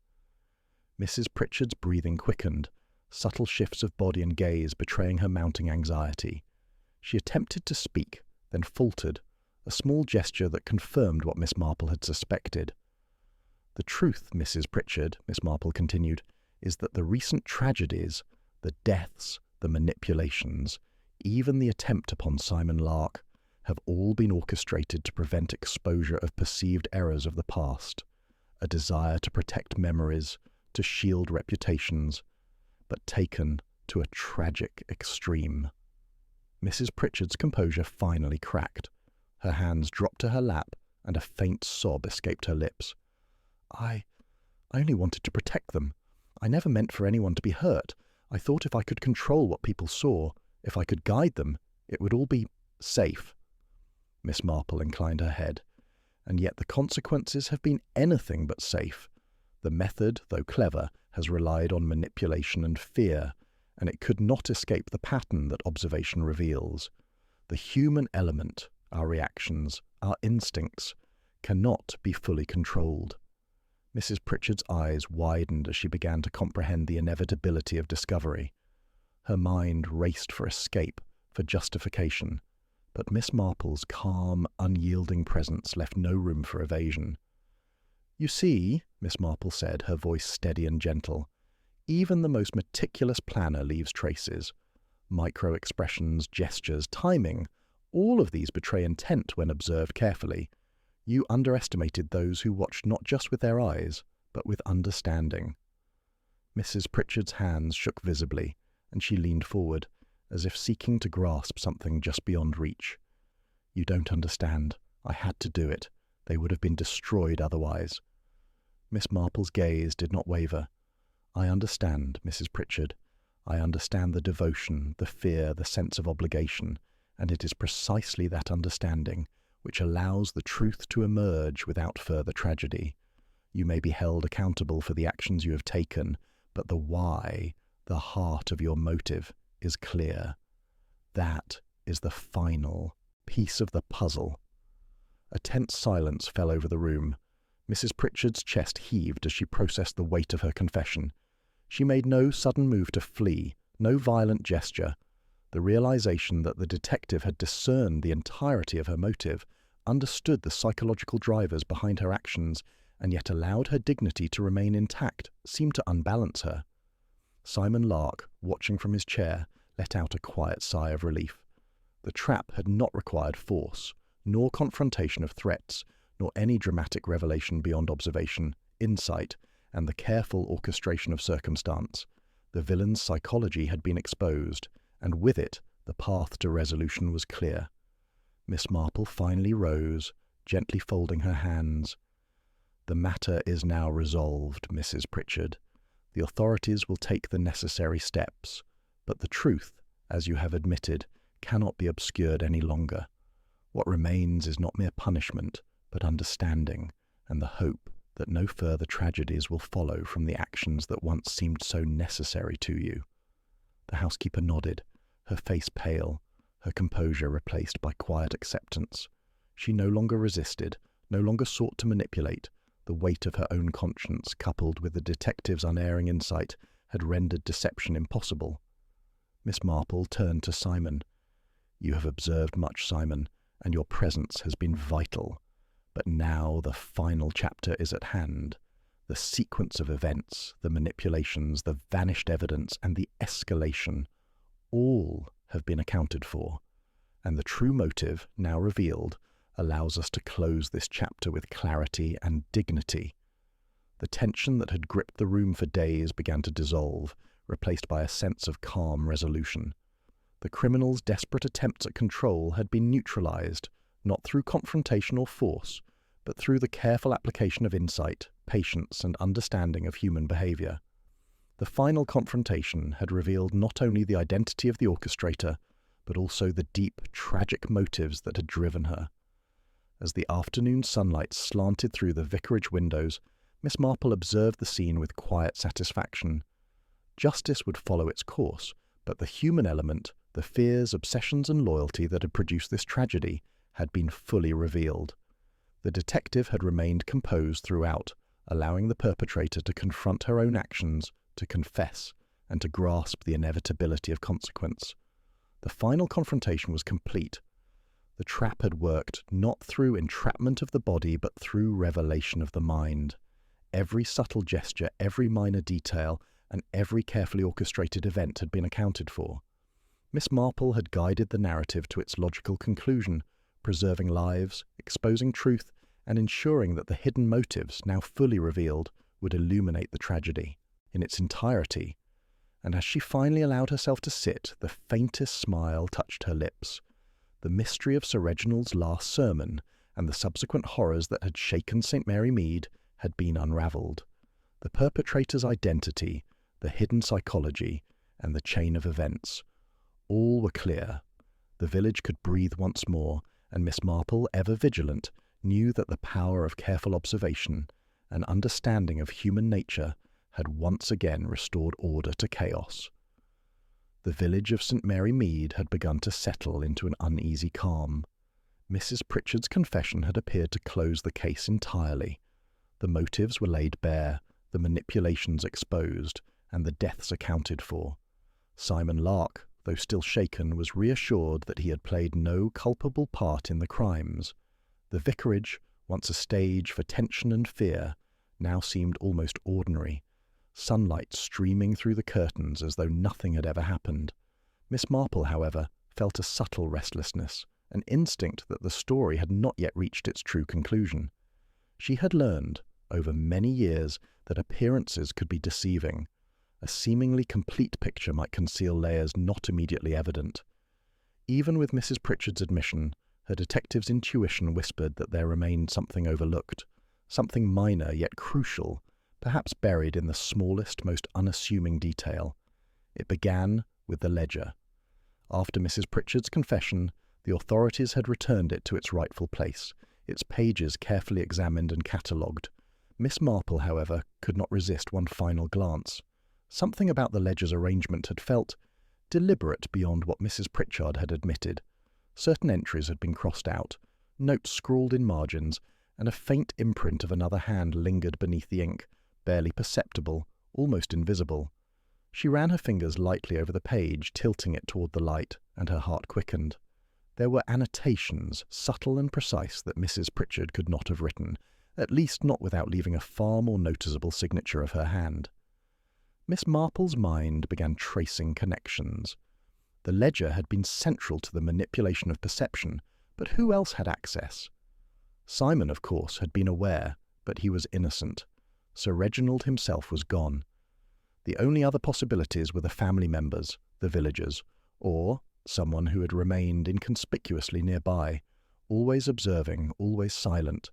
Mrs. Pritchard's breathing quickened, subtle shifts of body and gaze betraying her mounting anxiety. She attempted to speak, then faltered, a small gesture that confirmed what Miss Marple had suspected. "The truth, Mrs. Pritchard," Miss Marple continued, "is that the recent tragedies, the deaths, the manipulations, even the attempt upon Simon Lark, have all been orchestrated to prevent exposure of perceived errors of the past, a desire to protect memories, to shield reputations, but taken to a tragic extreme." Mrs. Pritchard's composure finally cracked. Her hands dropped to her lap, and a faint sob escaped her lips. I only wanted to protect them. I never meant for anyone to be hurt. I thought if I could control what people saw, if I could guide them, it would all be safe." Miss Marple inclined her head. "And yet the consequences have been anything but safe. The method, though clever, has relied on manipulation and fear, and it could not escape the pattern that observation reveals. The human element, our reactions, our instincts, cannot be fully controlled." Mrs. Pritchard's eyes widened as she began to comprehend the inevitability of discovery. Her mind raced for escape, for justification, but Miss Marple's calm, unyielding presence left no room for evasion. "You see," Miss Marple said, her voice steady and gentle, "even the most meticulous planner leaves traces. Micro-expressions, gestures, timing, all of these betray intent when observed carefully. You underestimated those who watched not just with their eyes, but with understanding." Mrs. Pritchard's hands shook visibly, and she leaned forward, as if seeking to grasp something just beyond reach. "You don't understand. I had to do it. They would have been destroyed otherwise." Miss Marple's gaze did not waver. "I understand, Mrs. Pritchard. I understand the devotion, the fear, the sense of obligation, and it is precisely that understanding which allows the truth to emerge without further tragedy. You may be held accountable for the actions you have taken, but the why, the heart of your motive, is clear. That is the final piece of the puzzle." A tense silence fell over the room. Mrs. Pritchard's chest heaved as she processed the weight of her confession. She made no sudden move to flee, no violent gesture. The realization that the detective had discerned the entirety of her motive, understood the psychological drivers behind her actions, and yet allowed her dignity to remain intact, seemed to unbalance her. Simon Lark, watching from his chair, let out a quiet sigh of relief. The trap had not required force, nor confrontation of threats, nor any dramatic revelation beyond observation, insight, and the careful orchestration of circumstance. The villain's psychology had been exposed, and with it the path to resolution was clear. Miss Marple finally rose, gently folding her hands. "The matter is now resolved, Mrs. Pritchard. The authorities will take the necessary steps, but the truth, as you have admitted, cannot be obscured any longer. What remains is not mere punishment, but understanding, and the hope that no further tragedies will follow from the actions that once seemed so necessary to you." The housekeeper nodded, her face pale, her composure replaced by quiet acceptance. She no longer resisted, no longer sought to manipulate. The weight of her own conscience, coupled with the detective's unerring insight, had rendered deception impossible. Miss Marple turned to Simon. "You have observed much, Simon, and your presence has been vital. But now the final chapter is at hand. The sequence of events, the manipulations, the vanished evidence, and the escalation, all have been accounted for, and the true motive, now revealed, allows us to close this chapter with clarity and dignity." The tension that had gripped the room for days began to dissolve, replaced by a sense of calm resolution. The criminal's desperate attempts at control had been neutralized, not through confrontation or force, but through the careful application of insight, patience, and understanding of human behaviour. The final confrontation had revealed not only the identity of the orchestrator, but also the deep, tragic motives that had driven her. As the afternoon sunlight slanted through the vicarage windows, Miss Marple observed the scene with quiet satisfaction. Justice would follow its course, but the human element, the fears, obsessions, and loyalty that had produced this tragedy, had been fully revealed. The detective had remained composed throughout, allowing the perpetrator to confront her own actions, to confess, and to grasp the inevitability of consequence. The final confrontation was complete. The trap had worked not through entrapment of the body, but through revelation of the mind. Every subtle gesture, every minor detail, and every carefully orchestrated event had been accounted for. Miss Marple had guided the narrative to its logical conclusion, preserving lives, exposing truth, and ensuring that the hidden motives, now fully revealed, would illuminate the tragedy in its entirety. And as she finally allowed herself to sit, the faintest smile touched her lips. The mystery of Sir Reginald's last sermon, and the subsequent horrors that had shaken St. Mary Mead, had been unravelled. The perpetrator's identity, the hidden psychology, and the chain of events, all were clear. The village could breathe once more, and Miss Marple, ever vigilant, knew that the power of careful observation and understanding of human nature had once again restored order to chaos. The village of St. Mary Mead had begun to settle into an uneasy calm. Mrs. Pritchard's confession had appeared to close the case entirely. The motives were laid bare, the manipulations exposed, and the deaths accounted for. Simon Lark, though still shaken, was reassured that he had played no culpable part in the crimes. The vicarage, once a stage for tension and fear, now seemed almost ordinary, sunlight streaming through the curtains as though nothing had ever happened. Miss Marple, however, felt a subtle restlessness, an instinct that the story had not yet reached its true conclusion. She had learned, over many years, that appearances could be deceiving. A seemingly complete picture might conceal layers not immediately evident. Even with Mrs. Pritchard's admission, her detective's intuition whispered that there remained something overlooked, something minor yet crucial, perhaps buried in the smallest, most unassuming detail. It began with the ledger. After Mrs. Pritchard's confession, the authorities had returned it to its rightful place, its pages carefully examined and catalogued. Miss Marple, however, could not resist one final glance. Something about the ledger's arrangement had felt deliberate beyond what Mrs. Pritchard had admitted. Certain entries had been crossed out, notes scrawled in margins, and a faint imprint of another hand lingered beneath the ink, barely perceptible, almost invisible. She ran her fingers lightly over the page, tilting it toward the light, and her heart quickened. There were annotations, subtle and precise, that Mrs. Pritchard could not have written, at least not without leaving a far more noticeable signature of her hand. Miss Marple's mind began tracing connections. The ledger had been central to the manipulation of perception, but who else had access? Simon, of course, had been aware, but he was innocent. Sir Reginald himself was gone. The only other possibilities were the family members, the villagers, or someone who had remained inconspicuously nearby, always observing, always silent.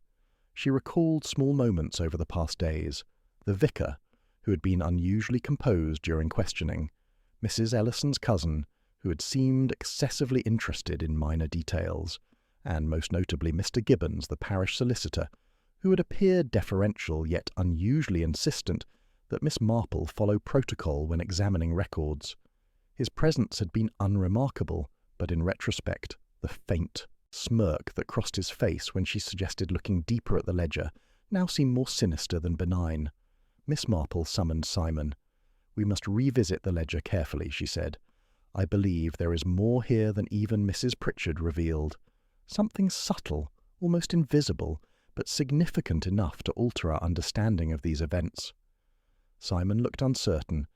She recalled small moments over the past days. The vicar, who had been unusually composed during questioning, Mrs. Ellison's cousin, who had seemed excessively interested in minor details, and most notably Mr. Gibbons, the parish solicitor, who had appeared deferential yet unusually insistent that Miss Marple follow protocol when examining records. His presence had been unremarkable, but in retrospect, the faint smirk that crossed his face when she suggested looking deeper at the ledger now seemed more sinister than benign. Miss Marple summoned Simon. "We must revisit the ledger carefully," she said. "I believe there is more here than even Mrs. Pritchard revealed. Something subtle, almost invisible, but significant enough to alter our understanding of these events." Simon looked uncertain,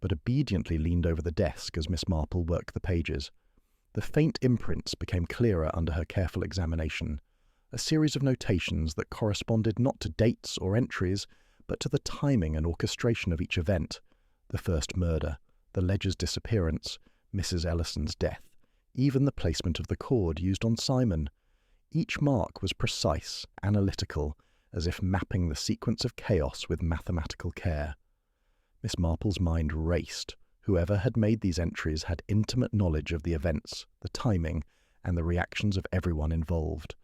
but obediently leaned over the desk as Miss Marple worked the pages. The faint imprints became clearer under her careful examination, a series of notations that corresponded not to dates or entries, but to the timing and orchestration of each event: the first murder, the ledger's disappearance, Mrs. Ellison's death, even the placement of the cord used on Simon. Each mark was precise, analytical, as if mapping the sequence of chaos with mathematical care. Miss Marple's mind raced. Whoever had made these entries had intimate knowledge of the events, the timing, and the reactions of everyone involved.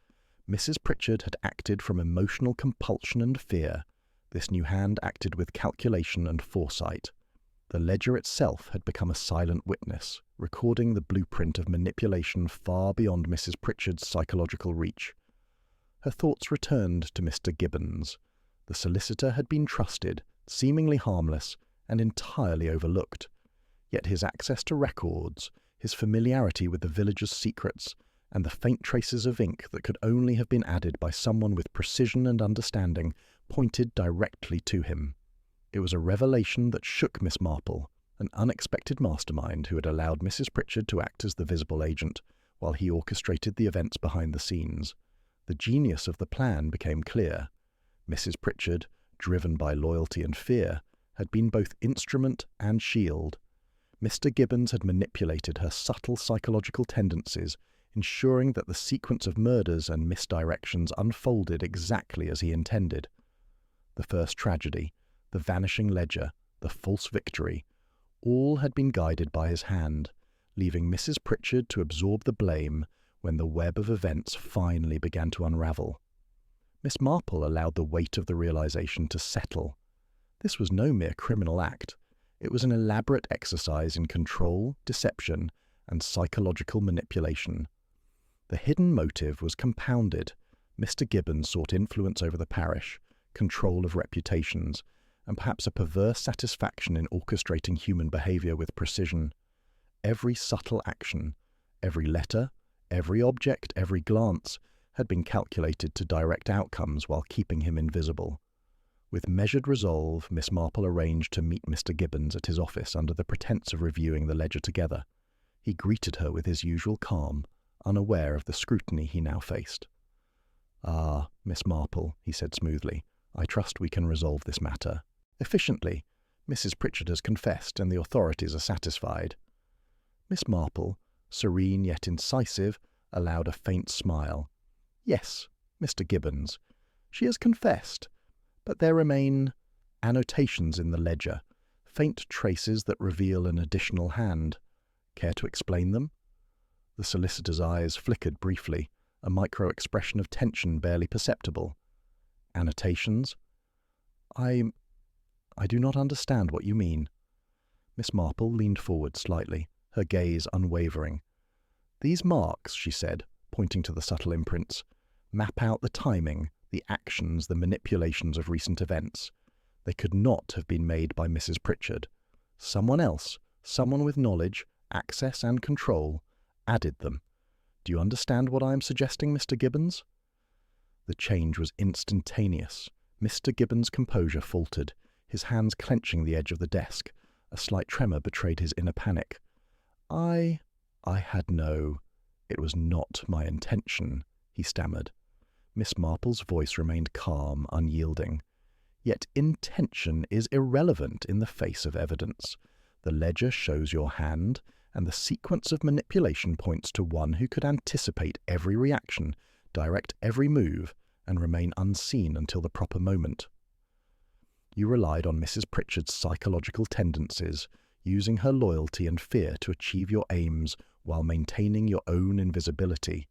Mrs. Pritchard had acted from emotional compulsion and fear. This new hand acted with calculation and foresight. The ledger itself had become a silent witness, recording the blueprint of manipulation far beyond Mrs. Pritchard's psychological reach. Her thoughts returned to Mr. Gibbons. The solicitor had been trusted, seemingly harmless, and entirely overlooked. Yet his access to records, his familiarity with the villagers' secrets, and the faint traces of ink that could only have been added by someone with precision and understanding pointed directly to him. It was a revelation that shook Miss Marple, an unexpected mastermind who had allowed Mrs. Pritchard to act as the visible agent, while he orchestrated the events behind the scenes. The genius of the plan became clear. Mrs. Pritchard, driven by loyalty and fear, had been both instrument and shield. Mr. Gibbons had manipulated her subtle psychological tendencies, ensuring that the sequence of murders and misdirections unfolded exactly as he intended. The first tragedy, the vanishing ledger, the false victory, all had been guided by his hand, leaving Mrs. Pritchard to absorb the blame when the web of events finally began to unravel. Miss Marple allowed the weight of the realization to settle. This was no mere criminal act. It was an elaborate exercise in control, deception, and psychological manipulation. The hidden motive was compounded. Mr. Gibbons sought influence over the parish, control of reputations, and perhaps a perverse satisfaction in orchestrating human behavior with precision. Every subtle action, every letter, every object, every glance, had been calculated to direct outcomes while keeping him invisible. With measured resolve, Miss Marple arranged to meet Mr. Gibbons at his office under the pretence of reviewing the ledger together. He greeted her with his usual calm, unaware of the scrutiny he now faced. "Ah, Miss Marple," he said smoothly, "I trust we can resolve this matter efficiently. Mrs. Pritchard has confessed, and the authorities are satisfied." Miss Marple, serene yet incisive, allowed a faint smile. "Yes, Mr. Gibbons, she has confessed, but there remain annotations in the ledger, faint traces that reveal an additional hand. Care to explain them?" The solicitor's eyes flickered briefly, a micro-expression of tension barely perceptible. "Annotations? I do not understand what you mean." Miss Marple leaned forward slightly, her gaze unwavering. "These marks," she said, pointing to the subtle imprints, "map out the timing, the actions, the manipulations of recent events. They could not have been made by Mrs. Pritchard. Someone else, someone with knowledge, access and control, added them. Do you understand what I am suggesting, Mr. Gibbons?" The change was instantaneous. Mr. Gibbons' composure faltered, his hands clenching the edge of the desk. A slight tremor betrayed his inner panic. I had no... It was not my intention," he stammered. Miss Marple's voice remained calm, unyielding. "Yet intention is irrelevant in the face of evidence. The ledger shows your hand, and the sequence of manipulation points to one who could anticipate every reaction, direct every move, and remain unseen until the proper moment. You relied on Mrs. Pritchard's psychological tendencies, using her loyalty and fear to achieve your aims while maintaining your own invisibility.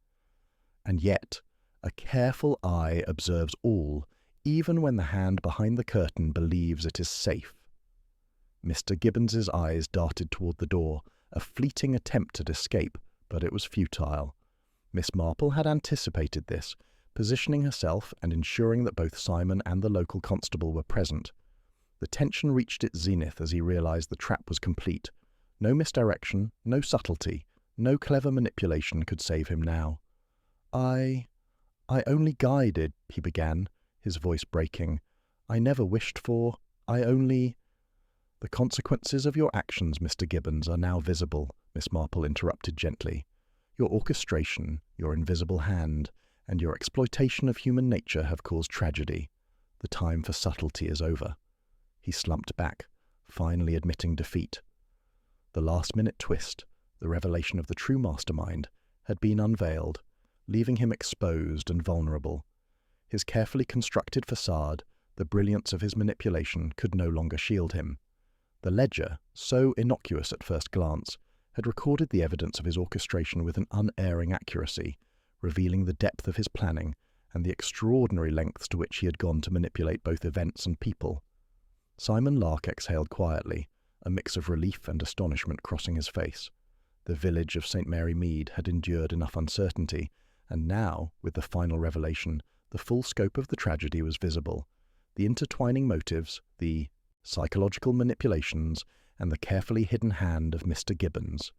And yet, a careful eye observes all, even when the hand behind the curtain believes it is safe." Mr. Gibbons's eyes darted toward the door, a fleeting attempt at escape, but it was futile. Miss Marple had anticipated this, positioning herself and ensuring that both Simon and the local constable were present. The tension reached its zenith as he realized the trap was complete. No misdirection, no subtlety, no clever manipulation could save him now. I only guided," he began, his voice breaking. "I never wished for... The consequences of your actions, Mr. Gibbons, are now visible," Miss Marple interrupted gently. "Your orchestration, your invisible hand, and your exploitation of human nature have caused tragedy. The time for subtlety is over." He slumped back, finally admitting defeat. The last-minute twist, the revelation of the true mastermind, had been unveiled, leaving him exposed and vulnerable. His carefully constructed facade, the brilliance of his manipulation, could no longer shield him. The ledger, so innocuous at first glance, had recorded the evidence of his orchestration with an unerring accuracy, revealing the depth of his planning and the extraordinary lengths to which he had gone to manipulate both events and people. Simon Lark exhaled quietly, a mix of relief and astonishment crossing his face. The village of St. Mary Mead had endured enough uncertainty, and now, with the final revelation, the full scope of the tragedy was visible. The intertwining motives, the psychological manipulations, and the carefully hidden hand of Mr. Gibbons.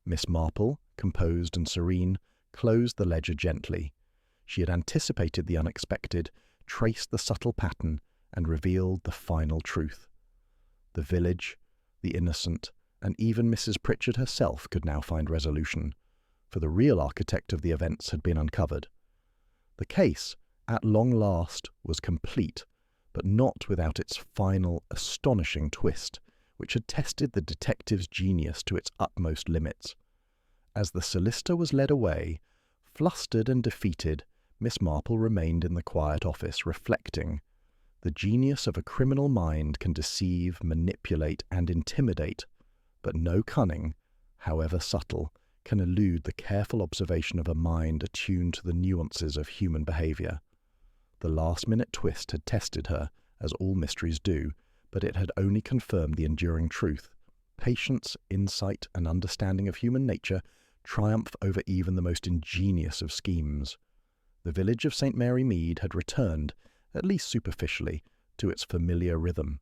Miss Marple, composed and serene, closed the ledger gently. She had anticipated the unexpected, traced the subtle pattern, and revealed the final truth. The village, the innocent, and even Mrs. Pritchard herself could now find resolution, for the real architect of the events had been uncovered. The case, at long last, was complete, but not without its final, astonishing twist, which had tested the detective's genius to its utmost limits. As the solicitor was led away, flustered and defeated, Miss Marple remained in the quiet office, reflecting. The genius of a criminal mind can deceive, manipulate, and intimidate, but no cunning, however subtle, can elude the careful observation of a mind attuned to the nuances of human behaviour. The last-minute twist had tested her, as all mysteries do, but it had only confirmed the enduring truth. Patience, insight, and understanding of human nature triumph over even the most ingenious of schemes. The village of St. Mary Mead had returned, at least superficially, to its familiar rhythm.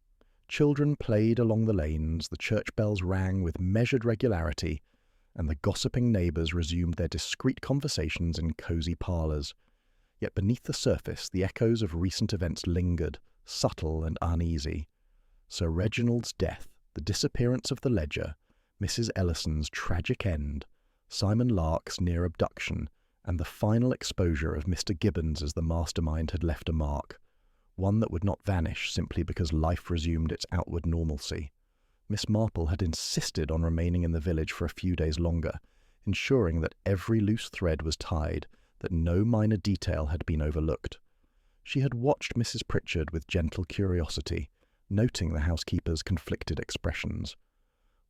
Children played along the lanes, the church bells rang with measured regularity, and the gossiping neighbours resumed their discreet conversations in cosy parlours. Yet beneath the surface the echoes of recent events lingered, subtle and uneasy. Sir Reginald's death, the disappearance of the ledger, Mrs. Ellison's tragic end, Simon Lark's near abduction, and the final exposure of Mr. Gibbons as the mastermind had left a mark, one that would not vanish simply because life resumed its outward normalcy. Miss Marple had insisted on remaining in the village for a few days longer, ensuring that every loose thread was tied, that no minor detail had been overlooked. She had watched Mrs. Pritchard with gentle curiosity, noting the housekeeper's conflicted expressions.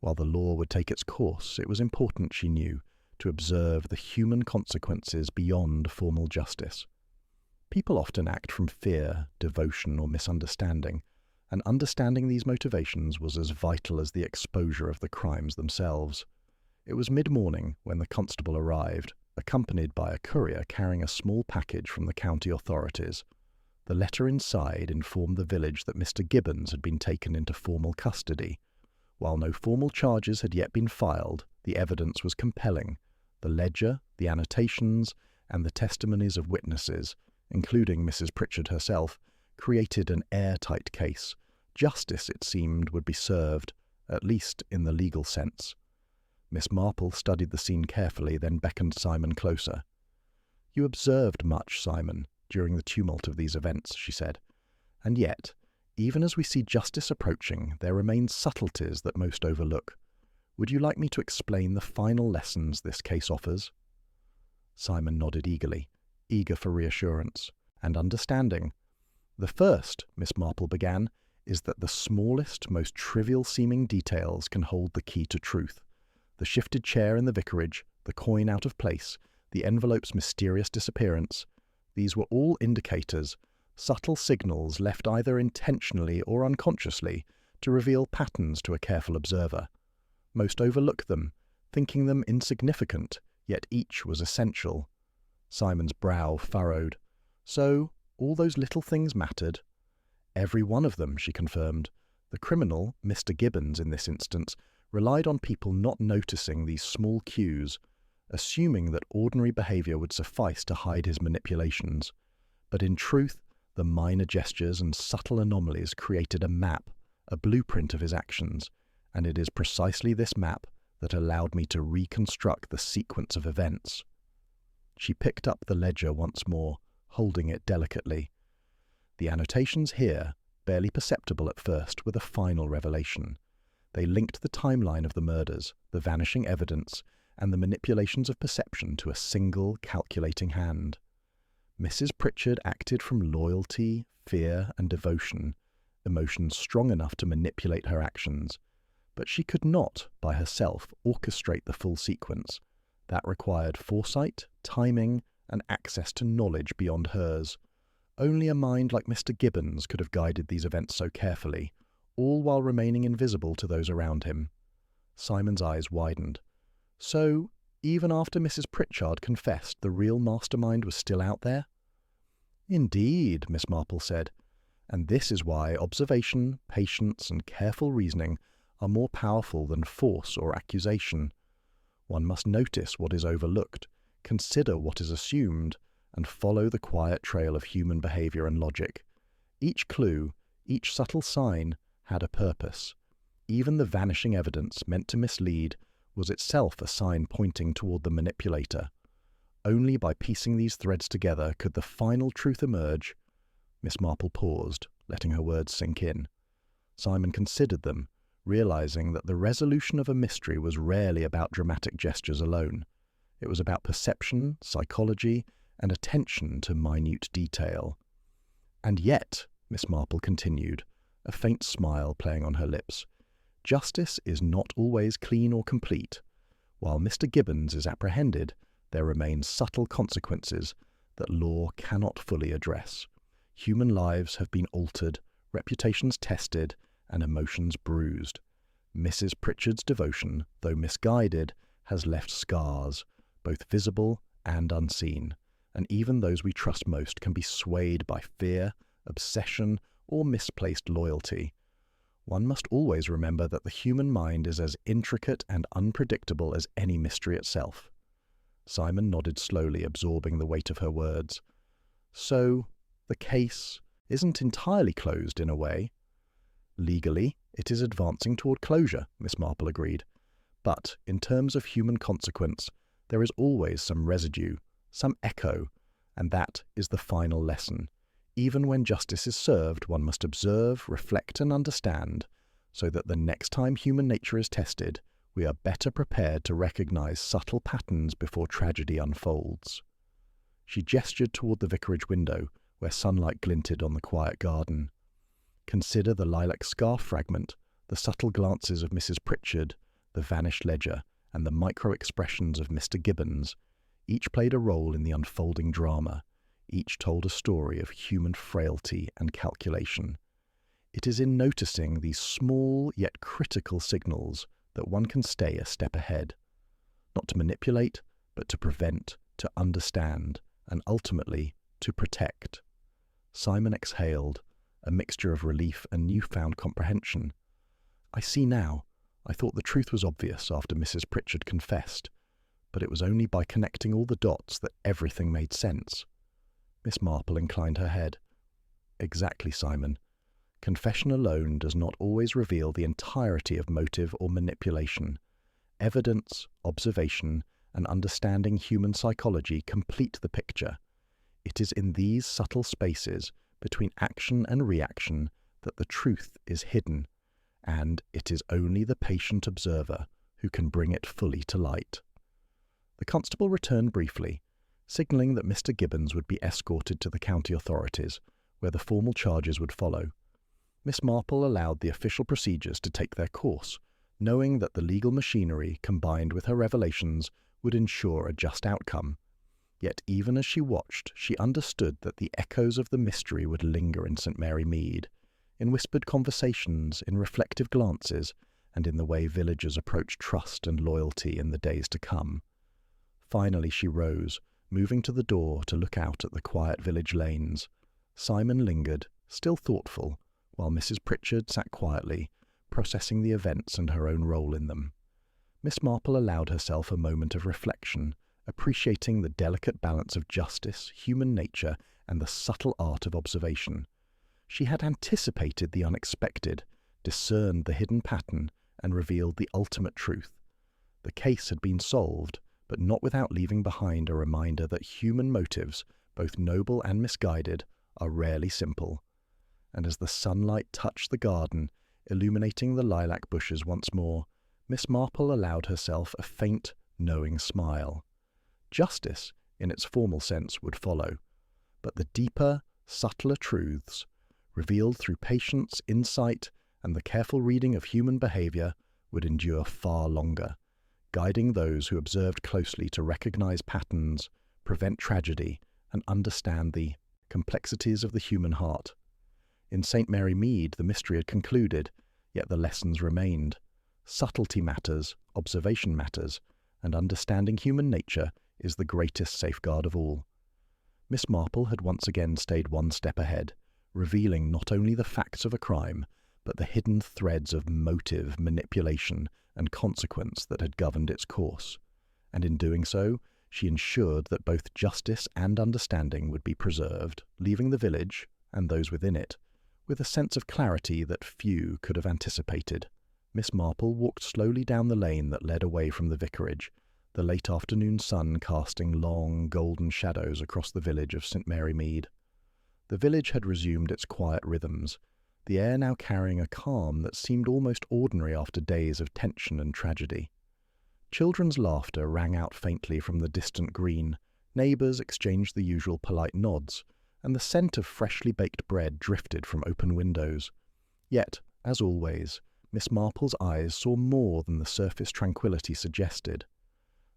While the law would take its course, it was important, she knew, to observe the human consequences beyond formal justice. People often act from fear, devotion, or misunderstanding, and understanding these motivations was as vital as the exposure of the crimes themselves. It was mid-morning when the constable arrived, accompanied by a courier carrying a small package from the county authorities. The letter inside informed the village that Mr. Gibbons had been taken into formal custody. While no formal charges had yet been filed, the evidence was compelling. The ledger, the annotations, and the testimonies of witnesses, including Mrs. Pritchard herself, created an airtight case. Justice, it seemed, would be served, at least in the legal sense. Miss Marple studied the scene carefully, then beckoned Simon closer. "You observed much, Simon, during the tumult of these events," she said. "And yet, even as we see justice approaching, there remain subtleties that most overlook. Would you like me to explain the final lessons this case offers?" Simon nodded eagerly, eager for reassurance and understanding. "The first," Miss Marple began, "is that the smallest, most trivial-seeming details can hold the key to truth. The shifted chair in the vicarage, the coin out of place, the envelope's mysterious disappearance, these were all indicators, subtle signals left either intentionally or unconsciously to reveal patterns to a careful observer. Most overlook them, thinking them insignificant, yet each was essential." Simon's brow furrowed. "So, all those little things mattered?" "Every one of them," she confirmed. "The criminal, Mr. Gibbons in this instance, relied on people not noticing these small cues, assuming that ordinary behaviour would suffice to hide his manipulations. But in truth, the minor gestures and subtle anomalies created a map, a blueprint of his actions, and it is precisely this map that allowed me to reconstruct the sequence of events." She picked up the ledger once more, holding it delicately. The annotations here, barely perceptible at first, were the final revelation. They linked the timeline of the murders, the vanishing evidence, and the manipulations of perception to a single calculating hand. Mrs. Pritchard acted from loyalty, fear, and devotion, emotions strong enough to manipulate her actions. But she could not, by herself, orchestrate the full sequence. That required foresight, timing, and access to knowledge beyond hers. Only a mind like Mr. Gibbons could have guided these events so carefully, all while remaining invisible to those around him. Simon's eyes widened. So, even after Mrs. Pritchard confessed, the real mastermind was still out there? Indeed, Miss Marple said, and this is why observation, patience, and careful reasoning are more powerful than force or accusation. One must notice what is overlooked, consider what is assumed, and follow the quiet trail of human behavior and logic. Each clue, each subtle sign, had a purpose. Even the vanishing evidence meant to mislead was itself a sign pointing toward the manipulator. Only by piecing these threads together could the final truth emerge. Miss Marple paused, letting her words sink in. Simon considered them, realizing that the resolution of a mystery was rarely about dramatic gestures alone. It was about perception, psychology, and attention to minute detail. And yet, Miss Marple continued, a faint smile playing on her lips, justice is not always clean or complete. While Mr. Gibbons is apprehended, there remain subtle consequences that law cannot fully address. Human lives have been altered, reputations tested, and emotions bruised. Mrs. Pritchard's devotion, though misguided, has left scars, both visible and unseen, and even those we trust most can be swayed by fear, obsession, or misplaced loyalty. One must always remember that the human mind is as intricate and unpredictable as any mystery itself. Simon nodded slowly, absorbing the weight of her words. So, the case isn't entirely closed in a way. Legally, it is advancing toward closure, Miss Marple agreed. But, in terms of human consequence, there is always some residue, some echo, and that is the final lesson. Even when justice is served, one must observe, reflect, and understand, so that the next time human nature is tested, we are better prepared to recognize subtle patterns before tragedy unfolds. She gestured toward the vicarage window, where sunlight glinted on the quiet garden. Consider the lilac scarf fragment, the subtle glances of Mrs. Pritchard, the vanished ledger, and the micro-expressions of Mr. Gibbons. Each played a role in the unfolding drama. Each told a story of human frailty and calculation. It is in noticing these small yet critical signals that one can stay a step ahead. Not to manipulate, but to prevent, to understand, and ultimately to protect. Simon exhaled, a mixture of relief and newfound comprehension. I see now. I thought the truth was obvious after Mrs. Pritchard confessed, but it was only by connecting all the dots that everything made sense. Miss Marple inclined her head. Exactly, Simon. Confession alone does not always reveal the entirety of motive or manipulation. Evidence, observation, and understanding human psychology complete the picture. It is in these subtle spaces between action and reaction that the truth is hidden, and it is only the patient observer who can bring it fully to light. The constable returned briefly, signalling that Mr. Gibbons would be escorted to the county authorities, where the formal charges would follow. Miss Marple allowed the official procedures to take their course, knowing that the legal machinery, combined with her revelations, would ensure a just outcome. Yet even as she watched, she understood that the echoes of the mystery would linger in St. Mary Mead, in whispered conversations, in reflective glances, and in the way villagers approached trust and loyalty in the days to come. Finally she rose, moving to the door to look out at the quiet village lanes. Simon lingered, still thoughtful, while Mrs. Pritchard sat quietly, processing the events and her own role in them. Miss Marple allowed herself a moment of reflection, appreciating the delicate balance of justice, human nature, and the subtle art of observation. She had anticipated the unexpected, discerned the hidden pattern, and revealed the ultimate truth. The case had been solved, but not without leaving behind a reminder that human motives, both noble and misguided, are rarely simple. And as the sunlight touched the garden, illuminating the lilac bushes once more, Miss Marple allowed herself a faint, knowing smile. Justice, in its formal sense, would follow. but the deeper, subtler truths, revealed through patience, insight, and the careful reading of human behavior, would endure far longer, guiding those who observed closely to recognize patterns, prevent tragedy, and understand the complexities of the human heart. In St. Mary Mead, the mystery had concluded, yet the lessons remained. Subtlety matters, observation matters, and understanding human nature is the greatest safeguard of all. Miss Marple had once again stayed one step ahead, revealing not only the facts of a crime, but the hidden threads of motive, manipulation, and consequence that had governed its course. And in doing so, she ensured that both justice and understanding would be preserved, leaving the village, and those within it, with a sense of clarity that few could have anticipated. Miss Marple walked slowly down the lane that led away from the vicarage, the late afternoon sun casting long, golden shadows across the village of St. Mary Mead. The village had resumed its quiet rhythms, the air now carrying a calm that seemed almost ordinary after days of tension and tragedy. Children's laughter rang out faintly from the distant green, neighbours exchanged the usual polite nods, and the scent of freshly baked bread drifted from open windows. Yet, as always, Miss Marple's eyes saw more than the surface tranquillity suggested.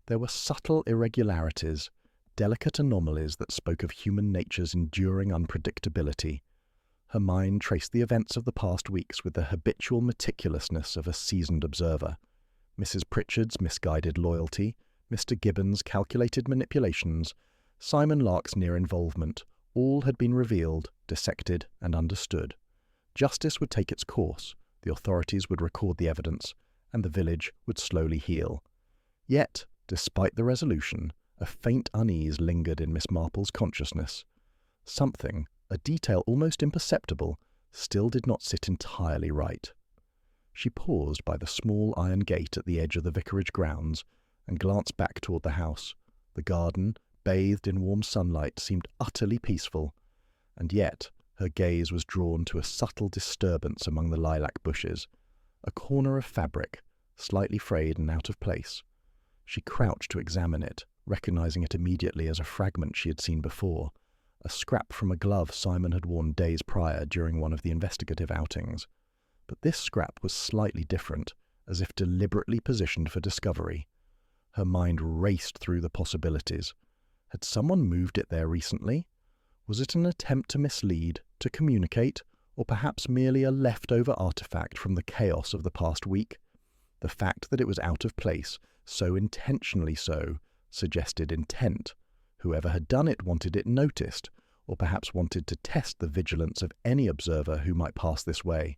There were subtle irregularities, delicate anomalies that spoke of human nature's enduring unpredictability. Her mind traced the events of the past weeks with the habitual meticulousness of a seasoned observer. Mrs. Pritchard's misguided loyalty, Mr. Gibbons' calculated manipulations, Simon Lark's near involvement, all had been revealed, dissected, and understood. Justice would take its course, the authorities would record the evidence, and the village would slowly heal. Yet, despite the resolution, a faint unease lingered in Miss Marple's consciousness. Something, a detail almost imperceptible, still did not sit entirely right. She paused by the small iron gate at the edge of the vicarage grounds and glanced back toward the house. The garden, bathed in warm sunlight, seemed utterly peaceful, and yet her gaze was drawn to a subtle disturbance among the lilac bushes, a corner of fabric, slightly frayed and out of place. She crouched to examine it, recognizing it immediately as a fragment she had seen before, a scrap from a glove Simon had worn days prior during one of the investigative outings. But this scrap was slightly different, as if deliberately positioned for discovery. Her mind raced through the possibilities. Had someone moved it there recently? Was it an attempt to mislead, to communicate, or perhaps merely a leftover artifact from the chaos of the past week? The fact that it was out of place, so intentionally so, suggested intent. Whoever had done it wanted it noticed, or perhaps wanted to test the vigilance of any observer who might pass this way.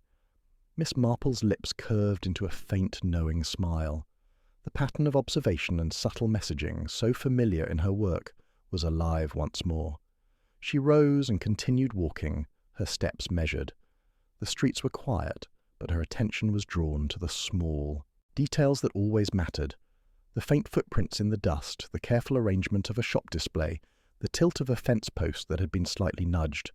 Miss Marple's lips curved into a faint, knowing smile. The pattern of observation and subtle messaging, so familiar in her work, was alive once more. She rose and continued walking, her steps measured. The streets were quiet, but her attention was drawn to the small details that always mattered. The faint footprints in the dust, the careful arrangement of a shop display, the tilt of a fence post that had been slightly nudged.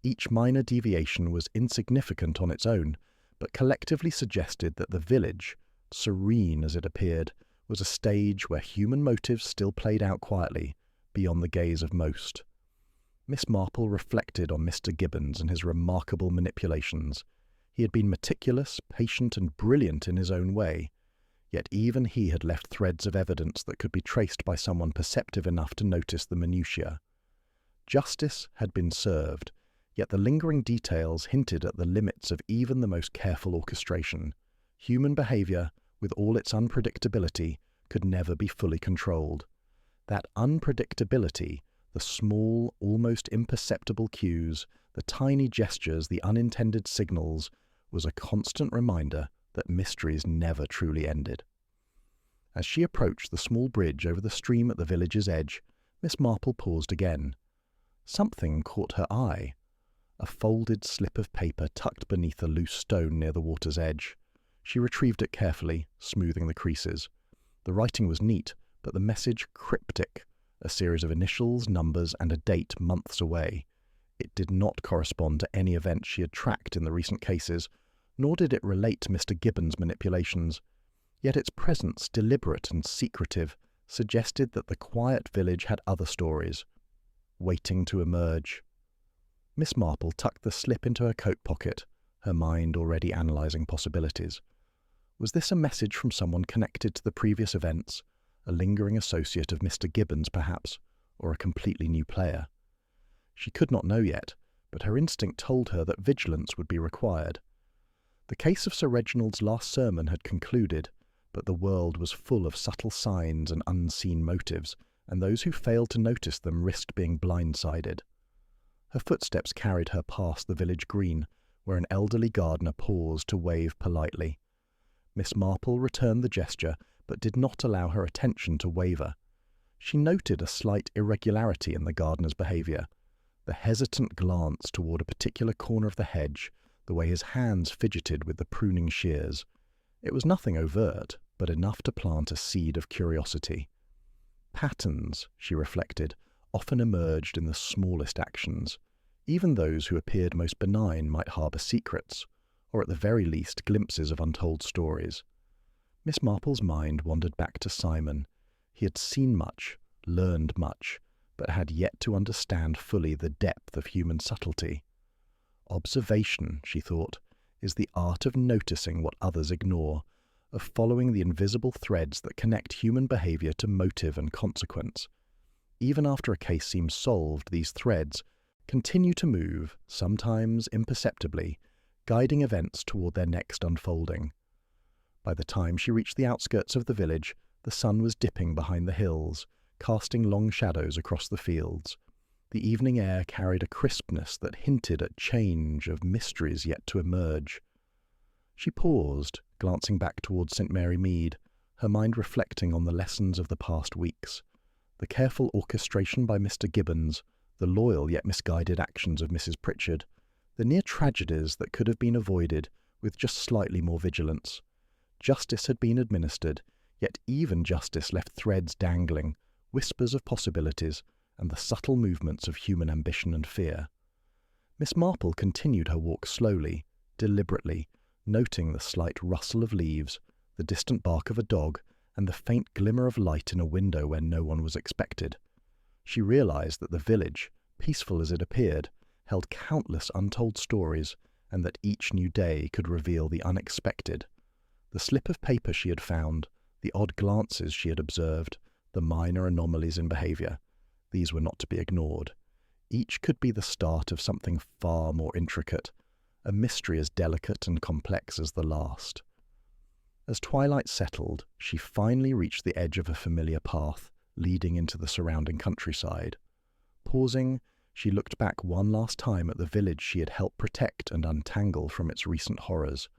Each minor deviation was insignificant on its own, but collectively suggested that the village, serene as it appeared, was a stage where human motives still played out quietly, beyond the gaze of most. Miss Marple reflected on Mr. Gibbons and his remarkable manipulations. He had been meticulous, patient, and brilliant in his own way, yet even he had left threads of evidence that could be traced by someone perceptive enough to notice the minutiae. Justice had been served, yet the lingering details hinted at the limits of even the most careful orchestration. Human behavior, with all its unpredictability, could never be fully controlled. That unpredictability, the small, almost imperceptible cues, the tiny gestures, the unintended signals, was a constant reminder that mysteries never truly ended. As she approached the small bridge over the stream at the village's edge, Miss Marple paused again. Something caught her eye. A folded slip of paper tucked beneath a loose stone near the water's edge. She retrieved it carefully, smoothing the creases. The writing was neat, but the message cryptic, a series of initials, numbers, and a date months away. It did not correspond to any event she had tracked in the recent cases, nor did it relate to Mr. Gibbons' manipulations. Yet its presence, deliberate and secretive, suggested that the quiet village had other stories. waiting to emerge. Miss Marple tucked the slip into her coat pocket, her mind already analysing possibilities. Was this a message from someone connected to the previous events, a lingering associate of Mr. Gibbons perhaps, or a completely new player? She could not know yet, but her instinct told her that vigilance would be required. The case of Sir Reginald's last sermon had concluded, but the world was full of subtle signs and unseen motives, and those who failed to notice them risked being blindsided. Her footsteps carried her past the village green, where an elderly gardener paused to wave politely. Miss Marple returned the gesture, but did not allow her attention to waver. She noted a slight irregularity in the gardener's behaviour, the hesitant glance toward a particular corner of the hedge, the way his hands fidgeted with the pruning shears. It was nothing overt, but enough to plant a seed of curiosity. Patterns, she reflected, often emerged in the smallest actions. Even those who appeared most benign might harbour secrets, or at the very least glimpses of untold stories. Miss Marple's mind wandered back to Simon. He had seen much, learned much, but had yet to understand fully the depth of human subtlety. Observation, she thought, is the art of noticing what others ignore, of following the invisible threads that connect human behaviour to motive and consequence. Even after a case seems solved, these threads continue to move, sometimes imperceptibly, guiding events toward their next unfolding. By the time she reached the outskirts of the village, the sun was dipping behind the hills, casting long shadows across the fields. The evening air carried a crispness that hinted at change, of mysteries yet to emerge. She paused, glancing back towards St. Mary Mead, her mind reflecting on the lessons of the past weeks. The careful orchestration by Mr. Gibbons, the loyal yet misguided actions of Mrs. Pritchard, the near tragedies that could have been avoided with just slightly more vigilance. Justice had been administered, yet even justice left threads dangling, whispers of possibilities, and the subtle movements of human ambition and fear. Miss Marple continued her walk slowly, deliberately, noting the slight rustle of leaves, the distant bark of a dog, and the faint glimmer of light in a window where no one was expected. She realized that the village, peaceful as it appeared, held countless untold stories, and that each new day could reveal the unexpected. The slip of paper she had found, the odd glances she had observed, the minor anomalies in behaviour, these were not to be ignored. Each could be the start of something far more intricate, a mystery as delicate and complex as the last. As twilight settled, she finally reached the edge of a familiar path, leading into the surrounding countryside. Pausing, she looked back one last time at the village she had helped protect and untangle from its recent horrors.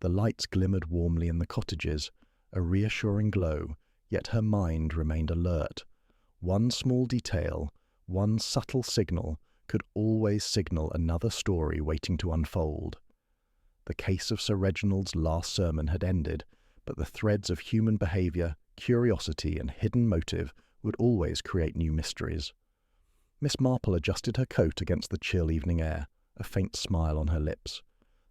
The lights glimmered warmly in the cottages, a reassuring glow, yet her mind remained alert. One small detail, one subtle signal, could always signal another story waiting to unfold. The case of Sir Reginald's last sermon had ended, but the threads of human behaviour, curiosity, and hidden motive would always create new mysteries. Miss Marple adjusted her coat against the chill evening air, a faint smile on her lips.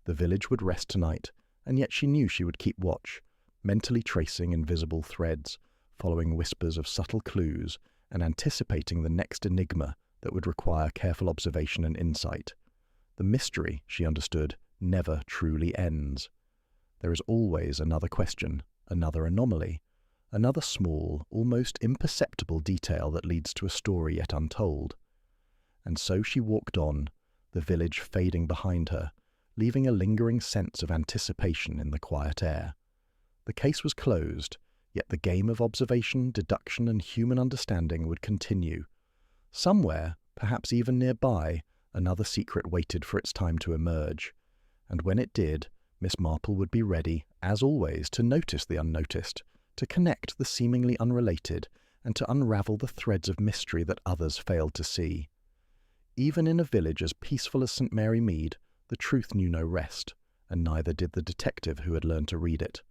The village would rest tonight, and yet she knew she would keep watch, mentally tracing invisible threads, following whispers of subtle clues, and anticipating the next enigma that would require careful observation and insight. The mystery, she understood, never truly ends. There is always another question, another anomaly, another small, almost imperceptible detail that leads to a story yet untold. And so she walked on, the village fading behind her, leaving a lingering sense of anticipation in the quiet air. The case was closed, yet the game of observation, deduction, and human understanding would continue. Somewhere, perhaps even nearby, another secret waited for its time to emerge. And when it did, Miss Marple would be ready, as always, to notice the unnoticed, to connect the seemingly unrelated, and to unravel the threads of mystery that others failed to see. Even in a village as peaceful as St. Mary Mead, the truth knew no rest, and neither did the detective who had learned to read it.